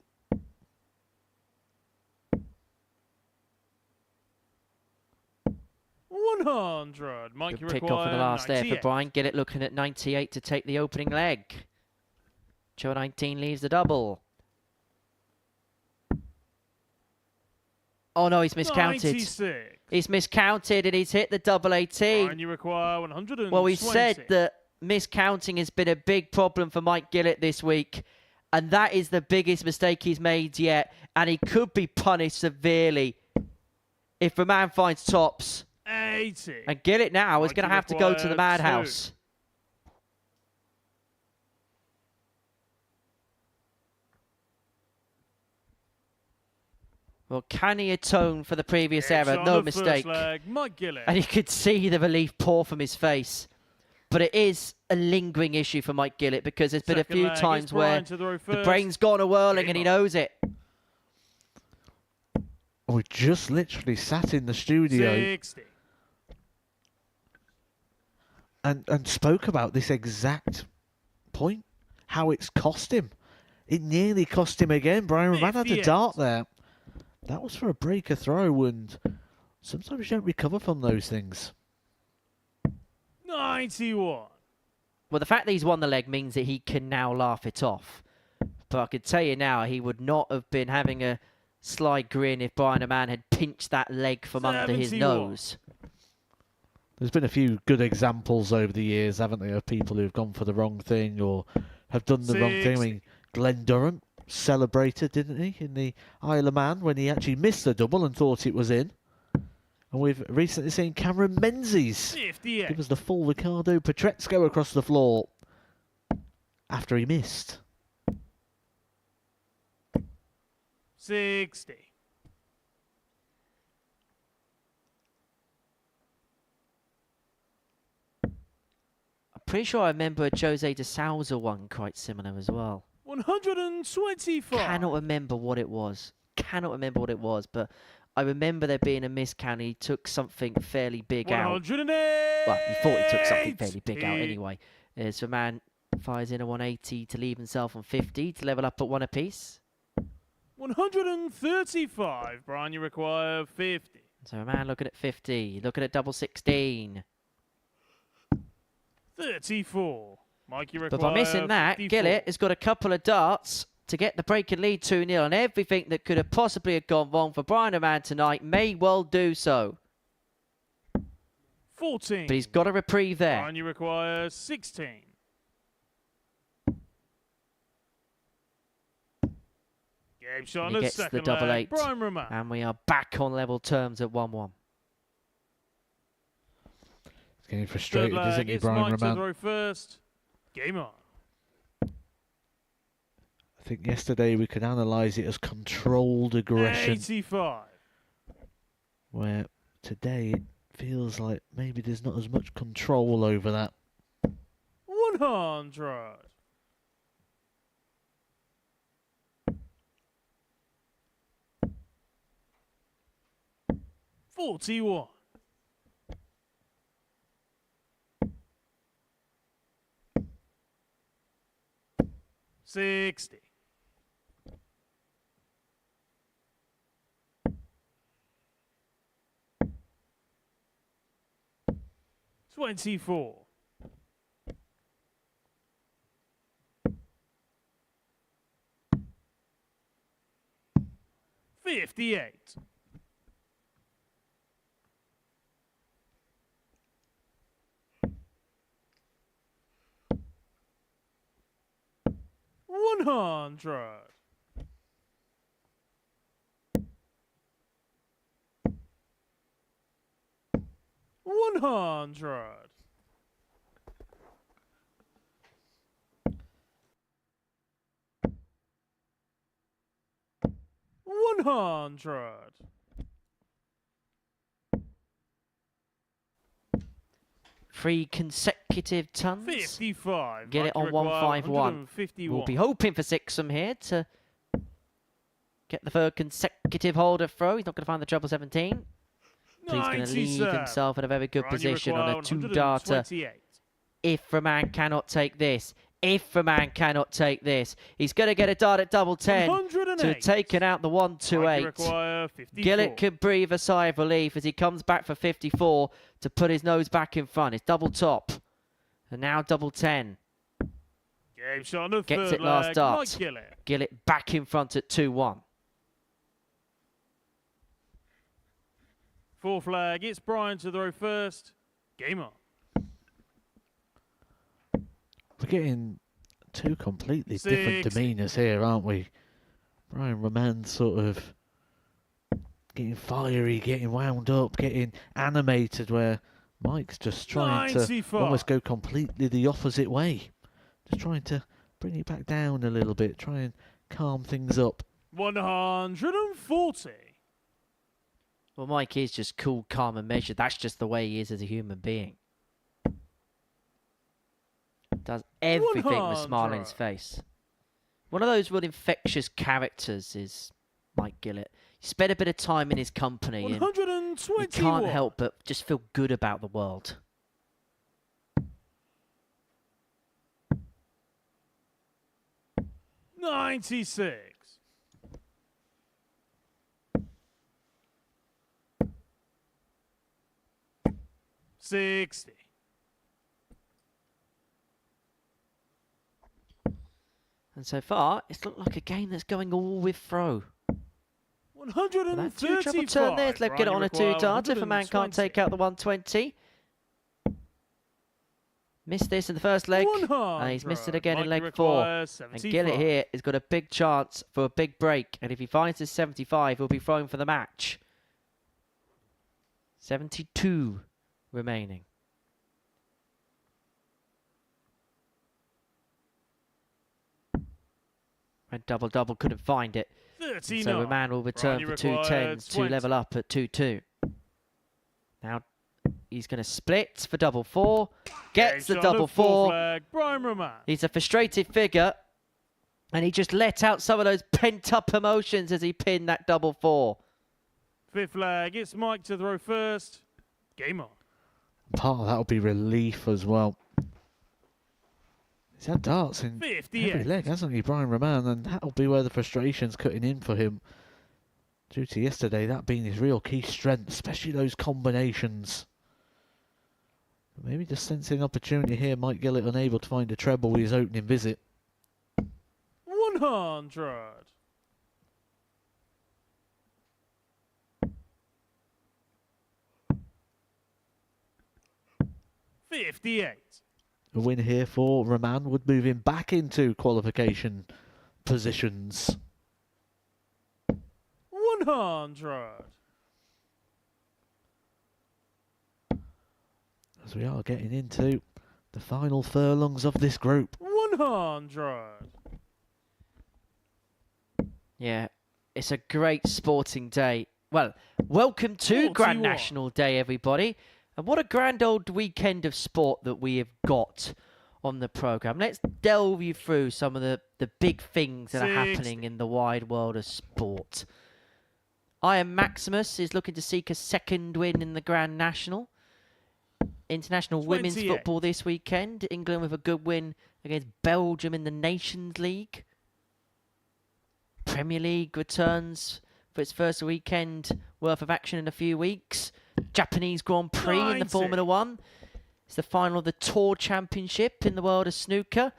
Speaker 1: Mike,
Speaker 4: good pick off in the last there for Brian. Gillet looking at 98 to take the opening leg. Joe 19 leaves the double. Oh no, he's miscounted.
Speaker 1: 96.
Speaker 4: He's miscounted and he's hit the double 18.
Speaker 1: And you require 120.
Speaker 4: Well, we've said that miscounting has been a big problem for Mike Gillet this week. And that is the biggest mistake he's made yet. And he could be punished severely if Raman finds tops.
Speaker 1: 80.
Speaker 4: And Gillet now is going to have to go to the madhouse. 2. Well, can he atone for the previous error? No mistake. And you could see the relief pour from his face. But it is a lingering issue for Mike Gillet because there's been a few times where the brain's gone a-whirling and he knows it.
Speaker 5: We just literally sat in the studio
Speaker 1: 60.
Speaker 5: and spoke about this exact point, how it's cost him. It nearly cost him again. Brian Raman had a dart there. That was for a breaker throw, and sometimes you don't recover from those things.
Speaker 1: 91.
Speaker 4: Well, the fact that he's won the leg means that he can now laugh it off. But I could tell you now, he would not have been having a sly grin if Brian Raman had pinched that leg from under his nose.
Speaker 5: There's been a few good examples over the years, haven't there, of people who've gone for the wrong thing or have done the wrong thing. I mean, Glenn Durham celebrated, didn't he, in the Isle of Man when he actually missed the double and thought it was in. And we've recently seen Cameron Menzies give us the full Ricardo Petrezco across the floor after he missed.
Speaker 1: 60.
Speaker 4: I'm pretty sure I remember a Jose de Souza one quite similar as well.
Speaker 1: 125.
Speaker 4: Cannot remember what it was. But I remember there being a miscount. He took something fairly big out.
Speaker 1: 108.
Speaker 4: Well, he thought he took something fairly big out anyway. As Raman fires in a 180 to leave himself on 50 to level up at 1 apiece.
Speaker 1: 135. Brian, you require 50.
Speaker 4: So Raman looking at 50, looking at double 16.
Speaker 1: 34. Mikey requires
Speaker 4: But by missing that,
Speaker 1: 54.
Speaker 4: Gillet has got a couple of darts to get the break and lead 2-0, and everything that could have possibly have gone wrong for Brian Raman tonight may well do so.
Speaker 1: 14.
Speaker 4: But he's got a reprieve there.
Speaker 1: Brian, you require 16. Game shot
Speaker 4: And
Speaker 1: on
Speaker 4: he
Speaker 1: the
Speaker 4: gets the
Speaker 1: second
Speaker 4: double
Speaker 1: leg.
Speaker 4: 8.
Speaker 1: Brian Raman.
Speaker 4: And we are back on level terms at 1-1.
Speaker 5: It's getting
Speaker 1: Third
Speaker 5: frustrated,
Speaker 1: leg,
Speaker 5: isn't he,
Speaker 1: it's
Speaker 5: Brian
Speaker 1: Mike to
Speaker 5: Raman?
Speaker 1: throw first. Game on.
Speaker 5: I think yesterday we could analyse it as controlled aggression,
Speaker 1: 85.
Speaker 5: where today it feels like maybe there's not as much control over that.
Speaker 1: 100. $41. 60. 24. 58. 100. 100. 100.
Speaker 4: Three consecutive tons.
Speaker 1: 55.
Speaker 4: Get it on 151. We'll be hoping for 6 from here to get the third consecutive holder throw. He's not going to find the treble 17. So he's going to leave himself in a very good position on a 2-darter. If Raman cannot take this, he's going to get a dart at double 10 to have taken out the 128. Gillet can breathe a sigh of relief as he comes back for 54 to put his nose back in front. It's double top. And now double 10.
Speaker 1: Game shot on the
Speaker 4: Gets
Speaker 1: third
Speaker 4: it last
Speaker 1: leg.
Speaker 4: dart.
Speaker 1: Mike Gillet.
Speaker 4: Gillet back in front at 2-1.
Speaker 1: Fourth flag. It's Brian to throw first. Game on.
Speaker 5: We're getting two completely
Speaker 1: 60.
Speaker 5: different demeanours here, aren't we? Brian Raman sort of getting fiery, getting wound up, getting animated, where Mike's just trying
Speaker 1: 95.
Speaker 5: to almost go completely the opposite way. Just trying to bring it back down a little bit, try and calm things up.
Speaker 1: 140.
Speaker 4: Well, Mike is just cool, calm and measured. That's just the way he is as a human being. Does everything with a smile on his face. One of those real infectious characters is Mike Gillet. He spent a bit of time in his company and you can't help but just feel good about the world.
Speaker 1: $96. 60.
Speaker 4: And so far, it's looked like a game that's going all with throw.
Speaker 1: 135.
Speaker 4: Well, that two-treble turn there. Let's get it on a 2-darter if a man can't take out the 120. Missed this in the first leg, and he's missed it again in leg 4. And Gillet here has got a big chance for a big break. And if he finds his 75, he'll be throwing for the match. 72 remaining. Red double couldn't find it.
Speaker 1: 39.
Speaker 4: So Raman will return for 210s to level up at 2-2. Now he's going to split for double 4. Gets the double 4.
Speaker 1: Brian Raman.
Speaker 4: He's a frustrated figure. And he just let out some of those pent-up emotions as he pinned that double 4.
Speaker 1: Fifth flag. It's Mike to throw first. Game on.
Speaker 5: Part of that will be relief as well. He's had darts in
Speaker 1: 58.
Speaker 5: every leg, hasn't he, Brian Raman? And that'll be where the frustration's cutting in for him. Due to yesterday, that being his real key strength, especially those combinations. Maybe just sensing opportunity here, Mike Gillet unable to find a treble with his opening visit.
Speaker 1: 100. $58.
Speaker 5: A win here for Raman would move him back into qualification positions.
Speaker 1: 100.
Speaker 5: As we are getting into the final furlongs of this group.
Speaker 1: 100.
Speaker 4: Yeah, it's a great sporting day. Well, welcome to Grand
Speaker 1: 41.
Speaker 4: National Day, everybody. And what a grand old weekend of sport that we have got on the programme. Let's delve you through some of the big things that are
Speaker 1: 60.
Speaker 4: happening in the wide world of sport. Iron Maximus is looking to seek a second win in the Grand National. International women's
Speaker 1: 28.
Speaker 4: football this weekend. England with a good win against Belgium in the Nations League. Premier League returns for its first weekend worth of action in a few weeks. Japanese Grand Prix in the
Speaker 1: 90.
Speaker 4: Formula One. It's the final of the Tour Championship in the world of snooker.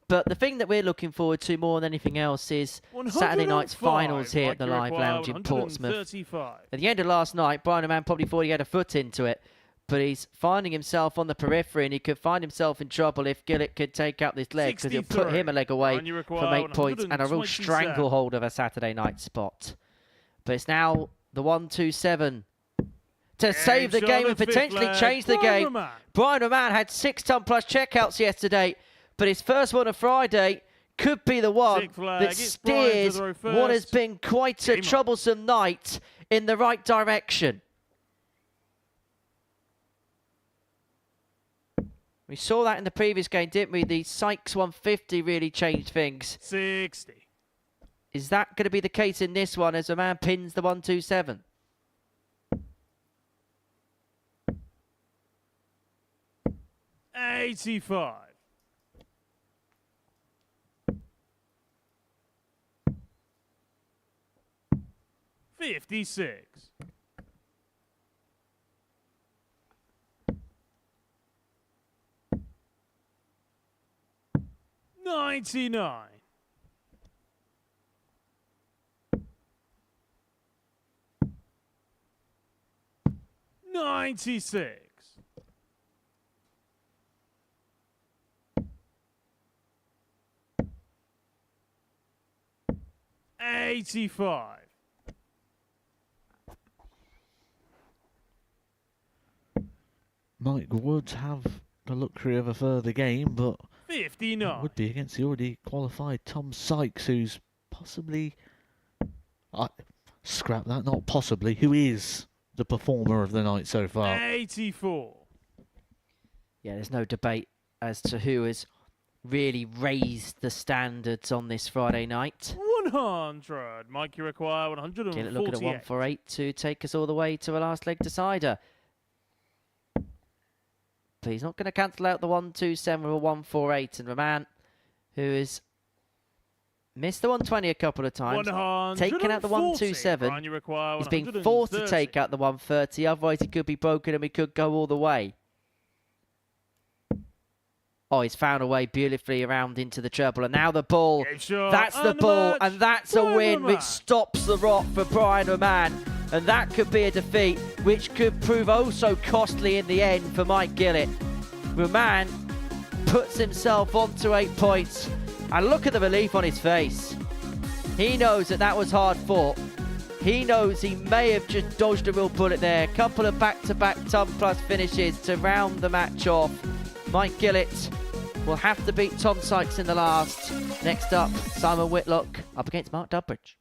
Speaker 4: But the thing that we're looking forward to more than anything else is Saturday night's
Speaker 1: 105.
Speaker 4: finals here at the
Speaker 1: Mike
Speaker 4: Live
Speaker 1: require
Speaker 4: Lounge in Portsmouth.
Speaker 1: 135.
Speaker 4: At the end of last night, Brian O'Man probably thought he had a foot into it, but he's finding himself on the periphery, and he could find himself in trouble if Gillet could take out this leg, because he'll put
Speaker 1: 63.
Speaker 4: him a leg away
Speaker 1: And you require
Speaker 4: from 8 points and a real
Speaker 1: 127.
Speaker 4: stranglehold of a Saturday night spot. But it's now the 1-2-7 to save the
Speaker 1: shot
Speaker 4: game
Speaker 1: of
Speaker 4: and
Speaker 1: fifth
Speaker 4: potentially
Speaker 1: leg.
Speaker 4: change the
Speaker 1: Brian
Speaker 4: game.
Speaker 1: Raman.
Speaker 4: Brian O'Man had 6-ton plus checkouts yesterday, but his first one on Friday could be the one
Speaker 1: Sixth flag.
Speaker 4: that
Speaker 1: It's Brian to
Speaker 4: steers
Speaker 1: throw
Speaker 4: what has
Speaker 1: first.
Speaker 4: been quite a
Speaker 1: Game on.
Speaker 4: troublesome night in the right direction. We saw that in the previous game, didn't we? The Sykes 150 really changed things.
Speaker 1: 60.
Speaker 4: Is that going to be the case in this one as a man pins the 1-2-7?
Speaker 1: $85. $56. $99. $96. $85.
Speaker 5: Mike would have the luxury of a further game, but it
Speaker 1: 59.
Speaker 5: would be against the already qualified Tom Sykes, who's possibly... scrap that, not possibly. Who is the performer of the night so far?
Speaker 1: 84.
Speaker 4: Yeah, there's no debate as to who has really raised the standards on this Friday night.
Speaker 1: 100. Mike, you require 148.
Speaker 4: Gillet looking at 148 to take us all the way to a last leg decider. But he's not going to cancel out the 1-2-7 with a 148. And Raman, who has missed the 120 a couple of times, taken out the 1-2-7. He's being forced to take out the 130. Otherwise, he could be broken and we could go all the way. Oh, he's found a way beautifully around into the treble. And now the ball. That's the ball. And that's a win which stops the rot for Brian Raman. And that could be a defeat which could prove oh so costly in the end for Mike Gillet. Raman puts himself onto 8 points. And look at the relief on his face. He knows that that was hard fought. He knows he may have just dodged a real bullet there. A couple of back-to-back ton plus finishes to round the match off. Mike Gillet will have to beat Tom Sykes in the last. Next up, Simon Whitlock up against Mark Dudbridge.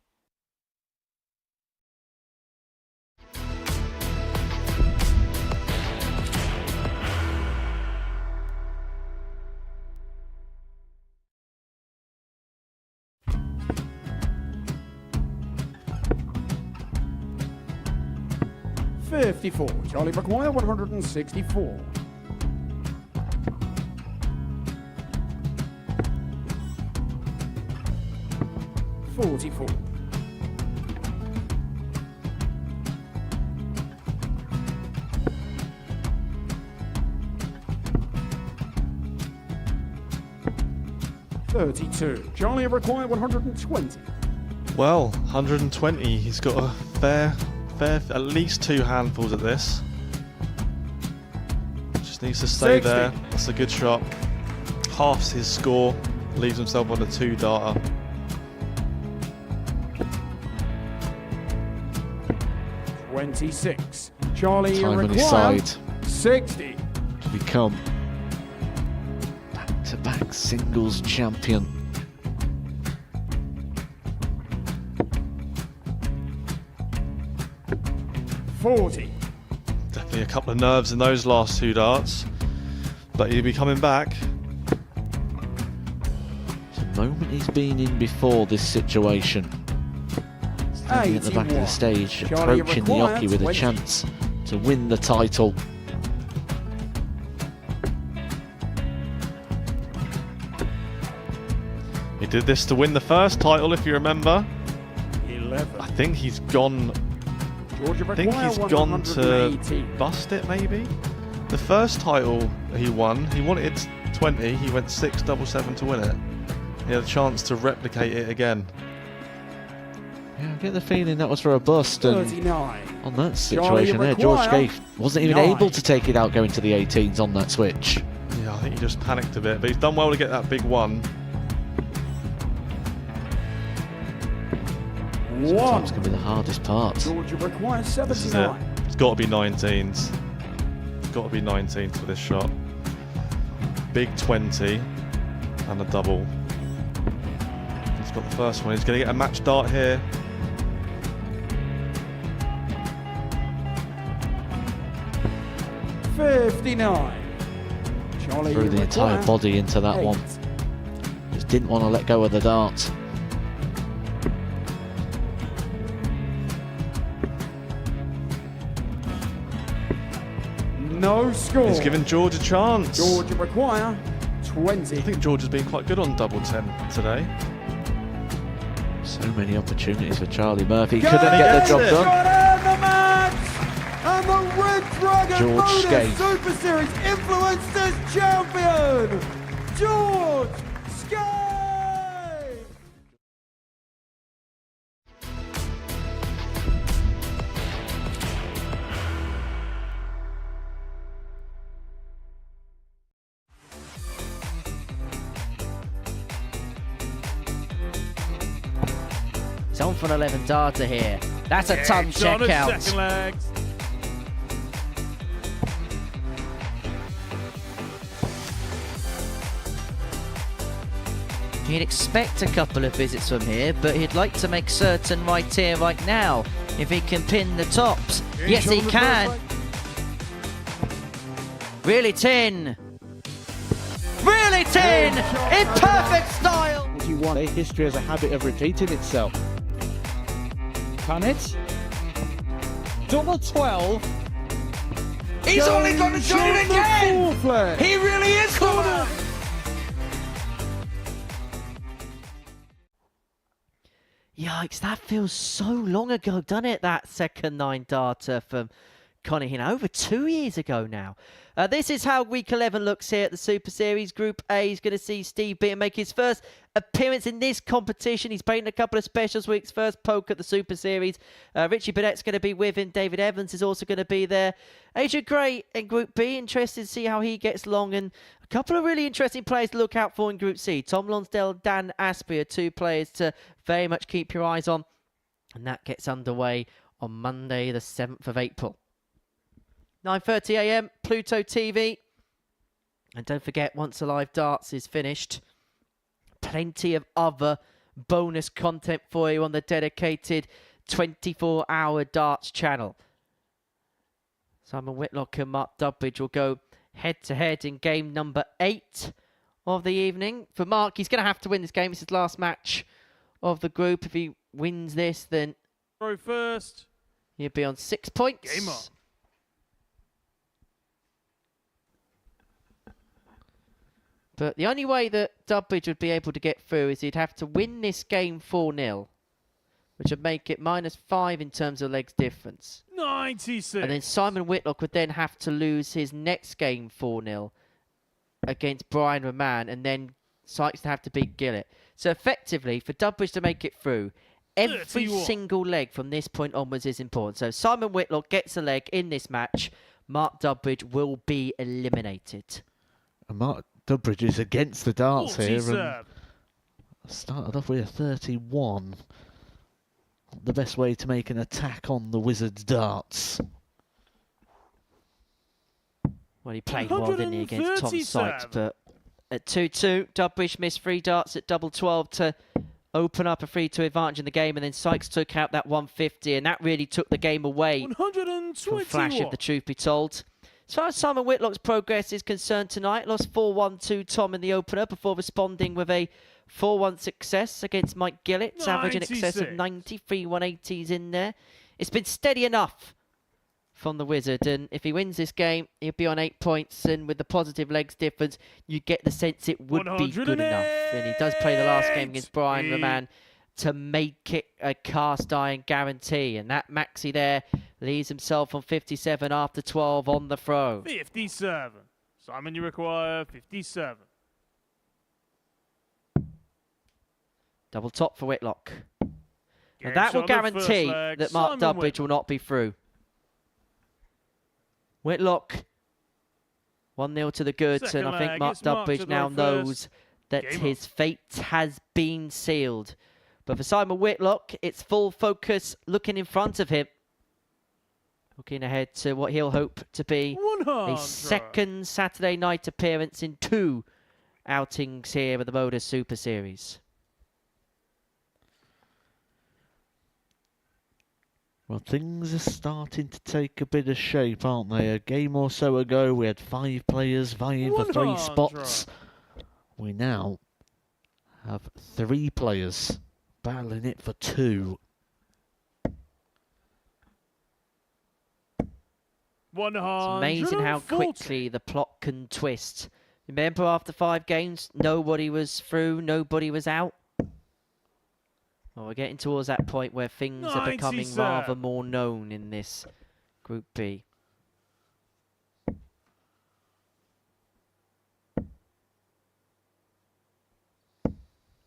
Speaker 11: $54. Charlie McGuire, 164. $44. 32. Charlie require 120.
Speaker 8: Well, 120. He's got a fair, at least 2 handfuls at this. Just needs to stay
Speaker 11: 60.
Speaker 8: there. That's a good shot. Halves his score. Leaves himself on a 2-darter.
Speaker 11: $26. Charlie
Speaker 5: Time on his
Speaker 11: require
Speaker 5: side
Speaker 11: 60.
Speaker 5: to become back-to-back singles champion.
Speaker 11: $40.
Speaker 8: Definitely a couple of nerves in those last 2 darts. But he'll be coming back.
Speaker 5: The moment he's been in before this situation. Standing at the back of the stage,
Speaker 11: Charlie
Speaker 5: approaching the
Speaker 11: require
Speaker 5: Yoki with a
Speaker 11: 20.
Speaker 5: chance to win the title.
Speaker 8: He did this to win the first title, if you remember.
Speaker 11: 11.
Speaker 8: I think he's gone.
Speaker 11: Georgia
Speaker 8: I think
Speaker 11: require
Speaker 8: he's gone to
Speaker 11: 118.
Speaker 8: bust it, maybe. The first title he won, he wanted 20. He went 6-7-7 to win it. He had a chance to replicate it again.
Speaker 5: Yeah, I get the feeling that was for a bust. And
Speaker 11: 39.
Speaker 5: on that
Speaker 11: Charlie
Speaker 5: situation there, George
Speaker 11: require
Speaker 5: Scaife wasn't even
Speaker 11: 9.
Speaker 5: able to take it out going to the 18s on that switch.
Speaker 8: Yeah, I think he just panicked a bit, but he's done well to get that big one.
Speaker 5: Sometimes can be the hardest part.
Speaker 11: Georgia requires
Speaker 8: This is it.
Speaker 11: 79.
Speaker 8: It's got to be 19s. It's got to be 19s for this shot. Big 20 and a double. He's got the first one. He's going to get a match dart here.
Speaker 11: $59. Charlie
Speaker 5: Threw the entire
Speaker 11: require
Speaker 5: body into that
Speaker 11: 8.
Speaker 5: one. Just didn't want to let go of the dart.
Speaker 11: No score.
Speaker 8: He's given George a chance.
Speaker 11: Georgia require 20.
Speaker 8: I think George has been quite good on double 10 today.
Speaker 5: So many opportunities for Charlie Murphy.
Speaker 11: Go
Speaker 5: Couldn't get the job
Speaker 11: it.
Speaker 5: done.
Speaker 11: Got in the match! And the Red Dragon
Speaker 5: George
Speaker 11: Modus
Speaker 5: Scaife.
Speaker 11: Super Series Influencers Champion, George Scaife!
Speaker 4: It's on for an 11 darter here. That's a ton
Speaker 1: It's on
Speaker 4: check
Speaker 1: its
Speaker 4: out.
Speaker 1: second legs.
Speaker 4: He'd expect a couple of visits from here, but he'd like to make certain right here, right now, if he can pin the tops. Yes, he can. Really tin. Really tin! In perfect style!
Speaker 3: History has a habit of repeating itself. Can it? Double 12.
Speaker 11: He's only going to join him again!
Speaker 3: He really is gonna.
Speaker 4: Yikes, that feels so long ago, doesn't it? That second 9 darter from Connie Hinn, over 2 years ago now. This is how week 11 looks here at the Super Series. Group A is going to see Steve Beaton make his first appearance in this competition. He's played in a couple of specials weeks, first poke at the Super Series. Richie Burnett's going to be with him. David Evans is also going to be there. Adrian Gray in Group B, interested to see how he gets along. And a couple of really interesting players to look out for in Group C. Tom Lonsdale, Dan Aspie are 2 players to very much keep your eyes on. And that gets underway on Monday, the 7th of April. 9:30 a.m, Pluto TV. And don't forget, once Alive Darts is finished, plenty of other bonus content for you on the dedicated 24-hour darts channel. Simon Whitlock and Mark Dudbridge will go head-to-head in game number 8 of the evening. For Mark, he's going to have to win this game. It's his last match of the group. If he wins this, then
Speaker 1: Throw first.
Speaker 4: he'll be on 6 points.
Speaker 1: Game on.
Speaker 4: But the only way that Dudbridge would be able to get through is he'd have to win this game 4-0, which would make it -5 in terms of legs difference.
Speaker 1: 96.
Speaker 4: And then Simon Whitlock would then have to lose his next game 4-0 against Brian Raman, and then Sykes to have to beat Gillet. So effectively, for Dudbridge to make it through, every
Speaker 1: 31.
Speaker 4: single leg from this point onwards is important. So Simon Whitlock gets a leg in this match. Mark Dudbridge will be eliminated.
Speaker 5: And Mark Dudbridge is against the darts here. And
Speaker 1: 47.
Speaker 5: started off with a 31. The best way to make an attack on the Wizards' darts.
Speaker 4: Well, he played well, didn't he, against Tom Sykes. But at 2-2, Dudbridge missed 3 darts at double 12 to open up a 3-2 advantage in the game. And then Sykes took out that 150, and that really took the game away from Flash, if the truth be told. As far as Simon Whitlock's progress is concerned tonight, lost 4-1 to Tom in the opener before responding with a 4-1 success against Mike Gillet, average in excess of 93 180s in there. It's been steady enough from the Wizard, and if he wins this game, he'll be on 8 points, and with the positive legs difference, you get the sense it would be good enough. And he does play the last game against Brian Raman to make it a cast iron guarantee, and that Maxi there leaves himself on 57 after 12 on the throw.
Speaker 1: 57. Simon, you require 57.
Speaker 4: Double top for Whitlock. And that will guarantee that Mark Dudbridge will not be through. Whitlock 1-0 to the goods, and I think Mark Dudbridge now knows that his fate has been sealed. But for Simon Whitlock, it's full focus looking in front of him. Looking ahead to what he'll hope to be a second Saturday night appearance in 2 outings here at the Modus Super Series.
Speaker 5: Well, things are starting to take a bit of shape, aren't they? A game or so ago, we had 5 players vying for 3 spots. We now have 3 players battling it for 2.
Speaker 1: 140.
Speaker 4: It's amazing how quickly the plot can twist. Remember, after 5 games, nobody was through, nobody was out. Well, we're getting towards that point where things are becoming rather more known in this Group B.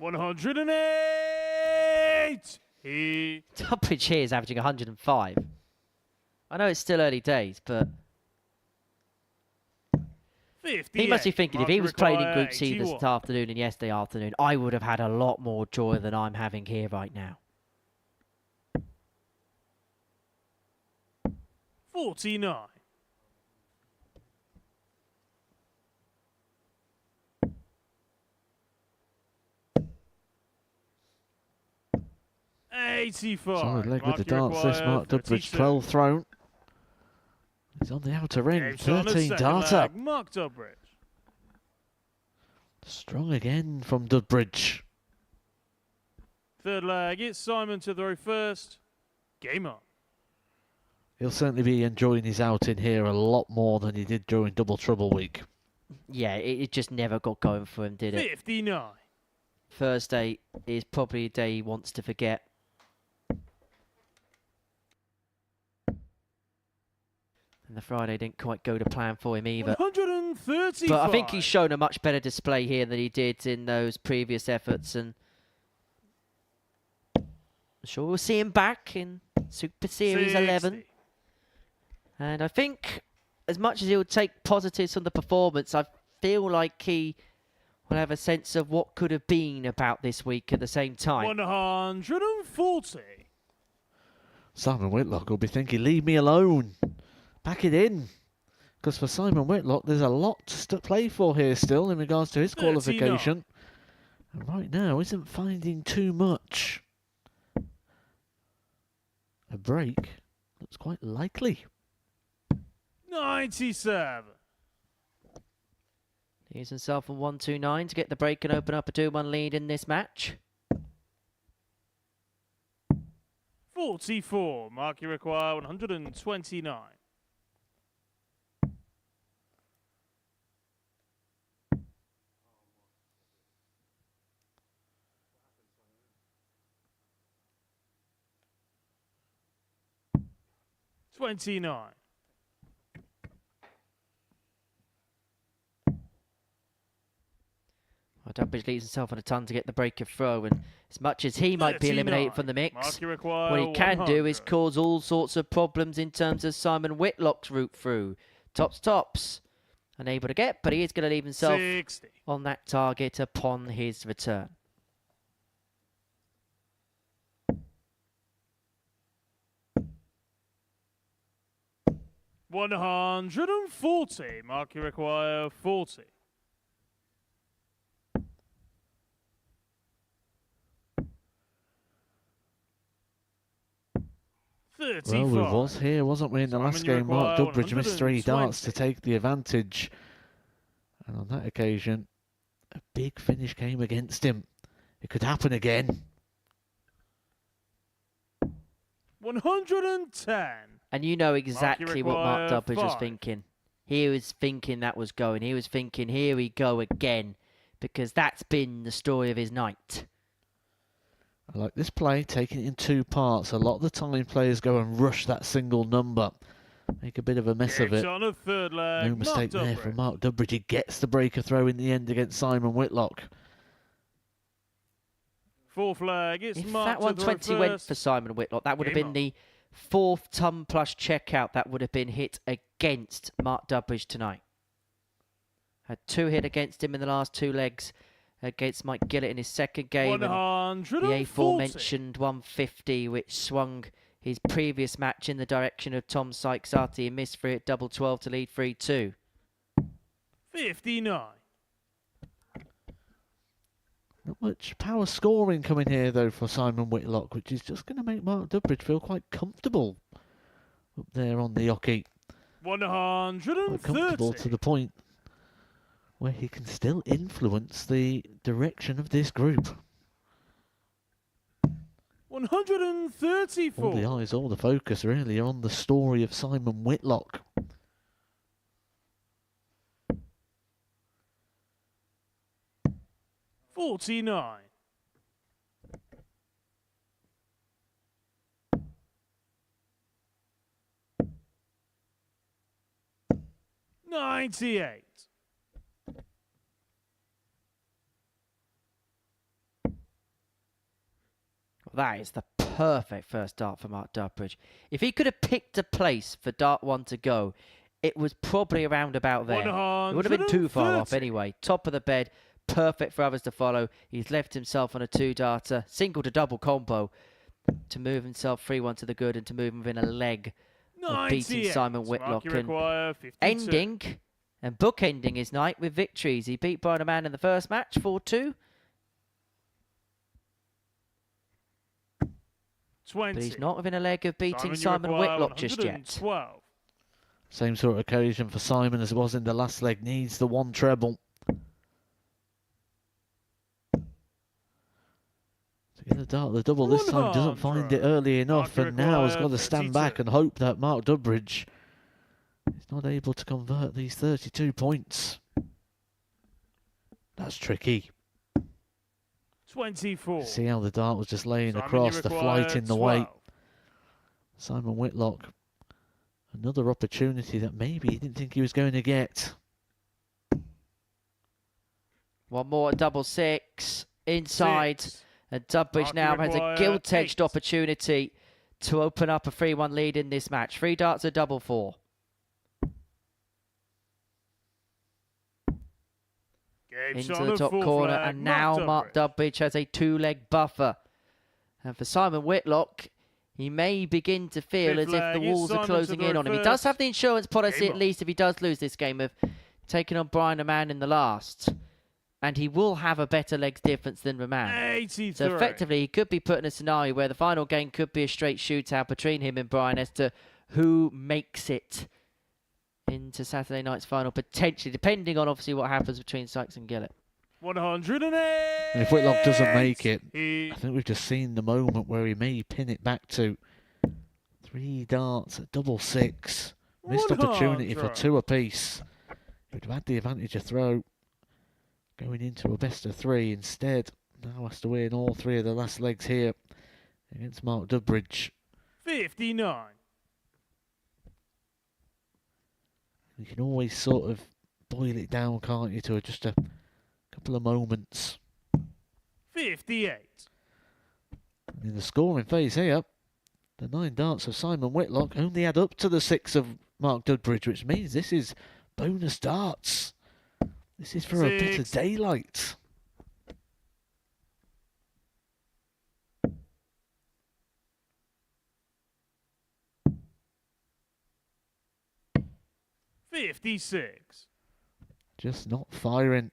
Speaker 1: $108.
Speaker 4: Dudbridge here is averaging 105. I know it's still early days, but he must be thinking, if he was playing in Group C this afternoon and yesterday afternoon, I would have had a lot more joy than I'm having here right now.
Speaker 1: 49.
Speaker 5: Solid leg with the darts this Mark Dudbridge, 12 thrown. He's on the outer ring, 13 dart up.
Speaker 1: Mark Dudbridge.
Speaker 5: Strong again from Dudbridge.
Speaker 1: Third leg, it's Simon to throw first. Game on.
Speaker 5: He'll certainly be enjoying his outing here a lot more than he did during Double Trouble week.
Speaker 4: Yeah, it just never got going for him, did it?
Speaker 1: 59.
Speaker 4: Thursday is probably a day he wants to forget. And the Friday didn't quite go to plan for him either.
Speaker 1: 135.
Speaker 4: But I think he's shown a much better display here than he did in those previous efforts, and I'm sure we'll see him back in Super Series 11. And I think, as much as he'll take positives from the performance, I feel like he will have a sense of what could have been about this week at the same time.
Speaker 1: 140.
Speaker 5: Simon Whitlock will be thinking, leave me alone. Pack it in. Because for Simon Whitlock, there's a lot to play for here still in regards to his qualification. And right now, isn't finding too much. A break looks quite likely.
Speaker 1: 97.
Speaker 4: He's himself on 129 to get the break and open up a 2-1 lead in this match.
Speaker 1: 44. Mark, you require 129. $29.
Speaker 4: Well, Dudbridge leaves himself on a ton to get the break of throw, and as much as he might be eliminated from the mix, what he can do is cause all sorts of problems in terms of Simon Whitlock's route through. Tops, unable to get, but he is going to leave himself
Speaker 1: 60.
Speaker 4: on that target upon his return.
Speaker 1: $140. Mark, you require 40.
Speaker 5: Well, we was here, wasn't we, in the last game? Mark Dudbridge missed 3 darts to take the advantage. And on that occasion, a big finish came against him. It could happen again.
Speaker 1: 110.
Speaker 4: And you know exactly what Mark Dudbridge was thinking. He was thinking that was going. He was thinking, here we go again. Because that's been the story of his night.
Speaker 5: I like this play, taking it in 2 parts. A lot of the time players go and rush that single number. Make a bit of a mess of it.
Speaker 1: On a third leg.
Speaker 5: No mistake there from Mark Dudbridge. He gets the breaker throw in the end against Simon Whitlock.
Speaker 1: 4th leg. It's
Speaker 4: if
Speaker 1: Mark
Speaker 4: that 120 went for Simon Whitlock, that would have been the 4th ton plus checkout that would have been hit against Mark Dudbridge tonight. Had 2 hit against him in the last 2 legs against Mike Gillet in his second game. The aforementioned 150, which swung his previous match in the direction of Tom Sykes after he missed free at double 12 to lead 3-2.
Speaker 1: 59.
Speaker 5: Not much power scoring coming here, though, for Simon Whitlock, which is just going to make Mark Dudbridge feel quite comfortable up there on the hockey.
Speaker 1: 130.
Speaker 5: Quite comfortable to the point where he can still influence the direction of this group.
Speaker 1: 134.
Speaker 5: All the eyes, all the focus really are on the story of Simon Whitlock.
Speaker 1: $49. $98.
Speaker 4: That is the perfect first dart for Mark Dudbridge. If he could have picked a place for dart 1 to go, it was probably around about there. It would have been too far off anyway. Top of the bed, perfect for others to follow. He's left himself on a 2-darter, single to double combo, to move himself 3-1 to the good and to move him within a leg of beating Simon Whitlock. And ending and bookending his night with victories. He beat Brian Raman in the first match, 4-2.
Speaker 1: 20.
Speaker 4: But he's not within a leg of beating Simon Whitlock just yet.
Speaker 1: 12.
Speaker 5: Same sort of occasion for Simon as it was in the last leg. Needs the 1 treble. To get the dart, the double this time doesn't find it early enough, and now has got to stand back and hope that Mark Dudbridge is not able to convert these 32 points. That's tricky.
Speaker 1: 24.
Speaker 5: See how the dart was just laying
Speaker 1: Simon,
Speaker 5: across, the flight in the
Speaker 1: 12.
Speaker 5: way. Simon Whitlock, another opportunity that maybe he didn't think he was going to get.
Speaker 4: One more at double 6 inside.
Speaker 1: 6.
Speaker 4: And Dudbridge now has a gilt-edged opportunity to open up a 3-1 lead in this match. 3 darts at double 4. Into the top corner, and now Mark Dudbridge has a 2-leg buffer. And for Simon Whitlock, he may begin to feel as if the walls are closing in on him. He does have the insurance policy, at least, if he does lose this game, of taking on Brian Raman in the last. And he will have a better legs difference than Raman.
Speaker 1: 83.
Speaker 4: So effectively, he could be put in a scenario where the final game could be a straight shootout between him and Brian as to who makes it into Saturday night's final, potentially, depending on obviously what happens between Sykes and Gillet.
Speaker 1: 108.
Speaker 5: And if Whitlock doesn't make it, I think we've just seen the moment where he may pin it back to 3 darts at double 6. Missed opportunity for 2 apiece. He would have had the advantage of throw going into a best of 3. Instead, now has to win all 3 of the last legs here against Mark Dudbridge.
Speaker 1: 59.
Speaker 5: You can always sort of boil it down, can't you, to just a couple of moments.
Speaker 1: 58.
Speaker 5: In the scoring phase here, the 9 darts of Simon Whitlock only add up to the 6 of Mark Dudbridge, which means this is bonus darts. This is for a bit of daylight.
Speaker 1: $56.
Speaker 5: Just not firing.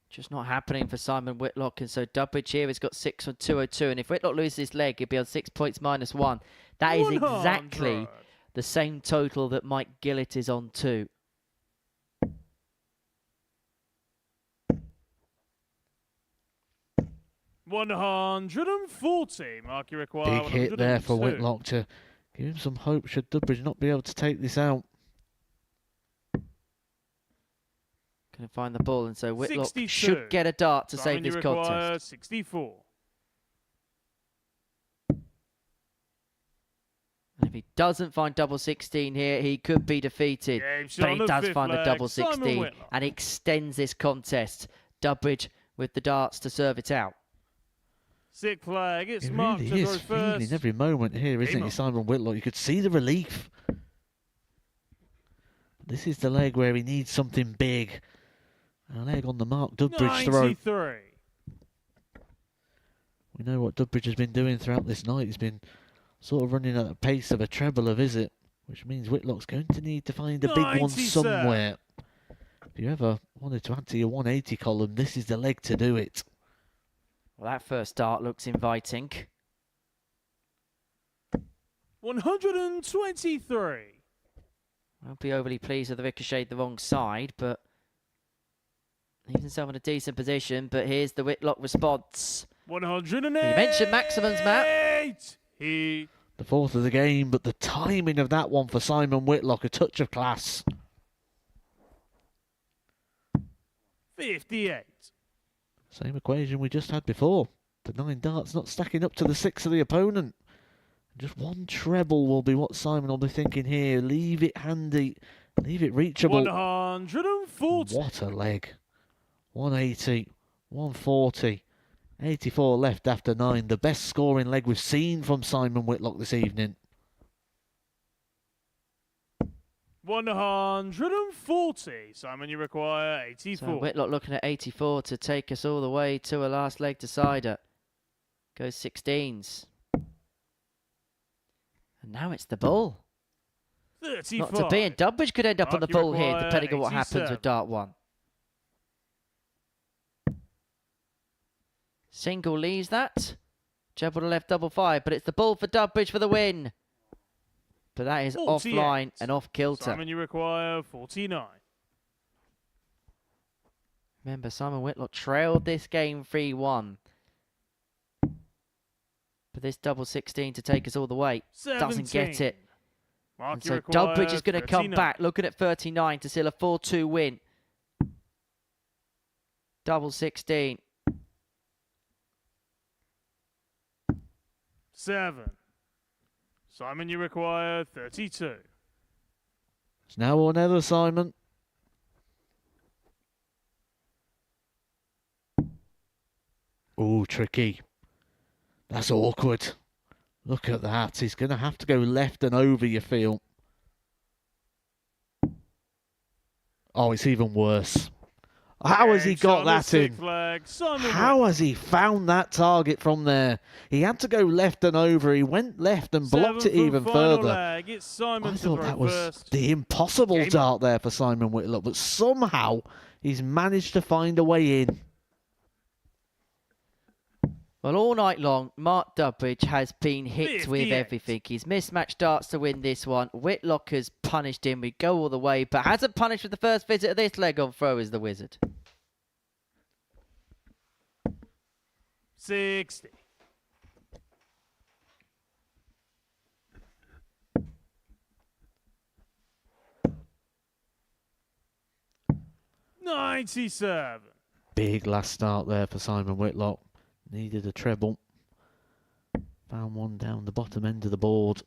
Speaker 4: Just not happening for Simon Whitlock, and so Dudbridge here has got 6 on 202, and if Whitlock loses his leg, he'll be on 6 points minus 1. That is exactly the same total that Mike Gillet is on too.
Speaker 1: $140. Mark, you require
Speaker 5: Big hit there for
Speaker 1: 102.
Speaker 5: Whitlock to give him some hope should Dudbridge not be able to take this out.
Speaker 4: Can find the ball, and so Whitlock
Speaker 1: 62.
Speaker 4: should get a dart to
Speaker 1: Simon,
Speaker 4: save this
Speaker 1: you require
Speaker 4: contest.
Speaker 1: 64.
Speaker 4: And if he doesn't find double 16 here, he could be defeated. But he does find the double 16 and extends this contest. Dudbridge with the darts to serve it out.
Speaker 1: Sick flag. It's
Speaker 5: It
Speaker 1: Mark
Speaker 5: really
Speaker 1: to
Speaker 5: is
Speaker 1: go
Speaker 5: feeling
Speaker 1: first.
Speaker 5: every moment here, isn't
Speaker 1: Game
Speaker 5: it, Simon Whitlock? You could see the relief. This is the leg where he needs something big. A leg on the Mark Dudbridge throw.
Speaker 1: 93.
Speaker 5: We know what Dudbridge has been doing throughout this night. He's been sort of running at the pace of a treble of visit, which means Whitlock's going to need to find a big one
Speaker 1: 97.
Speaker 5: somewhere. If you ever wanted to add to your 180 column, this is the leg to do it.
Speaker 4: Well, that first dart looks inviting.
Speaker 1: 123.
Speaker 4: Won't be overly pleased with the ricochet the wrong side, but leaves himself in a decent position. But here's the Whitlock response.
Speaker 1: 108.
Speaker 4: You mentioned maximums, Matt.
Speaker 1: He.
Speaker 5: The 4th of the game, but the timing of that one for Simon Whitlock, a touch of class.
Speaker 1: 58.
Speaker 5: Same equation we just had before. The 9 darts not stacking up to the 6 of the opponent. Just one treble will be what Simon will be thinking here. Leave it handy. Leave it reachable.
Speaker 1: 140.
Speaker 5: What a leg. 180. 140. 84 left after 9. The best scoring leg we've seen from Simon Whitlock this evening.
Speaker 1: 140. Simon, you require 84.
Speaker 4: So Whitlock looking at 84 to take us all the way to a last leg decider. Goes 16s. And now it's the bull.
Speaker 1: 35.
Speaker 4: Not to be, and Dudbridge could end up on the
Speaker 1: Mark, you
Speaker 4: bull here,
Speaker 1: require
Speaker 4: depending on what happens
Speaker 1: 87.
Speaker 4: with dart 1. Single leaves that. Treble to left, double 5, but it's the bull for Dudbridge for the win. But that is
Speaker 1: 48.
Speaker 4: offline and off kilter.
Speaker 1: Simon, you require 49.
Speaker 4: Remember, Simon Whitlock trailed this game 3-1. But this double 16 to take us all the way.
Speaker 1: 17.
Speaker 4: Doesn't get it.
Speaker 1: Mark,
Speaker 4: And
Speaker 1: you
Speaker 4: so
Speaker 1: require
Speaker 4: Dudbridge is going to come
Speaker 1: 39.
Speaker 4: back, looking at 39 to seal a 4-2 win. Double 16.
Speaker 1: 7. Simon, you require 32.
Speaker 5: It's now or never, Simon. Ooh, tricky. That's awkward. Look at that. He's going to have to go left and over, you feel. Oh, it's even worse. How has he got that in? How has he found that target from there? He had to go left and over. He went left and blocked it even further. I thought that was the impossible dart there for Simon Whitlock, but somehow he's managed to find a way in.
Speaker 4: Well, all night long, Mark Dudbridge has been hit with
Speaker 1: 58.
Speaker 4: everything. He's mismatched darts to win this one. Whitlock has punished him. We go all the way, but hasn't punished with the first visit of this leg on throw is the wizard.
Speaker 1: 60. $97.
Speaker 5: Big last start there for Simon Whitlock. Needed a treble. Found one down the bottom end of the board.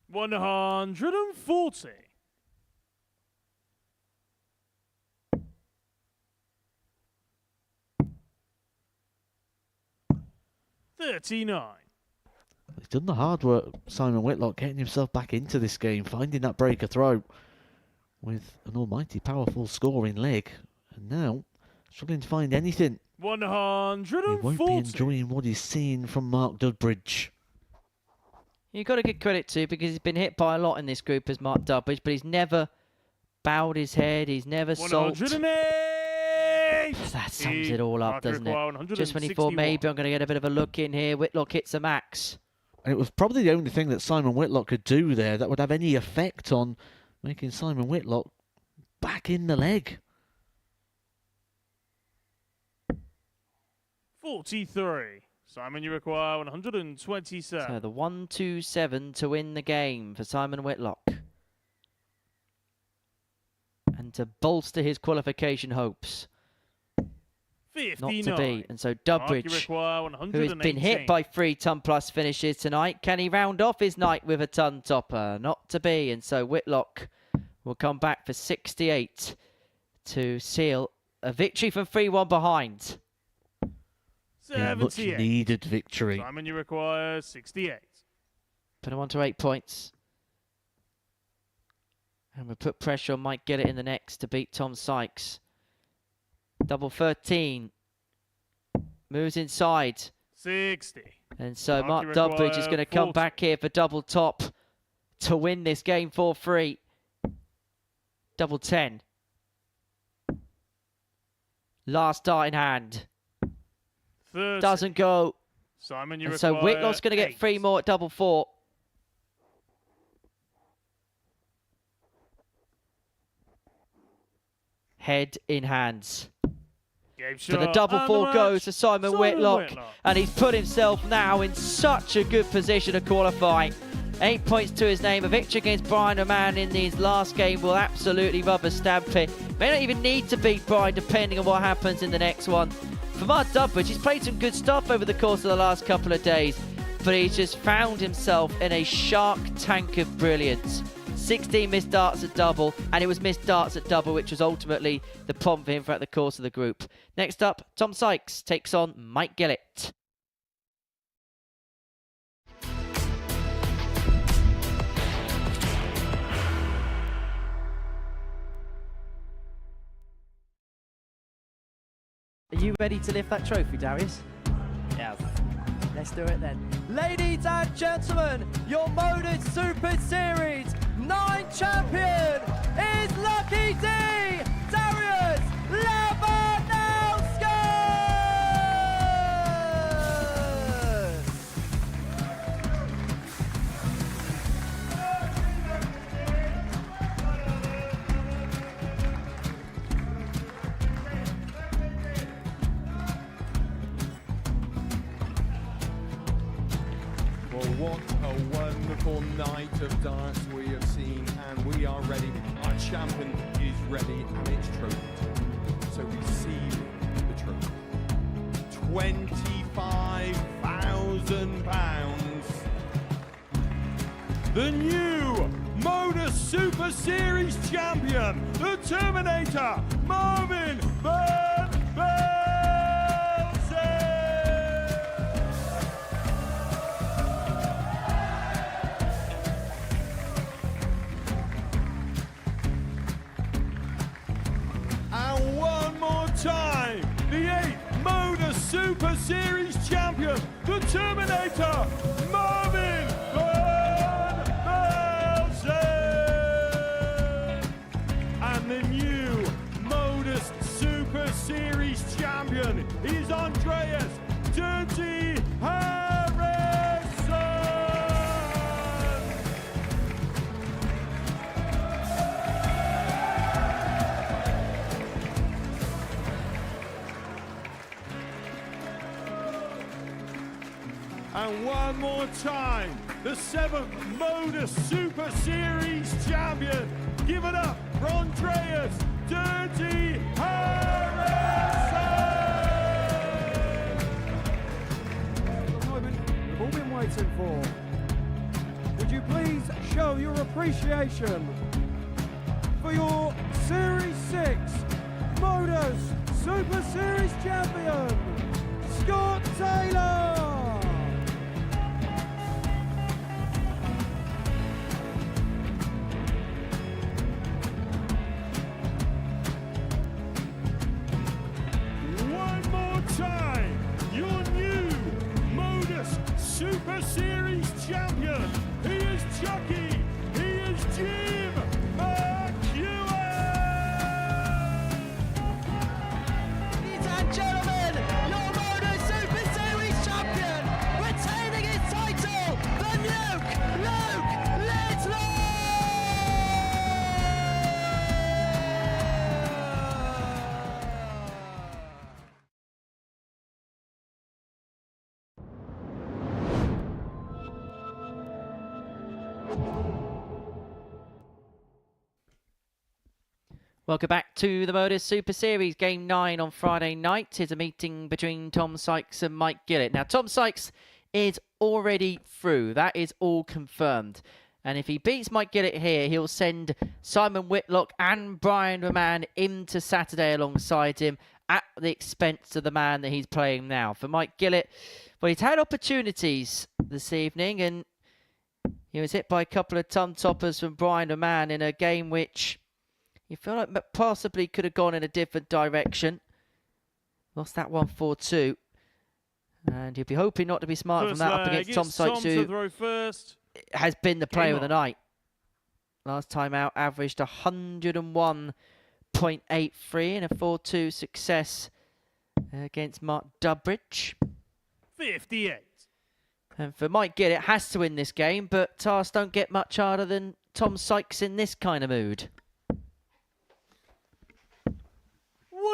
Speaker 1: 140. 39.
Speaker 5: He's done the hard work, Simon Whitlock, getting himself back into this game, finding that breaker throw with an almighty powerful scoring leg. And now, struggling to find anything.
Speaker 1: 140.
Speaker 5: He won't be enjoying what he's seeing from Mark Dudbridge.
Speaker 4: You've got to give credit to, because he's been hit by a lot in this group as Mark Dudbridge, but he's never bowed his head, he's never sulked.
Speaker 1: 108.
Speaker 4: That sums it all up, doesn't it? Just when he thought maybe I'm going to get a bit of a look in here, Whitlock hits a max.
Speaker 5: And it was probably the only thing that Simon Whitlock could do there that would have any effect on making Simon Whitlock back in the leg.
Speaker 1: 43. Simon, you require 127.
Speaker 4: So the 127 to win the game for Simon Whitlock. And to bolster his qualification hopes.
Speaker 1: 59.
Speaker 4: Not to be. And so Dudbridge, who has been hit
Speaker 1: 118.
Speaker 4: by 3 ton-plus finishes tonight, can he round off his night with a ton-topper? Not to be. And so Whitlock will come back for 68 to seal a victory from 3-1 behind.
Speaker 5: Yeah, much
Speaker 1: 78.
Speaker 5: needed victory.
Speaker 1: Simon, you require 68.
Speaker 4: Put him on to 8 points. And we'll put pressure on Mike Gillet in the next to beat Tom Sykes. Double 13. Moves inside.
Speaker 1: 60.
Speaker 4: And so Mark
Speaker 1: Mark
Speaker 4: Dudbridge is going to come
Speaker 1: 40.
Speaker 4: back here for double top to win this game 4-3. Double 10. Last dart in hand.
Speaker 1: 30.
Speaker 4: Doesn't go.
Speaker 1: Simon, you
Speaker 4: And
Speaker 1: require
Speaker 4: so Whitlock's going to get
Speaker 1: 8.
Speaker 4: 3 more at double 4. Head in hands. So the double 4 goes to Simon Whitlock, and he's put himself now in such a good position to qualify. 8 points to his name. A victory against Brian Raman in his last game will absolutely rubber stamp it. May not even need to beat Brian depending on what happens in the next one. For Mark Dudbridge, he's played some good stuff over the course of the last couple of days, but he's just found himself in a shark tank of brilliance. 16 missed darts at double, and it was missed darts at double, which was ultimately the problem for him throughout the course of the group. Next up, Tom Sykes takes on Mike Gillet.
Speaker 9: Are you ready to lift that trophy, Darius?
Speaker 4: Yes.
Speaker 9: Let's do it then. Ladies and gentlemen, your Modus Super Series 9 champion is Lucky D, Darius Labanowski!
Speaker 7: Well, what a wonderful night of darts we have seen, and we are ready. Our champion is ready, and it's trophy time. So receive the trophy. £25,000. The new Modus Super Series champion, the Terminator, Marvin Van Velzen. And one more time, the 8th Modus Super Series champion, the Terminator, Marvin Van Velzen. And the new Modus Super Series champion is Andreas Dirty Harrison. And one more time, the 7th Modus Super Series champion. Give it up for Andreas Dirty Harrison!
Speaker 10: The moment we've all been waiting for. Would you please show your appreciation for your Series 6 Modus Super Series champion, Scott Taylor!
Speaker 7: champion. He is Chucky. He is Jim McEwen.
Speaker 9: Ladies and gentlemen, your Modus Super Series champion, retaining his title, the Nuke, Luke Whitlock!
Speaker 4: Welcome back to the Modus Super Series. Game 9 on Friday night is a meeting between Tom Sykes and Mike Gillet. Now, Tom Sykes is already through. That is all confirmed. And if he beats Mike Gillet here, he'll send Simon Whitlock and Brian Raman into Saturday alongside him at the expense of the man that he's playing now. For Mike Gillet, well, he's had opportunities this evening, and he was hit by a couple of ton toppers from Brian Raman in a game which you feel like possibly could have gone in a different direction. Lost that one 4-2. And you'll be hoping not to be smart from that up against Tom Sykes, who has been the player of the night. Last time out, averaged 101.83 in a 4-2 success against Mark Dudbridge.
Speaker 1: 58.
Speaker 4: And for Mike Gillet, has to win this game, but tasks don't get much harder than Tom Sykes in this kind of mood.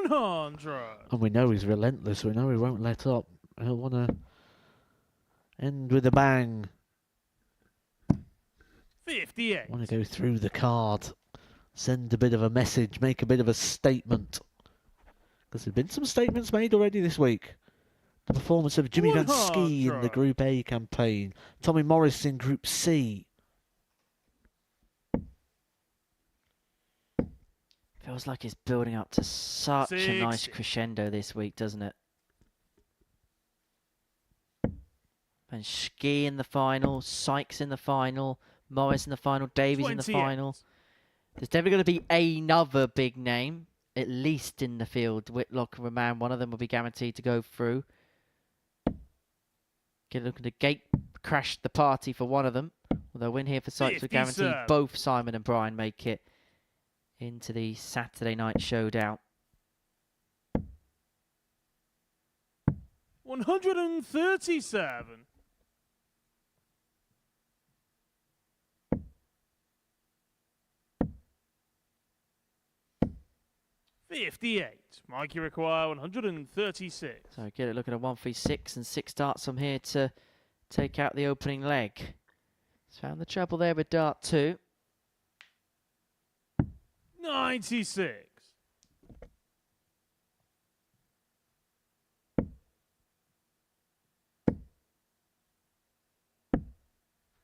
Speaker 1: 100.
Speaker 5: And we know he's relentless. We know he won't let up. He'll want to end with a bang.
Speaker 1: 58.
Speaker 5: Want to go through the card. Send a bit of a message. Make a bit of a statement. Because there's been some statements made already this week. The performance of Jimmy Van Schie in the Group A campaign. Tommy Morris in Group C.
Speaker 4: Feels like it's building up to such a nice crescendo this week, doesn't it? And Schie in the final, Sykes in the final, Morris in the final, Davies in the final. There's definitely going to be another big name, at least in the field. Whitlock and Raman, one of them will be guaranteed to go through. Get a look at the gate, crash the party for one of them. Although win here for Sykes will guarantee both Simon and Brian make it into the Saturday night showdown.
Speaker 1: 137. 58. Mikey require 136.
Speaker 4: So get it looking at 136 and 6 darts from here to take out the opening leg. He's found the trouble there with dart 2.
Speaker 1: 96.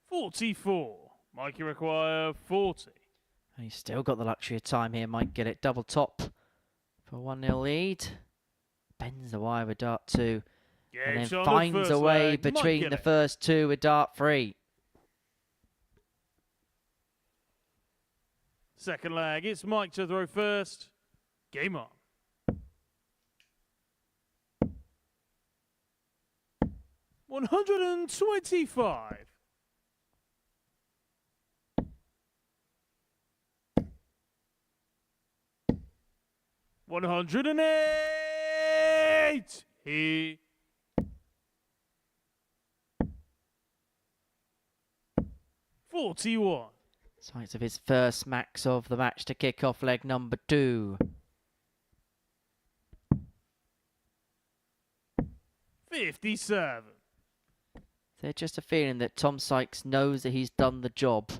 Speaker 1: 44. Mikey require 40.
Speaker 4: And he's still got the luxury of time here. Might get it double top for 1-0 lead. Bends the wire with dart 2. And then finds a way between the first two with dart 3.
Speaker 1: Second leg, it's Mike to throw first. Game on. $125. 108. He 41.
Speaker 4: Sights of his first max of the match to kick off leg number 2.
Speaker 1: 57.
Speaker 4: There's just a feeling that Tom Sykes knows that he's done the job.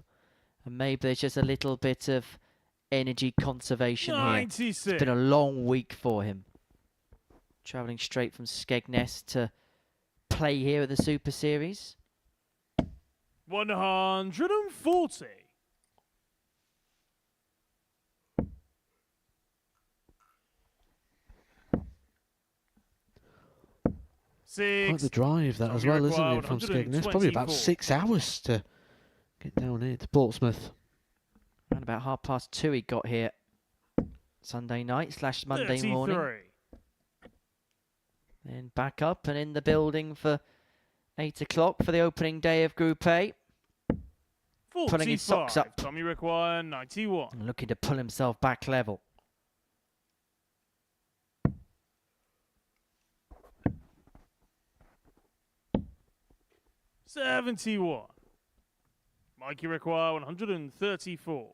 Speaker 4: And maybe there's just a little bit of energy conservation
Speaker 1: 96.
Speaker 4: here. It's been a long week for him. Travelling straight from Skegness to play here at the Super Series.
Speaker 1: 140. 6.
Speaker 5: Quite the drive that as well, isn't it, from Skegness? Probably about 6 hours to get down here to Portsmouth.
Speaker 4: Around about 2:30 he got here Sunday night / Monday
Speaker 1: 33.
Speaker 4: morning. Then back up and in the building for 8 o'clock for the opening day of Group A. Pulling his socks up.
Speaker 1: Tommy require 91.
Speaker 4: And looking to pull himself back level.
Speaker 1: $71. Mikey require 134.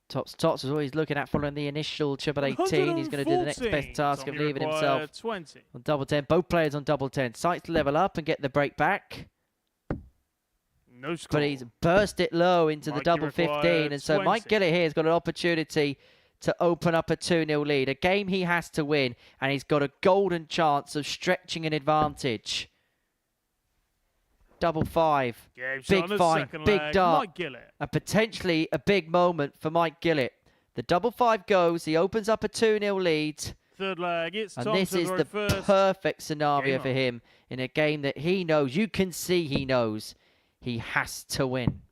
Speaker 4: Tots is always looking at following the initial triple 18. He's going to do the next best task of leaving himself
Speaker 1: 20.
Speaker 4: on double 10. Both players on double 10. Sykes to level up and get the break back.
Speaker 1: No score.
Speaker 4: But he's burst it low into the double 15. And so
Speaker 1: 20.
Speaker 4: Mike Gillet here has got an opportunity to open up a 2-0 lead. A game he has to win. And he's got a golden chance of stretching an advantage. Double 5. Big find, big dart. And potentially a big moment for Mike Gillet. The double 5 goes. He opens up a 2-0 lead.
Speaker 1: Third leg, it's
Speaker 4: and
Speaker 1: Tom
Speaker 4: this is the perfect scenario for him in a game that he knows. You can see he knows he has to win.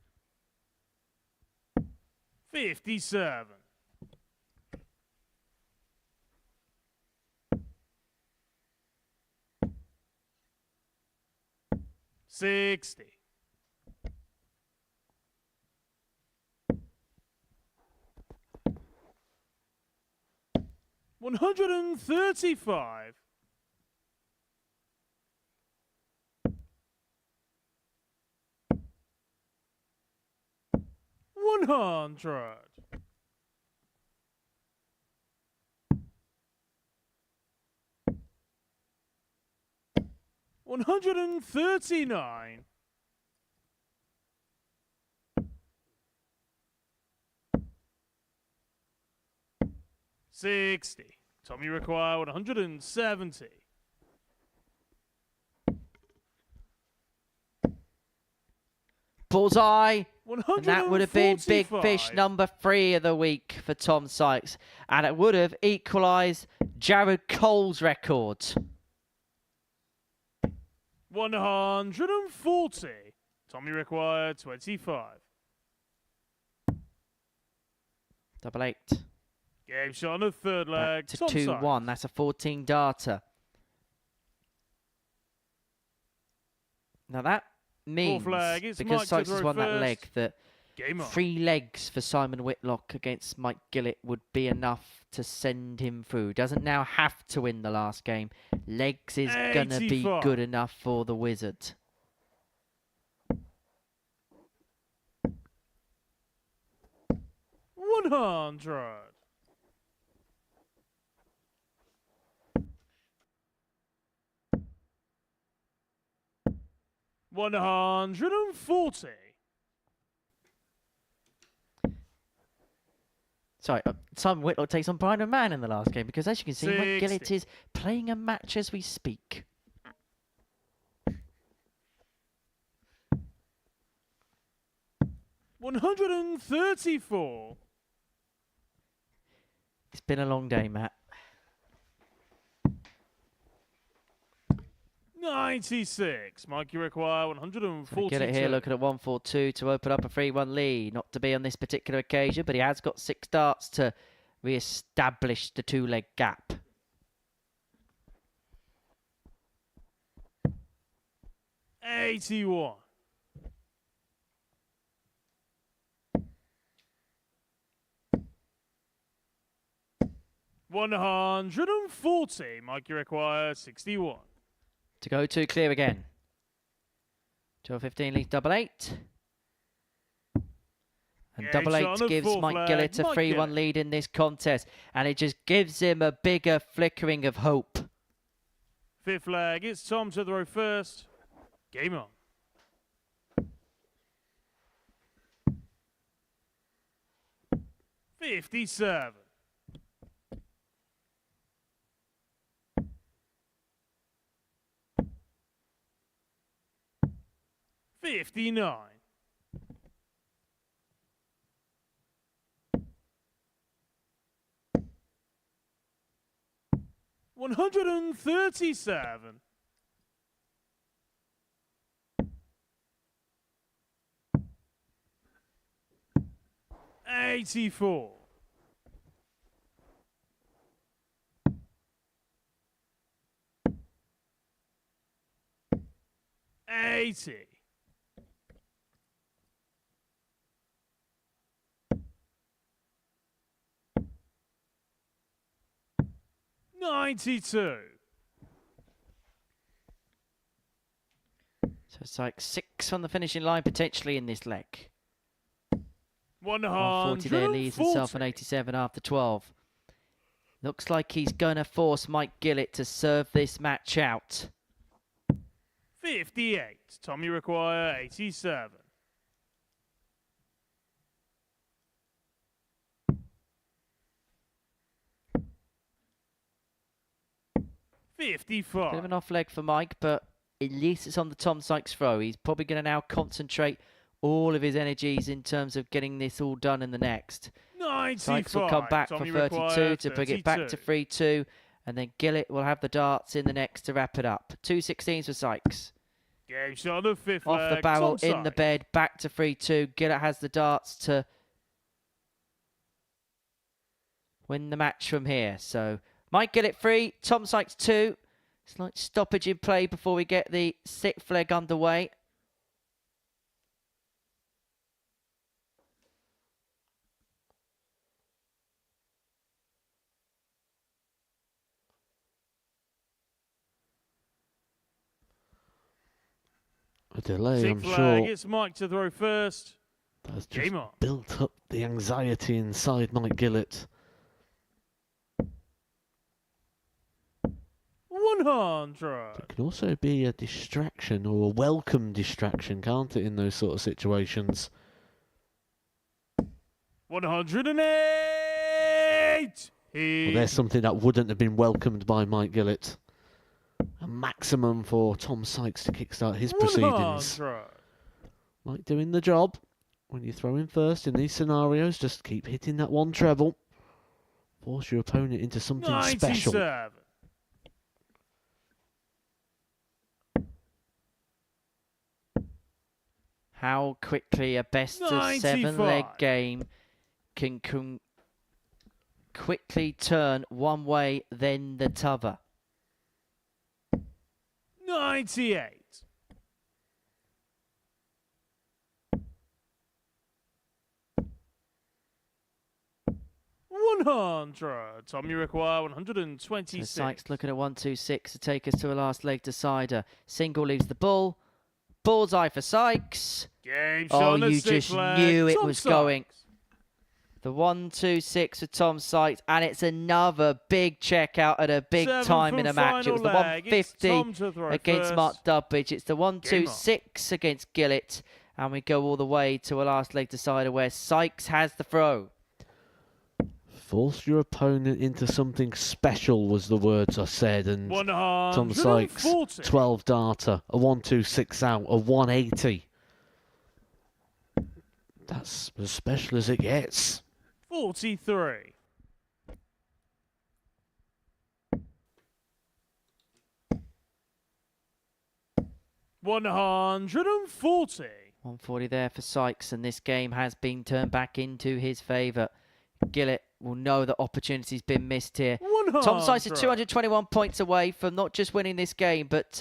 Speaker 1: 57. $60. $135. $100. $139. $60. Tommy require 170.
Speaker 4: Bullseye. And that would have been big fish number 3 of the week for Tom Sykes. And it would have equalised Jared Cole's record.
Speaker 1: 140. Tommy required 25.
Speaker 4: Double 8.
Speaker 1: Game shot on the third leg.
Speaker 4: Back to 2-1. That's a 14 darter. Now that means, because Sykes has won that leg, that 3 legs for Simon Whitlock against Mike Gillet would be enough to send him through. Doesn't now have to win the last game. Legs is going to be good enough for the Wizard. $100. $140. Sorry, Simon Whitlock takes on Brian Raman in the last game because, as you can see, Mike Gillet is playing a match as we speak.
Speaker 1: $134.
Speaker 4: It's been a long day, Matt.
Speaker 1: 96. Mike, you require 142.
Speaker 4: Get it here, looking at 142 to open up a 3-1 lead. Not to be on this particular occasion, but he has got 6 darts to re-establish the 2-leg gap.
Speaker 1: $81. $140. Mike, you require 61.
Speaker 4: To go to clear again. 12-15 leads double 8. And double 8 gives Mike Gillet a 3-1 lead in this contest. And it just gives him a bigger flickering of hope.
Speaker 1: 5th leg, it's Tom to throw first. Game on. $57. $59. $137. $84. 80. $92.
Speaker 4: So it's like 6 on the finishing line potentially in this leg. 140 there, leaves himself an 87 after 12. Looks like he's going to force Mike Gillet to serve this match out.
Speaker 1: 58. Tommy require 87.
Speaker 4: Bit of
Speaker 1: 55.
Speaker 4: an off leg for Mike, but at least it's on the Tom Sykes throw. He's probably going to now concentrate all of his energies in terms of getting this all done in the next.
Speaker 1: 95.
Speaker 4: Sykes will come back
Speaker 1: Tommy
Speaker 4: for 32 to bring it back to
Speaker 1: 32.
Speaker 4: 3-2. And then Gillet will have the darts in the next to wrap it up. 2 16s for Sykes.
Speaker 1: Game shot on the fifth
Speaker 4: Off
Speaker 1: leg.
Speaker 4: the barrel,
Speaker 1: Tom
Speaker 4: in the
Speaker 1: Sykes.
Speaker 4: bed, back to 3-2. Gillet has the darts to win the match from here. So Mike Gillet 3, Tom Sykes 2. Slight stoppage in play before we get the 6th leg underway.
Speaker 5: A delay,
Speaker 1: Sixth
Speaker 5: I'm
Speaker 1: flag.
Speaker 5: sure,
Speaker 1: It's Mike to throw first.
Speaker 5: has just
Speaker 1: Game on.
Speaker 5: built up the anxiety inside Mike Gillet.
Speaker 1: 100.
Speaker 5: It can also be a distraction or a welcome distraction, can't it, in those sort of situations?
Speaker 1: 108.
Speaker 5: Well, there's something that wouldn't have been welcomed by Mike Gillet. A maximum for Tom Sykes to kickstart his proceedings.
Speaker 1: 100.
Speaker 5: Mike doing the job. When you throw in first in these scenarios, just keep hitting that one treble. Force your opponent into something
Speaker 1: 97.
Speaker 5: special.
Speaker 4: How quickly a best of 7 leg game can quickly turn one way, then the t'other.
Speaker 1: 98. $100. Tommy require 126.
Speaker 4: So Sykes looking at 126 to take us to a last leg decider. Single leaves the bull. Bullseye for Sykes.
Speaker 1: Game shot
Speaker 4: Oh,
Speaker 1: on the
Speaker 4: you
Speaker 1: sixth
Speaker 4: just
Speaker 1: flag.
Speaker 4: knew it
Speaker 1: Tom
Speaker 4: was
Speaker 1: Sykes.
Speaker 4: going. The 126 for Tom Sykes, and it's another big check out at a big
Speaker 1: Seventh
Speaker 4: time in
Speaker 1: and
Speaker 4: a match. It was the
Speaker 1: final leg. It's
Speaker 4: 150
Speaker 1: Tom to throw
Speaker 4: against
Speaker 1: first.
Speaker 4: Mark Dudbridge. It's the 126 against Gillet, and we go all the way to a last leg decider where Sykes has the throw.
Speaker 5: Force your opponent into something special was the words I said, and Tom Sykes,
Speaker 1: 140.
Speaker 5: 12 darter, a 126 out, a 180. That's as special as it gets.
Speaker 1: 43. $140.
Speaker 4: 140 there for Sykes, and this game has been turned back into his favour. Gillet will know that opportunity's been missed here. Tom Sykes is 221 points away from not just winning this game, but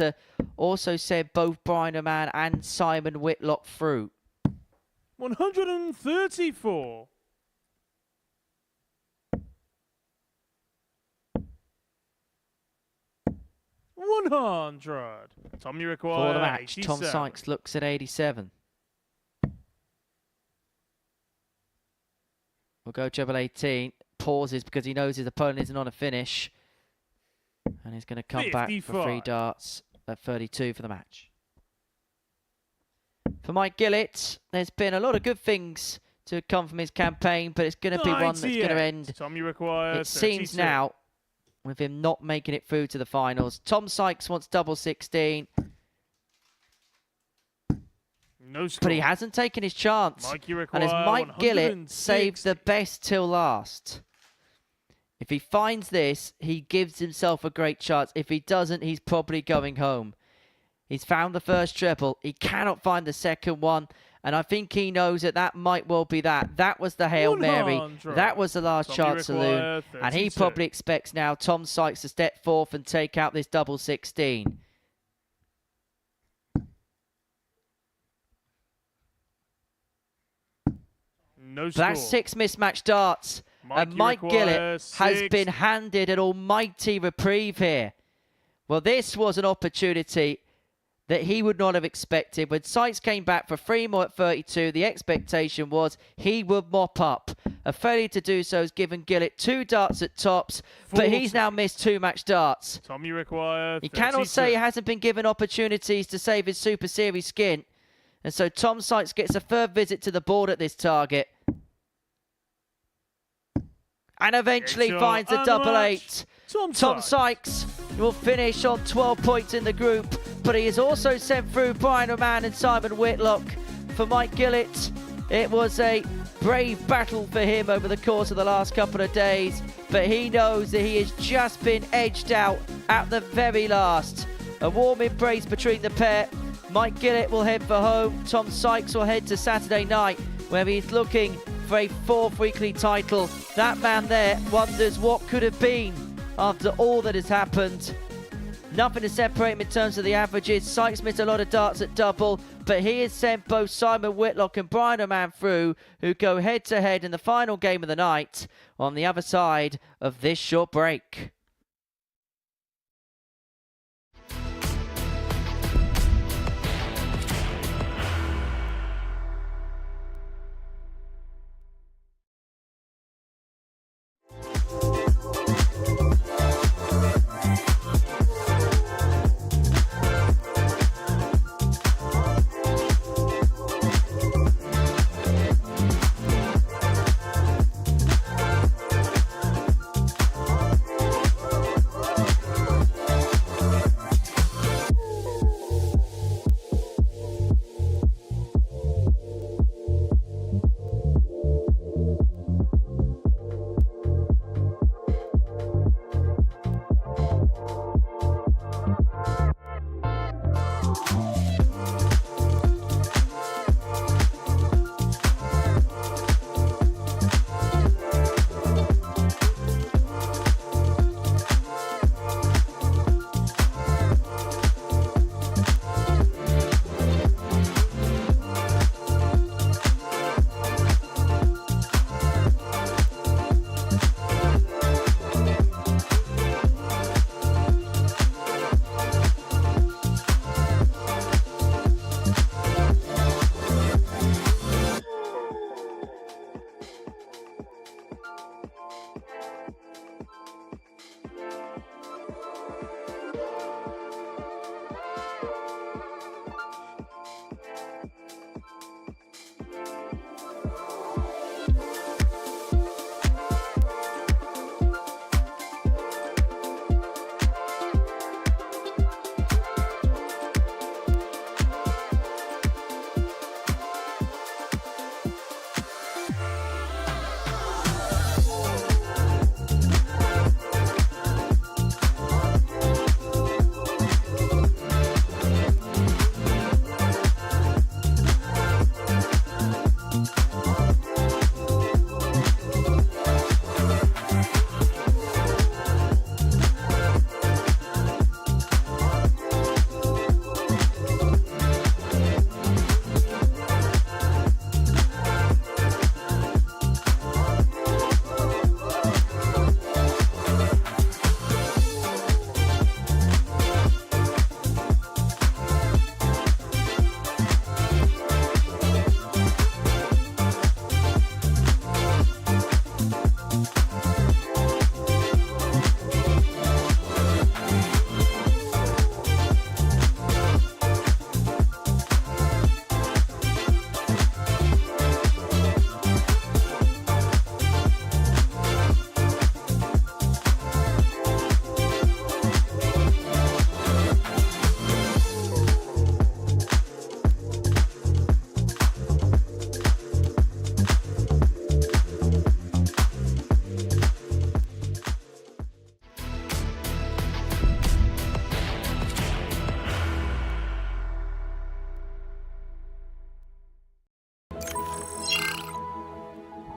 Speaker 4: also said both Brian Raman and Simon Whitlock through.
Speaker 1: 134. $100. Tommy require
Speaker 4: For the match,
Speaker 1: 87.
Speaker 4: Tom Sykes looks at 87. We'll go treble 18. Pauses because he knows his opponent isn't on a finish. And he's going to come back for 3
Speaker 1: 55.
Speaker 4: darts at 32 for the match. For Mike Gillet, there's been a lot of good things to come from his campaign, but it's going to be one that's going
Speaker 1: 98.
Speaker 4: to end,
Speaker 1: Tommy require
Speaker 4: it seems
Speaker 1: 32.
Speaker 4: now, with him not making it through to the finals. Tom Sykes wants double 16,
Speaker 1: No score.
Speaker 4: but he hasn't taken his chance.
Speaker 1: Mikey
Speaker 4: And as
Speaker 1: require
Speaker 4: Mike Gillet
Speaker 1: 160.
Speaker 4: saved the best till last. If he finds this, he gives himself a great chance. If he doesn't, he's probably going home. He's found the first treble. He cannot find the second one. And I think he knows that that might well be that. That was the Hail Mary.
Speaker 1: 100.
Speaker 4: That was the last
Speaker 1: Tommy
Speaker 4: chance
Speaker 1: require
Speaker 4: saloon. And he
Speaker 1: 32.
Speaker 4: probably expects now Tom Sykes to step forth and take out this double 16.
Speaker 1: No
Speaker 4: But
Speaker 1: score.
Speaker 4: that's 6 mismatched darts. And Mike Gillet has been handed an almighty reprieve here. Well, this was an opportunity that he would not have expected. When Sykes came back for 3 more at 32, the expectation was he would mop up. A failure to do so has given Gillet 2 darts at tops, but he's now missed 2 match darts.
Speaker 1: Tommy required.
Speaker 4: You cannot say he hasn't been given opportunities to save his Super Series skin. And so Tom Sykes gets a third visit to the board at this target. And eventually finds a double 8. Tom Sykes will finish on 12 points in the group, but he has also sent through Brian Raman and Simon Whitlock. For Mike Gillet, it was a brave battle for him over the course of the last couple of days, but he knows that he has just been edged out at the very last. A warm embrace between the pair. Mike Gillet will head for home. Tom Sykes will head to Saturday night, where he's looking for a 4th weekly title. That man there wonders what could have been after all that has happened. Nothing to separate him in terms of the averages. Sykes missed a lot of darts at double, but he has sent both Simon Whitlock and Brian O'Man through, who go head-to-head in the final game of the night on the other side of this short break.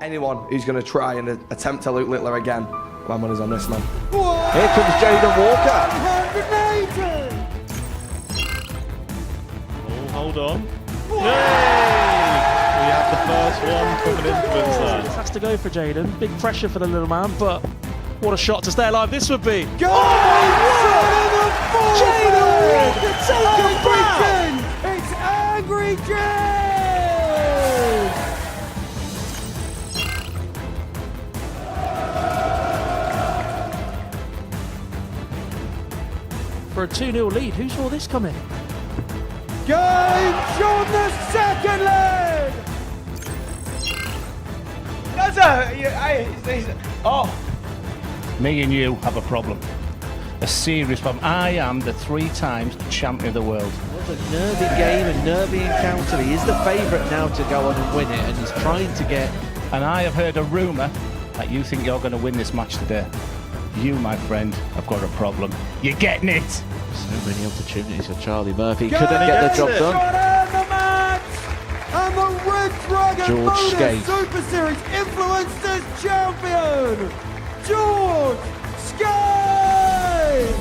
Speaker 12: anyone who's going to try and attempt to loot Littler again, my money's on this man. Whoa! Here comes Jaden Walker.
Speaker 9: 100 meters!
Speaker 8: Oh, hold on. Yay! We have the first one from an influencer.
Speaker 3: Has to go for Jaden. Big pressure for the little man, but what a shot to stay alive this would be.
Speaker 7: Go! Jaden Walker taking back! It's Angry James!
Speaker 3: For a 2-0 lead, who saw this coming?
Speaker 7: Games on the second leg!
Speaker 13: Me and you have a problem. A serious problem. I am the 3-time champion of the world.
Speaker 5: What a nervy game, a nervy encounter. He is the favourite now to go on and win it, and he's trying to get...
Speaker 13: And I have heard a rumour that you think you're going to win this match today. You, my friend, have got a problem. You're getting it!
Speaker 5: So many opportunities for Charlie Murphy. Couldn't get the job done.
Speaker 7: And the match! And the Red Dragon
Speaker 5: George
Speaker 7: Modus
Speaker 5: Scaife.
Speaker 7: Super Series Influencers Champion! George Scaife!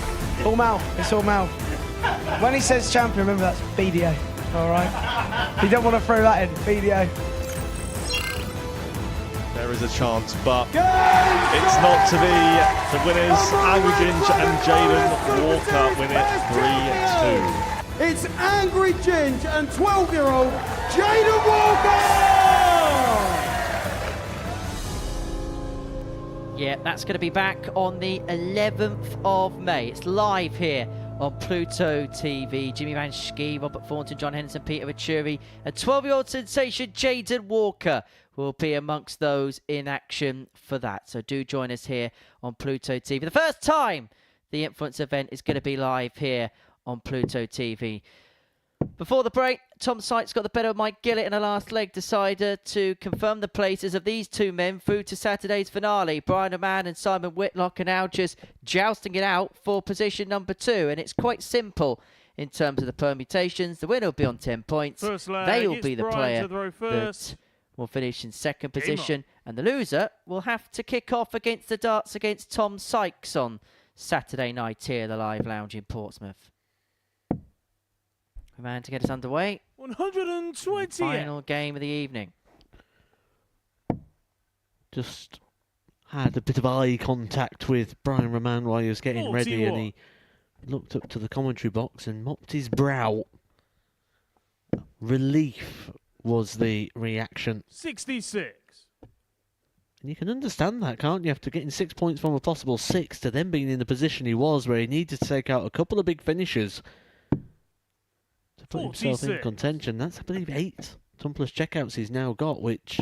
Speaker 9: All mouth. It's all mouth. When he says champion, remember that's BDO. All right. You don't want to throw that in. BDO.
Speaker 8: There is a chance, but it's not to be. The winners, Angry Ginge and Jaden Walker win it 3-2.
Speaker 7: It's Angry Ginge and 12-year-old Jaden Walker!
Speaker 4: Yeah, that's going to be back on the 11th of May. It's live here on Pluto TV. Jimmy Van Schie, Robert Thornton, John Henderson, Peter Venturi, and 12-year-old sensation Jaden Walker will be amongst those in action for that. So do join us here on Pluto TV. The first time the Influence event is going to be live here on Pluto TV. Before the break, Tom Sykes got the better of Mike Gillet in a last leg decider to confirm the places of these two men through to Saturday's finale. Brian Raman and Simon Whitlock are now just jousting it out for position number 2. And it's quite simple in terms of the permutations. The winner will be on 10 points. They will be the player that will finish in second position. And the loser will have to kick off against the darts against Tom Sykes on Saturday night here at the Live Lounge in Portsmouth. Man to get us underway.
Speaker 1: 120.
Speaker 4: Final game of the evening.
Speaker 5: Just had a bit of eye contact with Brian Raman while he was getting ready, and he looked up to the commentary box and mopped his brow. Relief was the reaction.
Speaker 1: 66.
Speaker 5: And you can understand that, can't you? After getting 6 points from a possible 6 to then being in the position he was, where he needed to take out a couple of big finishes to put himself in contention. That's, I believe, 8 Tumpless checkouts he's now got, which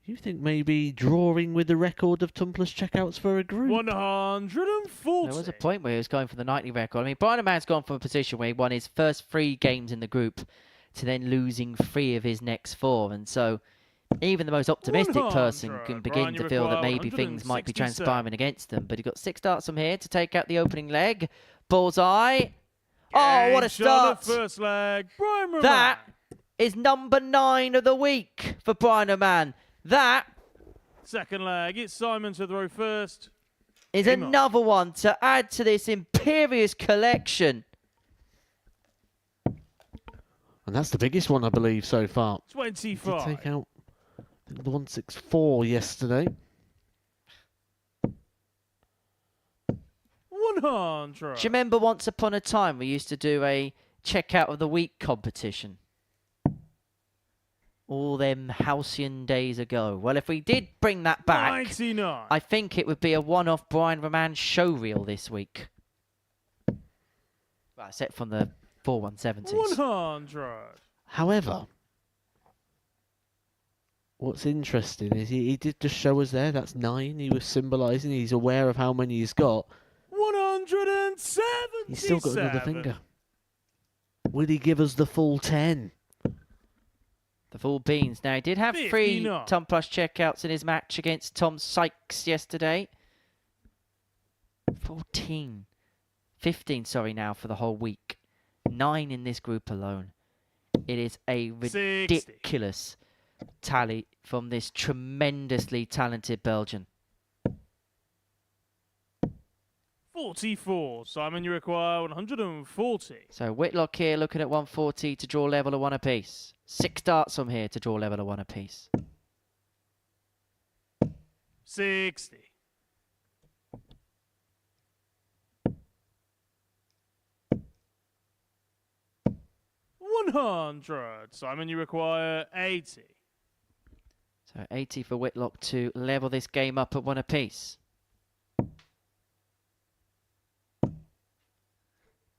Speaker 5: you think may be drawing with the record of Tumpless checkouts for a group.
Speaker 1: 140.
Speaker 4: There was a point where he was going for the nightly record. I mean, Brian Raman's gone from a position where he won his first 3 games in the group to then losing 3 of his next 4. And so even the most optimistic person can begin to feel that maybe things might be transpiring against them. But he got 6 darts from here to take out the opening leg. Bullseye. Oh, what a start.
Speaker 1: First leg. Brian Raman.
Speaker 4: That is number 9 of the week for Brian Raman. That
Speaker 1: second leg. It's Simon to throw first.
Speaker 4: Is another one to add to this imperious collection.
Speaker 5: And that's the biggest one, I believe, so far.
Speaker 1: 25.
Speaker 5: Take out the 164 yesterday.
Speaker 1: 100.
Speaker 4: Do you remember once upon a time we used to do a checkout of the week competition? All them halcyon days ago. Well, if we did bring that back,
Speaker 1: 99.
Speaker 4: I think it would be a one-off Brian Raman show reel this week. Well, set from the 4170s.
Speaker 1: 100.
Speaker 5: However, what's interesting is he did just show us there. That's 9. He was symbolising. He's aware of how many he's got.
Speaker 1: 177.
Speaker 5: He's still got another finger. Will he give us the full 10?
Speaker 4: The full beans. Now, he did have 3 Tom Plus checkouts in his match against Tom Sykes yesterday. 15, sorry, now for the whole week. 9 in this group alone. It is a ridiculous tally from this tremendously talented Belgian.
Speaker 1: 44. Simon, you require 140.
Speaker 4: So Whitlock here looking at 140 to draw level of 1 apiece. 6 darts from here to draw level of 1 apiece.
Speaker 1: 60. $100. Simon, you require 80.
Speaker 4: So 80 for Whitlock to level this game up at 1 apiece.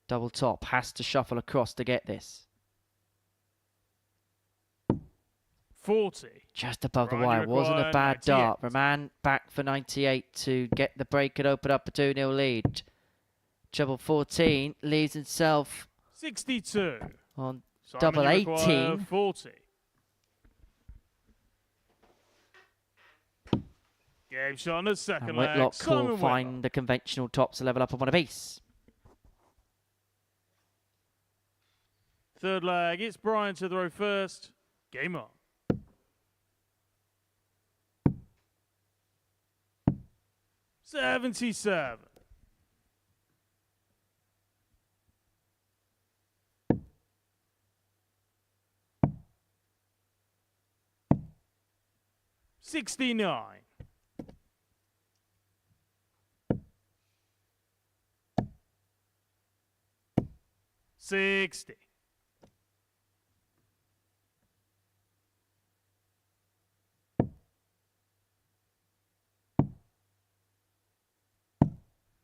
Speaker 4: Double top has to shuffle across to get this.
Speaker 1: 40.
Speaker 4: Just above the
Speaker 1: Ryan,
Speaker 4: wire.
Speaker 1: you
Speaker 4: Wasn't a
Speaker 1: require
Speaker 4: bad
Speaker 1: 98.
Speaker 4: dart. Raman back for 98 to get the break and open up a 2-0 lead. Treble 14 leaves himself
Speaker 1: 62.
Speaker 4: on
Speaker 1: Simon,
Speaker 4: double
Speaker 1: you require
Speaker 4: 18.
Speaker 1: 40. Game shot on the second
Speaker 4: And
Speaker 1: leg.
Speaker 4: Whitlock
Speaker 1: Simon
Speaker 4: will find the conventional tops to level up at 1 apiece.
Speaker 1: Third leg, it's Brian to throw first. Game on. $77. $69. $60.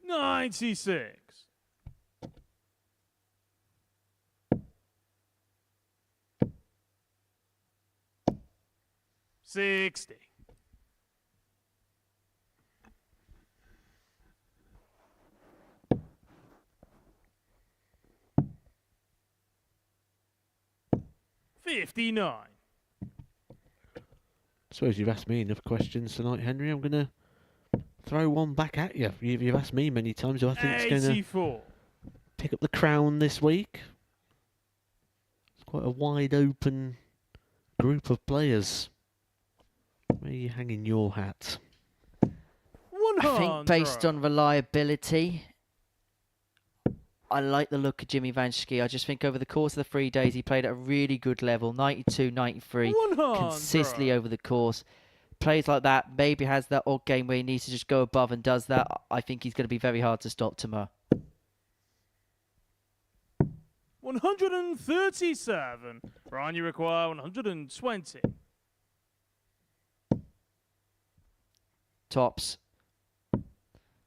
Speaker 1: $96. $60. $59.
Speaker 5: Suppose you've asked me enough questions tonight, Henry. I'm going to throw one back at you. You've asked me many times who I think is going to
Speaker 1: 84.
Speaker 5: pick up the crown this week. It's quite a wide open group of players. Where are you hanging your hat?
Speaker 1: 100.
Speaker 4: I think based on reliability, I like the look of Jimmy Van Schie. I just think over the course of the 3 days, he played at a really good level, 92, 93,
Speaker 1: 100.
Speaker 4: consistently over the course. Plays like that, maybe has that odd game where he needs to just go above and does that. I think he's going to be very hard to stop tomorrow.
Speaker 1: 137. Ryan, you require 120.
Speaker 4: Tops.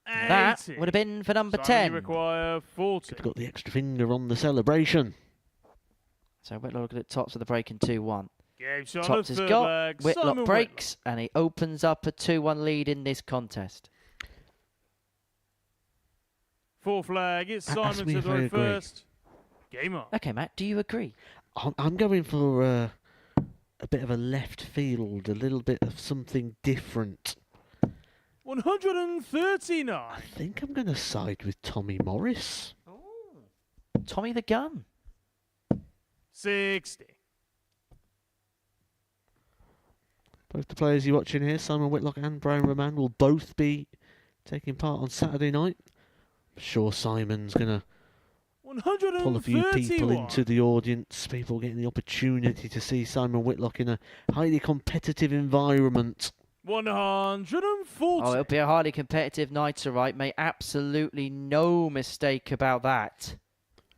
Speaker 4: That
Speaker 1: 80.
Speaker 4: would have been for number
Speaker 1: Simon,
Speaker 4: 10.
Speaker 1: You require 40.
Speaker 5: Got the extra finger on the celebration.
Speaker 4: So Whitlock looking at tops with the break in 2-1.
Speaker 1: Game shot on
Speaker 4: Tops
Speaker 1: the
Speaker 4: has
Speaker 1: third
Speaker 4: got,
Speaker 1: leg.
Speaker 4: Whitlock
Speaker 1: Simon
Speaker 4: breaks, and he opens up a 2-1 lead in this contest.
Speaker 1: Fourth leg, it's
Speaker 5: Ask
Speaker 1: Simon
Speaker 5: me
Speaker 1: to
Speaker 5: if I
Speaker 1: throw
Speaker 5: agree.
Speaker 1: first. Game on.
Speaker 4: Okay, Matt, do you agree?
Speaker 5: I'm going for a bit of a left field, a little bit of something different.
Speaker 1: 139.
Speaker 5: I think I'm going to side with Tommy Morris.
Speaker 4: Tommy the Gun.
Speaker 1: 60.
Speaker 5: Both the players you're watching here, Simon Whitlock and Brian Raman, will both be taking part on Saturday night. I'm sure Simon's going to pull a few people into the audience, people getting the opportunity to see Simon Whitlock in a highly competitive environment.
Speaker 1: 140.
Speaker 4: Oh, it'll be a highly competitive night, all right, mate. Absolutely no mistake about that.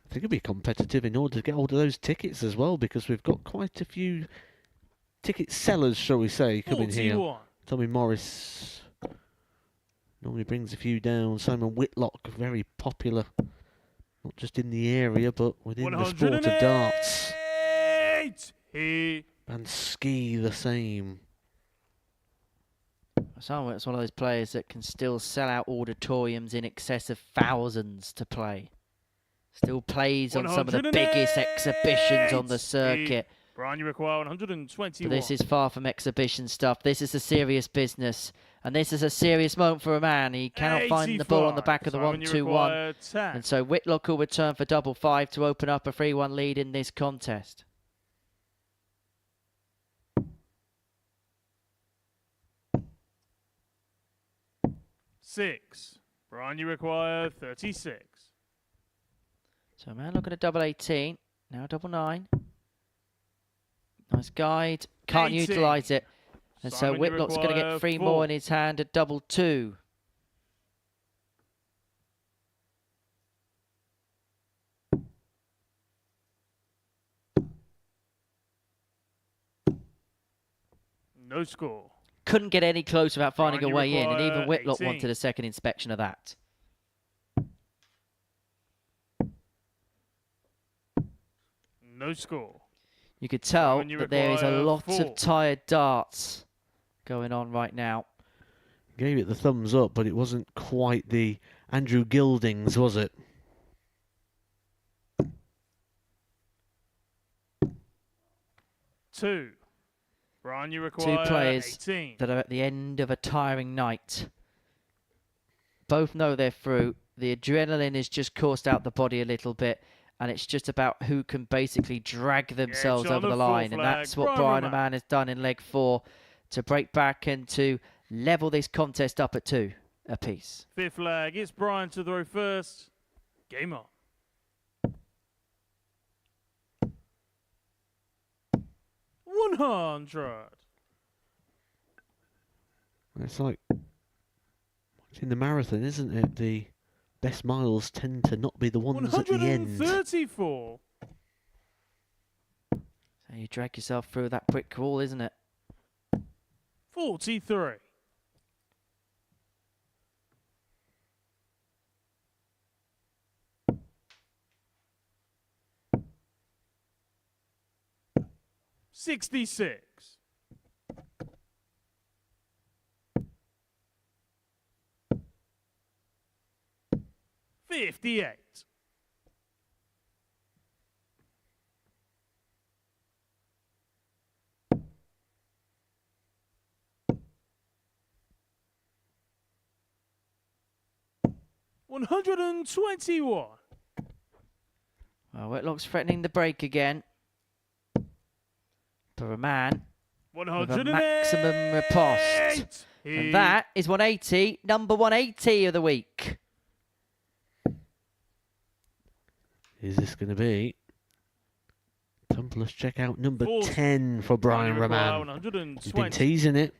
Speaker 5: I think it'll be competitive in order to get hold of those tickets as well, because we've got quite a few ticket sellers, shall we say, coming here.
Speaker 1: 41.
Speaker 5: Tommy Morris normally brings a few down. Simon Whitlock, very popular, not just in the area, but within the sport of darts.
Speaker 1: 180.
Speaker 5: And ski the same.
Speaker 4: Simon Whitlock's one of those players that can still sell out auditoriums in excess of thousands to play. Still plays on some of the biggest exhibitions on the circuit.
Speaker 1: Brian, you require 121.
Speaker 4: But this is far from exhibition stuff. This is a serious business. And this is a serious moment for a man. He cannot find the ball on the back of the 1-2-1. And so Whitlock will return for double 5 to open up a 3-1 lead in this contest.
Speaker 1: $6. Brian, you require 36.
Speaker 4: So man, look at a double 18. Now double 9. Nice guide. Can't
Speaker 1: 18.
Speaker 4: utilise it. And so
Speaker 1: Simon, you
Speaker 4: Whitlock's going to
Speaker 1: require
Speaker 4: get 3
Speaker 1: 4.
Speaker 4: more in his hand, a double 2.
Speaker 1: No score.
Speaker 4: Couldn't get any closer without finding
Speaker 1: Brian,
Speaker 4: a
Speaker 1: you
Speaker 4: way in, and
Speaker 1: require
Speaker 4: even Whitlock
Speaker 1: 18.
Speaker 4: wanted a second inspection of that.
Speaker 1: No score.
Speaker 4: You could tell
Speaker 1: Simon, you
Speaker 4: that there is a
Speaker 1: require
Speaker 4: lot
Speaker 1: 4.
Speaker 4: of tired darts going on right now.
Speaker 5: Gave it the thumbs up, but it wasn't quite the Andrew Gildings, was it?
Speaker 1: Two. Brian, you require
Speaker 4: 2 players
Speaker 1: 18.
Speaker 4: that are at the end of a tiring night. Both know they're through. The adrenaline has just coursed out the body a little bit, and it's just about who can basically drag themselves
Speaker 1: on
Speaker 4: over
Speaker 1: the
Speaker 4: the line.
Speaker 1: full
Speaker 4: And that's
Speaker 1: flag,
Speaker 4: what
Speaker 1: Brian
Speaker 4: Brian
Speaker 1: Raman.
Speaker 4: Raman has done in leg 4 to break back and to level this contest up at 2 apiece.
Speaker 1: Fifth flag. It's Brian to throw first. Game on. $100.
Speaker 5: It's like watching the marathon, isn't it? The best miles tend to not be the ones at the end.
Speaker 1: 134.
Speaker 4: So you drag yourself through that brick wall, isn't it?
Speaker 1: 43. $66. 58. 121.
Speaker 4: Well, Whitlock's threatening the break again. For Raman with a
Speaker 1: 108.
Speaker 4: maximum riposte. And that is 180, number 180 of the week.
Speaker 5: Is this going to be Tumplers checkout number
Speaker 1: 40.
Speaker 5: 10 for Brian Raman?
Speaker 1: 120.
Speaker 5: He's been teasing it.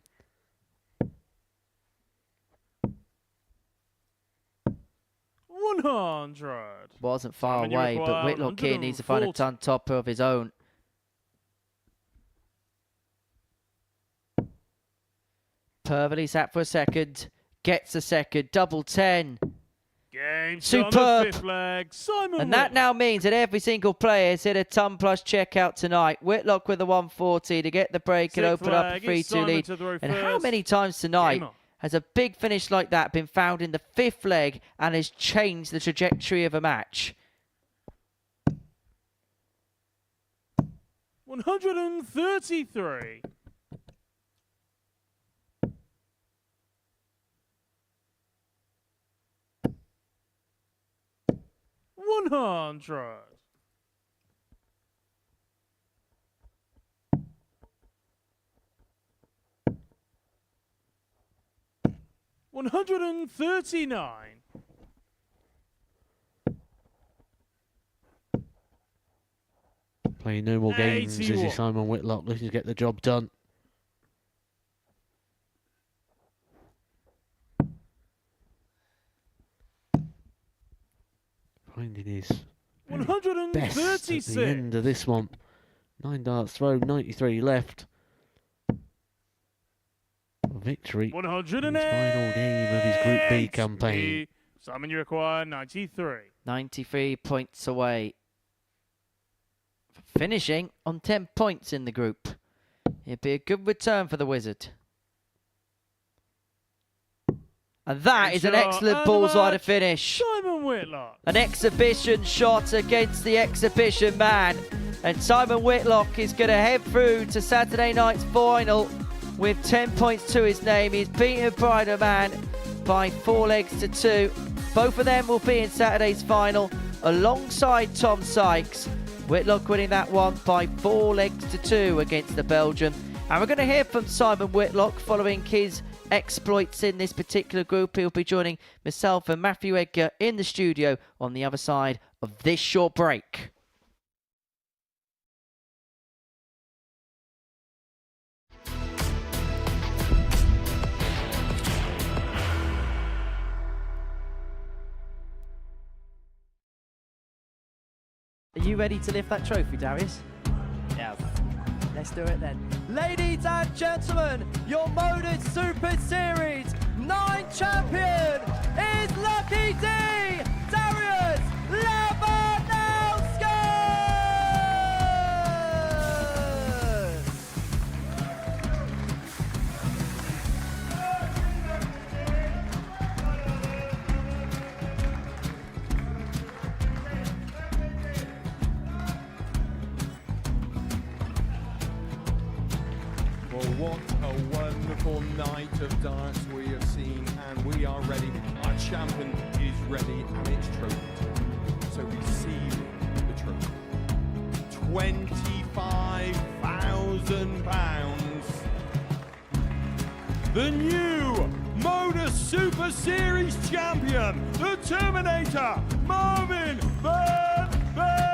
Speaker 1: $100.
Speaker 4: Wasn't far
Speaker 1: Simon, you
Speaker 4: away, but
Speaker 1: require
Speaker 4: Whitlock here needs to find a
Speaker 1: 140.
Speaker 4: ton topper of his own. Perfectly sat for a second, gets a second, double 10.
Speaker 1: Game
Speaker 4: Superb.
Speaker 1: on the fifth flag. Simon
Speaker 4: And that
Speaker 1: Whitlock.
Speaker 4: now means that every single player has hit a ton plus checkout tonight. Whitlock with the 140 to get the break and
Speaker 1: Sixth
Speaker 4: open up a
Speaker 1: flag,
Speaker 4: 3-2
Speaker 1: it's Simon
Speaker 4: lead.
Speaker 1: to throw
Speaker 4: And how
Speaker 1: first.
Speaker 4: many times tonight
Speaker 1: Game on.
Speaker 4: has a big finish like that been found in the 5th leg and has changed the trajectory of a match?
Speaker 1: 133. 100. 139.
Speaker 5: Playing no more games, is he,
Speaker 1: 81.
Speaker 5: Simon Whitlock, looking to get the job done. Finding his very best at
Speaker 1: 136.
Speaker 5: the end of this one. 9 darts thrown, 93 left. For victory in his
Speaker 1: 108.
Speaker 5: final game of his Group B campaign.
Speaker 1: Simon, you require 93.
Speaker 4: 93 points away. Finishing on 10 points in the group. It'd be a good return for the Wizard. And that is an
Speaker 1: Shot
Speaker 4: excellent
Speaker 1: and
Speaker 4: bullseye to
Speaker 1: match.
Speaker 4: finish.
Speaker 1: Simon Whitlock.
Speaker 4: An exhibition shot against the exhibition man. And Simon Whitlock is going to head through to Saturday night's final with 10 points to his name. He's beaten Brian Raman by 4 legs to 2. Both of them will be in Saturday's final alongside Tom Sykes. Whitlock winning that one by 4 legs to 2 against the Belgian. And we're going to hear from Simon Whitlock following his exploits in this particular group. He'll be joining myself and Matthew Edgar in the studio on the other side of this short break. Are you ready to lift that trophy, Darius?
Speaker 9: Yes. Let's do it then. Ladies and gentlemen, your Modus Super Series 9 champion is Lucky D, Darius Labanowski!
Speaker 7: Well, what a wonderful night of darts we have seen, and we are ready. Our champion is ready, and it's trophy time. So receiving the trophy. £25,000. The new Modus Super Series champion, the Terminator, Marvin Van Velzen.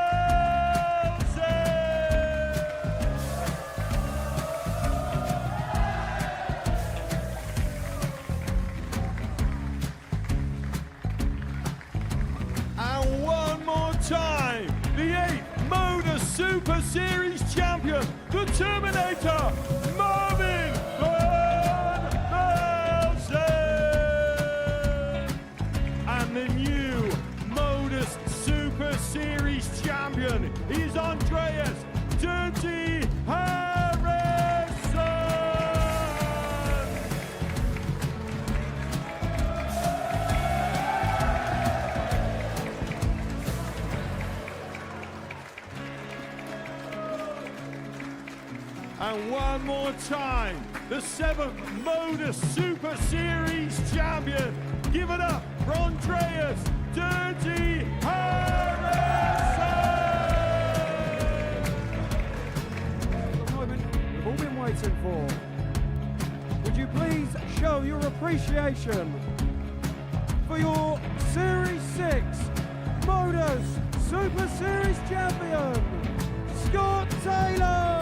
Speaker 7: And one more time, the 8th Modus Super Series champion, the Terminator, Marvin Van Velzen. And the new Modus Super Series champion is Andreas Dirty Harrison. And one more time, the 7th Modus Super Series champion. Give it up for Andreas Dirty Harrison.
Speaker 10: The moment we've all been waiting for. Would you please show your appreciation for your Series 6 Modus Super Series champion, Scott Taylor.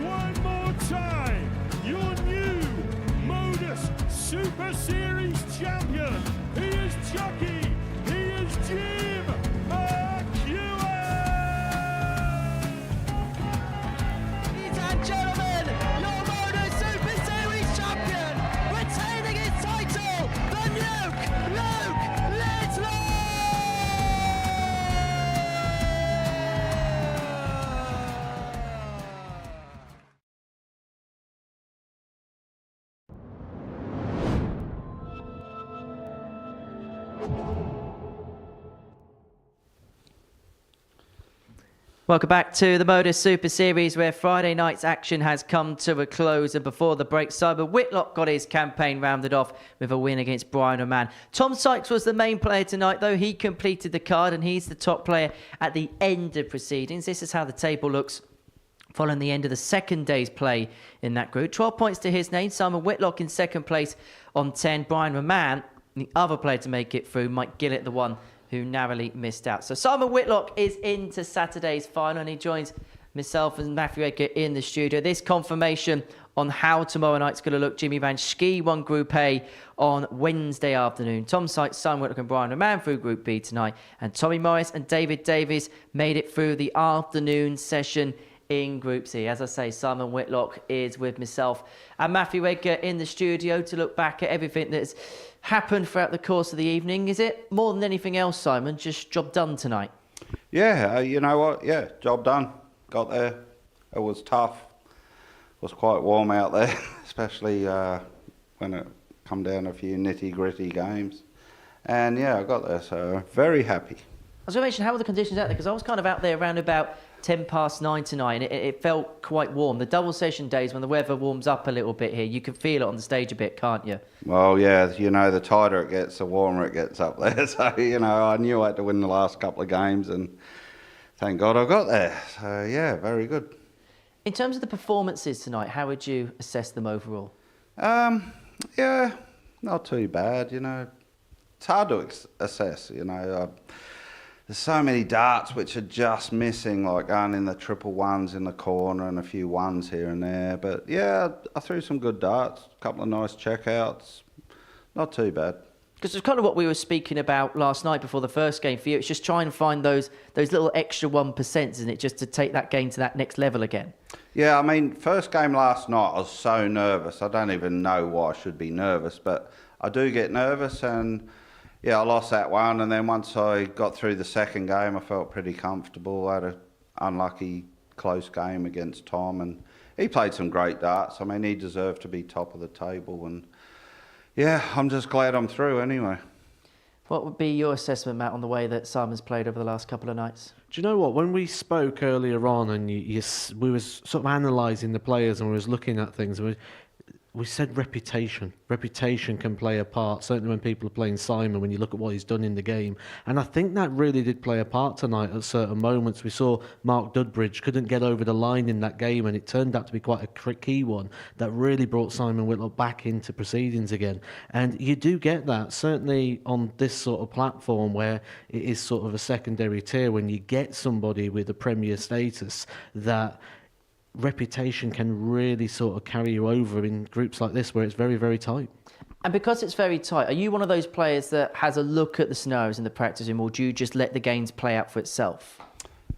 Speaker 7: One more time, your new Modus Super Series champion. He is Chucky. He is Jim McEwen.
Speaker 9: Ladies and gentlemen, your Modus Super Series champion, retaining his title, the Nuke, Luke Whitlock!
Speaker 4: Welcome back to the Modus Super Series, where Friday night's action has come to a close. And before the break, Simon Whitlock got his campaign rounded off with a win against Brian Raman. Tom Sykes was the main player tonight, though. He completed the card, and he's the top player at the end of proceedings. This is how the table looks following the end of the second day's play in that group. 12 points to his name. Simon Whitlock in second place on 10. Brian Raman, the other player to make it through. Mike Gillet, the one who narrowly missed out. So Simon Whitlock is into Saturday's final, and he joins myself and Matthew Edgar in the studio. This confirmation on how tomorrow night's going to look. Jimmy Van Schie won Group A on Wednesday afternoon. Tom Sykes, Simon Whitlock and Brian Raman through Group B tonight. And Tommy Morris and David Davies made it through the afternoon session in Group C. As I say, Simon Whitlock is with myself and Matthew Edgar in the studio to look back at everything that's happened throughout the course of the evening. Is it more than anything else, Simon, just job done tonight?
Speaker 14: Yeah, you know what? Yeah, job done. Got there. It was tough. It was quite warm out there, especially when it come down a few nitty-gritty games. And yeah, I got there, so very happy.
Speaker 4: I was going to mention, how were the conditions out there? Because I was kind of out there around about 9 tonight, and it felt quite warm. The double session days, when the weather warms up a little bit here, you can feel it on the stage a bit, can't you?
Speaker 14: Well, yeah, you know, the tighter it gets, the warmer it gets up there. So, you know, I knew I had to win the last couple of games, and thank God I got there. So, yeah, very good.
Speaker 4: In terms of the performances tonight, how would you assess them overall?
Speaker 14: Yeah, not too bad, you know. It's hard to assess, you know. There's so many darts which are just missing, like going in the triple ones in the corner and a few ones here and there. But yeah, I threw some good darts, a couple of nice checkouts. Not too bad.
Speaker 4: Because it's kind of what we were speaking about last night before the first game for you. It's just trying to find those little extra 1%, isn't it? Just to take that game to that next level again.
Speaker 14: Yeah, I mean, first game last night, I was so nervous. I don't even know why I should be nervous, but I do get nervous, and yeah, I lost that one, and then once I got through the second game, I felt pretty comfortable. I had an unlucky close game against Tom, and he played some great darts. I mean, he deserved to be top of the table, and yeah, I'm just glad I'm through anyway.
Speaker 4: What would be your assessment, Matt, on the way that Simon's played over the last couple of nights?
Speaker 5: Do you know what? When we spoke earlier on, and we was sort of analysing the players, and we was looking at things, we said reputation. Reputation can play a part, certainly when people are playing Simon, when you look at what he's done in the game. And I think that really did play a part tonight at certain moments. We saw Mark Dudbridge couldn't get over the line in that game, and it turned out to be quite a key one that really brought Simon Whitlock back into proceedings again. And you do get that, certainly on this sort of platform where it is sort of a secondary tier, when you get somebody with a Premier status, that reputation can really sort of carry you over in groups like this where it's very, very tight.
Speaker 4: And because it's very tight, are you one of those players that has a look at the scenarios in the practice room, or do you just let the games play out for itself?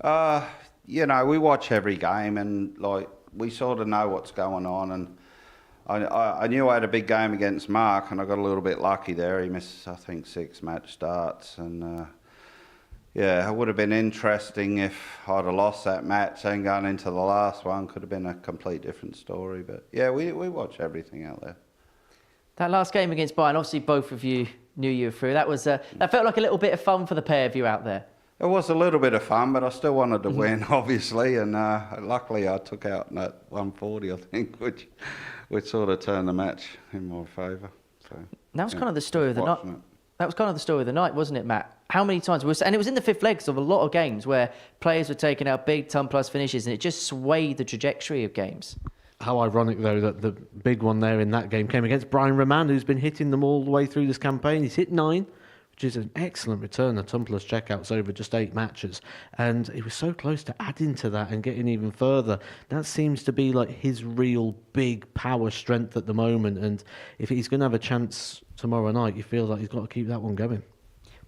Speaker 14: You know, we watch every game, and like we sort of know what's going on. And I knew I had a big game against Mark, and I got a little bit lucky there. He missed, I think, 6 match starts, and yeah, it would have been interesting if I'd have lost that match and gone into the last one. Could have been a complete different story. But yeah, we watch everything out there.
Speaker 4: That last game against Bayern, obviously both of you knew you were through. That felt like a little bit of fun for the pair of you out there.
Speaker 14: It was a little bit of fun, but I still wanted to win, obviously. And luckily I took out that 140, I think, which sort of turned the match in my favour. So,
Speaker 4: that was kind of the story of the night. That was kind of the story of the night, wasn't it, Matt? How many times? And it was in the fifth legs of a lot of games where players were taking out big ton-plus finishes, and it just swayed the trajectory of games.
Speaker 5: How ironic, though, that the big one there in that game came against Brian Raman, who's been hitting them all the way through this campaign. He's hit 9, which is an excellent return of ton-plus checkouts over just 8 matches. And he was so close to adding to that and getting even further. That seems to be like his real big power strength at the moment. And if he's going to have a chance tomorrow night, you feel like he's got to keep that one going.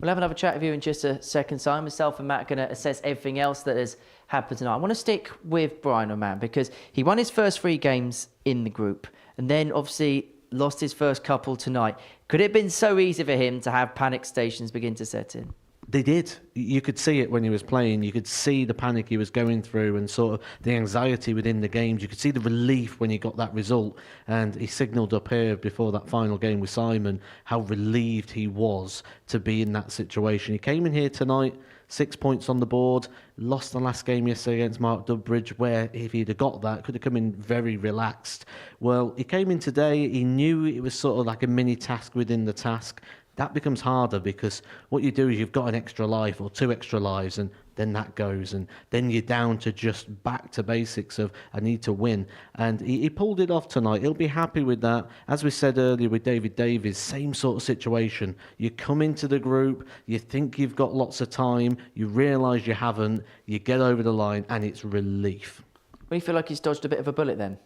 Speaker 4: We'll have another chat with you in just a second time. Myself and Matt are going to assess everything else that has happened tonight. I want to stick with Brian Raman because he won his first 3 games in the group and then obviously lost his first couple tonight. Could it have been so easy for him to have panic stations begin to set in?
Speaker 5: They did. You could see it when he was playing. You could see the panic he was going through and sort of the anxiety within the games. You could see the relief when he got that result. And he signalled up here before that final game with Simon how relieved he was to be in that situation. He came in here tonight, 6 points on the board, lost the last game yesterday against Mark Dudbridge, where if he'd have got that, could have come in very relaxed. Well, he came in today, he knew it was sort of like a mini task within the task. That becomes harder because what you do is you've got an extra life or 2 extra lives, and then that goes, and then you're down to just back to basics of I need to win. And he pulled it off tonight. He'll be happy with that. As we said earlier with David Davies, same sort of situation. You come into the group, you think you've got lots of time, you realise you haven't, you get over the line, and it's relief.
Speaker 4: Well, you feel like he's dodged a bit of a bullet then?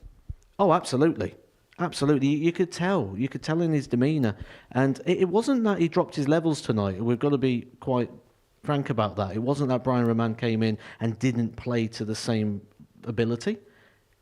Speaker 5: Oh, absolutely. Absolutely, you could tell in his demeanour. And it wasn't that he dropped his levels tonight. We've got to be quite frank about that. It wasn't that Brian Raman came in and didn't play to the same ability.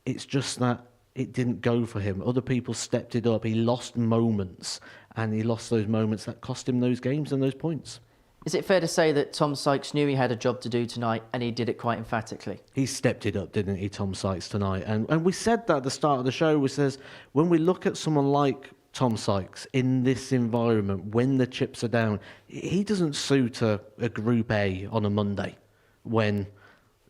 Speaker 5: It's just that it didn't go for him. Other people stepped it up. He lost moments, and he lost those moments that cost him those games and those points.
Speaker 4: Is it fair to say that Tom Sykes knew he had a job to do tonight and he did it quite emphatically?
Speaker 5: He stepped it up, didn't he, Tom Sykes, tonight? And we said that at the start of the show. We says, when we look at someone like Tom Sykes in this environment, when the chips are down, he doesn't suit a Group A on a Monday when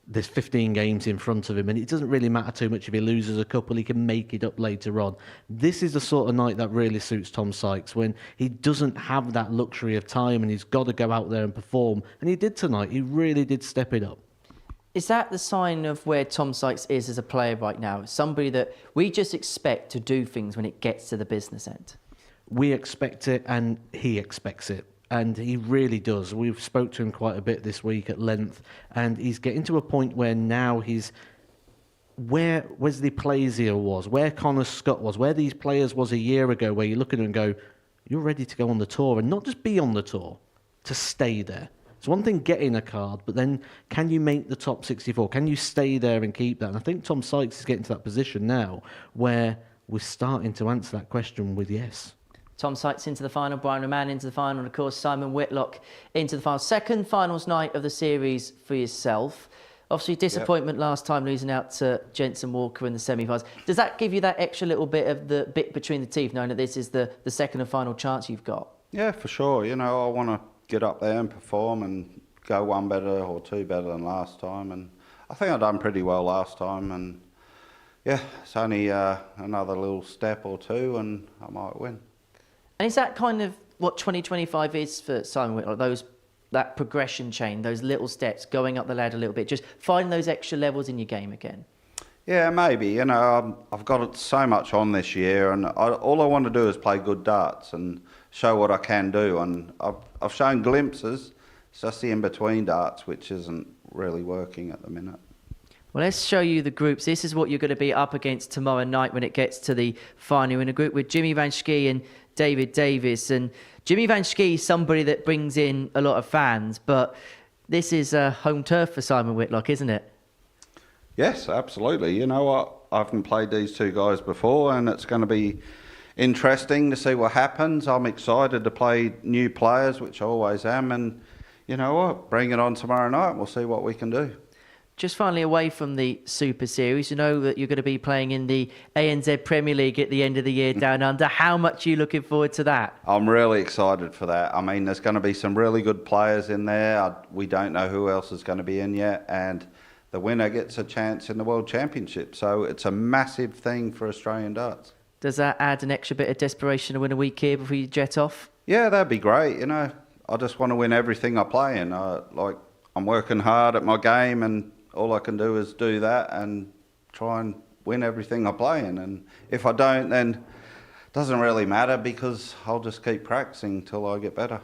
Speaker 5: there's 15 games in front of him, and it doesn't really matter too much if he loses a couple. He can make it up later on. This is the sort of night that really suits Tom Sykes, when he doesn't have that luxury of time and he's got to go out there and perform. And he did tonight. He really did step it up.
Speaker 4: Is that the sign of where Tom Sykes is as a player right now? Somebody that we just expect to do things when it gets to the business end?
Speaker 5: We expect it, and he expects it. And he really does. We've spoke to him quite a bit this week at length, and he's getting to a point where now he's where Wesley Plazier was, where Connor Scott was, where these players was a year ago, where you look at them and go, you're ready to go on the tour, and not just be on the tour, to stay there. It's one thing getting a card, but then can you make the top 64? Can you stay there and keep that? And I think Tom Sykes is getting to that position now where we're starting to answer that question with yes.
Speaker 4: Tom Sykes into the final, Brian Raman into the final, and of course Simon Whitlock into the final. Second finals night of the series for yourself. Obviously disappointment last time losing out to Jensen Walker in the semi-finals. Does that give you that extra little bit of the bit between the teeth, knowing that this is the second and final chance you've got?
Speaker 14: Yeah, for sure. You know, I want to get up there and perform and go one better or two better than last time. And I think I've done pretty well last time. And yeah, it's only another little step or two and I might win.
Speaker 4: And is that kind of what 2025 is for Simon Whitlock? That progression chain, those little steps, going up the ladder a little bit, just finding those extra levels in your game again?
Speaker 14: Yeah, maybe. You know, I've got so much on this year, and all I want to do is play good darts and show what I can do. And I've shown glimpses. It's just the in-between darts, which isn't really working at the minute.
Speaker 4: Well, let's show you the groups. This is what you're going to be up against tomorrow night when it gets to the final, in a group with Jimmy Van Schie and David Davies. And Jimmy Van Schie is somebody that brings in a lot of fans, but this is home turf for Simon Whitlock, isn't it?
Speaker 14: Yes, absolutely. You know what? I haven't played these two guys before, and it's going to be interesting to see what happens. I'm excited to play new players, which I always am, and you know what? Bring it on tomorrow night and we'll see what we can do.
Speaker 4: Just finally, away from the Super Series, you know that you're going to be playing in the ANZ Premier League at the end of the year down under. How much are you looking forward to that?
Speaker 14: I'm really excited for that. I mean, there's going to be some really good players in there. We don't know who else is going to be in yet, and the winner gets a chance in the World Championship. So it's a massive thing for Australian darts.
Speaker 4: Does that add an extra bit of desperation to win a week here before you jet off?
Speaker 14: Yeah, that'd be great. You know, I just want to win everything I play in. I'm working hard at my game, and all I can do is do that and try and win everything I play in. And if I don't, then it doesn't really matter because I'll just keep practicing till I get better.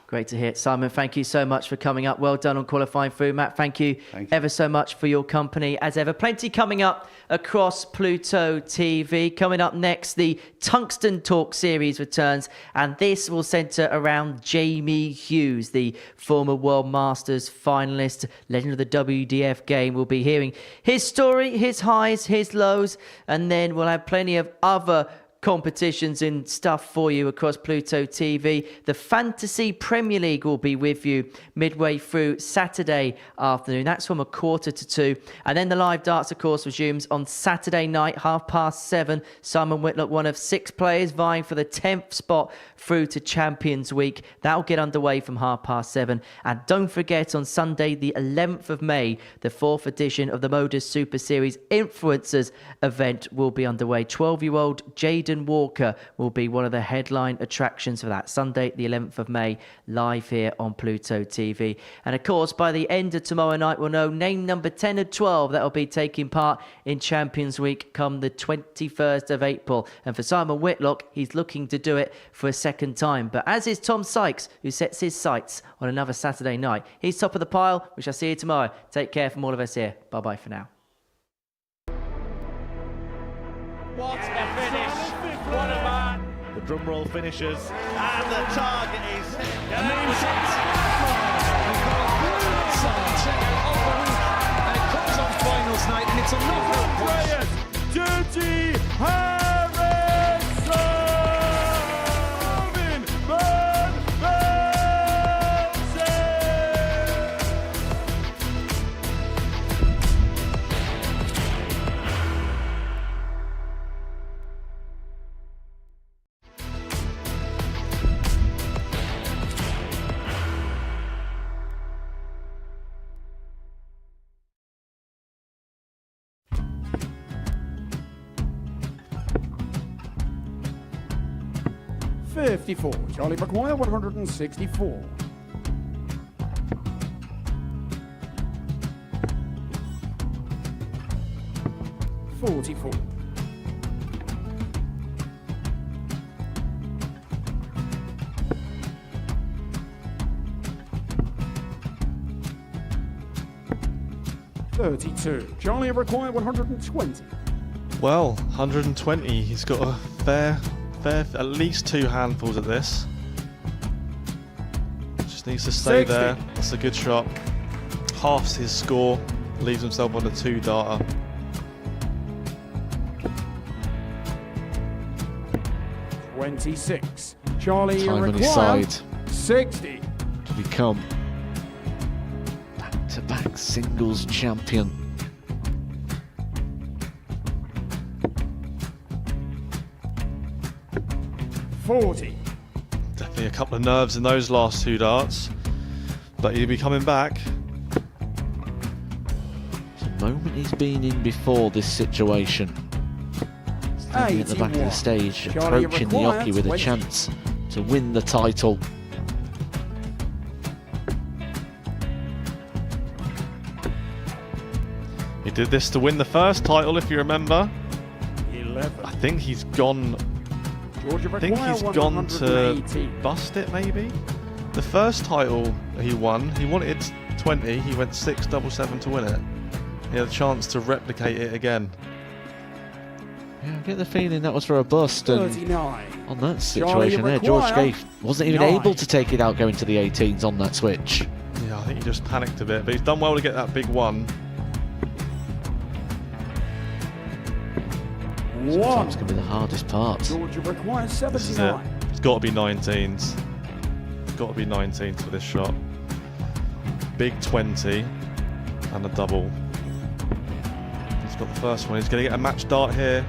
Speaker 4: Great to hear. Simon, thank you so much for coming up. Well done on qualifying through. Matt, thank you ever so much for your company as ever. Plenty coming up across Pluto TV. Coming up next, the Tungsten Talk series returns, and this will centre around Jamie Hughes, the former World Masters finalist, legend of the WDF game. We'll be hearing his story, his highs, his lows, and then we'll have plenty of other competitions and stuff for you across Pluto TV. The Fantasy Premier League will be with you midway through Saturday afternoon. That's from 1:45. And then the live darts, of course, resumes on Saturday night, 7:30. Simon Whitlock, one of 6 players vying for the 10th spot through to Champions Week. That'll get underway from 7:30. And don't forget, on Sunday, the 11th of May, the 4th edition of the Modus Super Series Influencers event will be underway. 12-year-old Jaden Walker will be one of the headline attractions for that. Sunday, the 11th of May, live here on Pluto TV. And of course, by the end of tomorrow night, we'll know name number 10 of 12 that will be taking part in Champions Week come the 21st of April. And for Simon Whitlock, he's looking to do it for a second time. But as is Tom Sykes, who sets his sights on another Saturday night. He's top of the pile. We shall see you tomorrow. Take care from all of us here. Bye-bye for now.
Speaker 2: What a finish! What a man! The drum roll finishes, and the target is
Speaker 11: and it comes on finals night, and it's a knockout.
Speaker 7: Dirty Harrison! Van Velzen! 54. Charlie require 164. 44. 32. Charlie require 120.
Speaker 8: Well, 120. He's got a fair, at least 2 handfuls at this. Just needs to stay
Speaker 7: 60.
Speaker 8: there. That's a good shot. Halves his score. Leaves himself on a 2-darter.
Speaker 7: $26. Charlie
Speaker 5: Time on his
Speaker 7: require
Speaker 5: side
Speaker 7: 60.
Speaker 5: to become back-to-back singles champion.
Speaker 7: $40.
Speaker 8: Definitely a couple of nerves in those last 2 darts. But he'll be coming back.
Speaker 5: The moment he's been in before this situation. Standing at the back of the stage,
Speaker 7: Charlie
Speaker 5: approaching the
Speaker 7: require
Speaker 5: Yoki with a
Speaker 7: 20.
Speaker 5: chance to win the title.
Speaker 8: He did this to win the first title, if you remember.
Speaker 7: 11.
Speaker 8: I think he's gone.
Speaker 7: Georgia
Speaker 8: I think
Speaker 7: require
Speaker 8: he's gone to
Speaker 7: 118.
Speaker 8: bust it, maybe. The first title he won, he wanted 20. He went 6-7-7 to win it. He had a chance to replicate it again.
Speaker 5: Yeah, I get the feeling that was for a bust. And
Speaker 7: 39.
Speaker 5: on that situation there, George Scaife wasn't even able to take it out going to the 18s on that switch.
Speaker 8: Yeah, I think he just panicked a bit, but he's done well to get that big one.
Speaker 5: Sometimes can be the hardest part.
Speaker 7: Georgia requires
Speaker 8: This is it.
Speaker 7: 79.
Speaker 8: It's got to be 19s. It's got to be 19s for this shot. Big 20 and a double. He's got the first one. He's going to get a match dart here.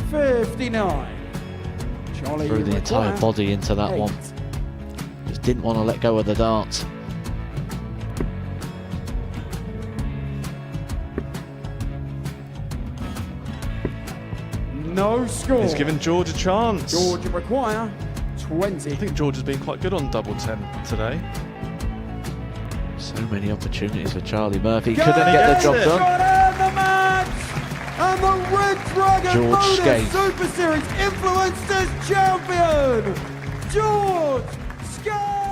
Speaker 7: $59. Charlie
Speaker 5: Threw the entire
Speaker 7: require
Speaker 5: body into that
Speaker 7: 8.
Speaker 5: one. Just didn't want to let go of the dart.
Speaker 7: No score.
Speaker 8: He's given George a chance.
Speaker 7: Georgia require 20.
Speaker 8: I think George has been quite good on double 10 today.
Speaker 5: So many opportunities for Charlie Murphy. Couldn't get the job done.
Speaker 7: The match! And the Red Dragon
Speaker 5: George
Speaker 7: Modus
Speaker 5: Scaife.
Speaker 7: Super Series Influencers Champion, George Scaife!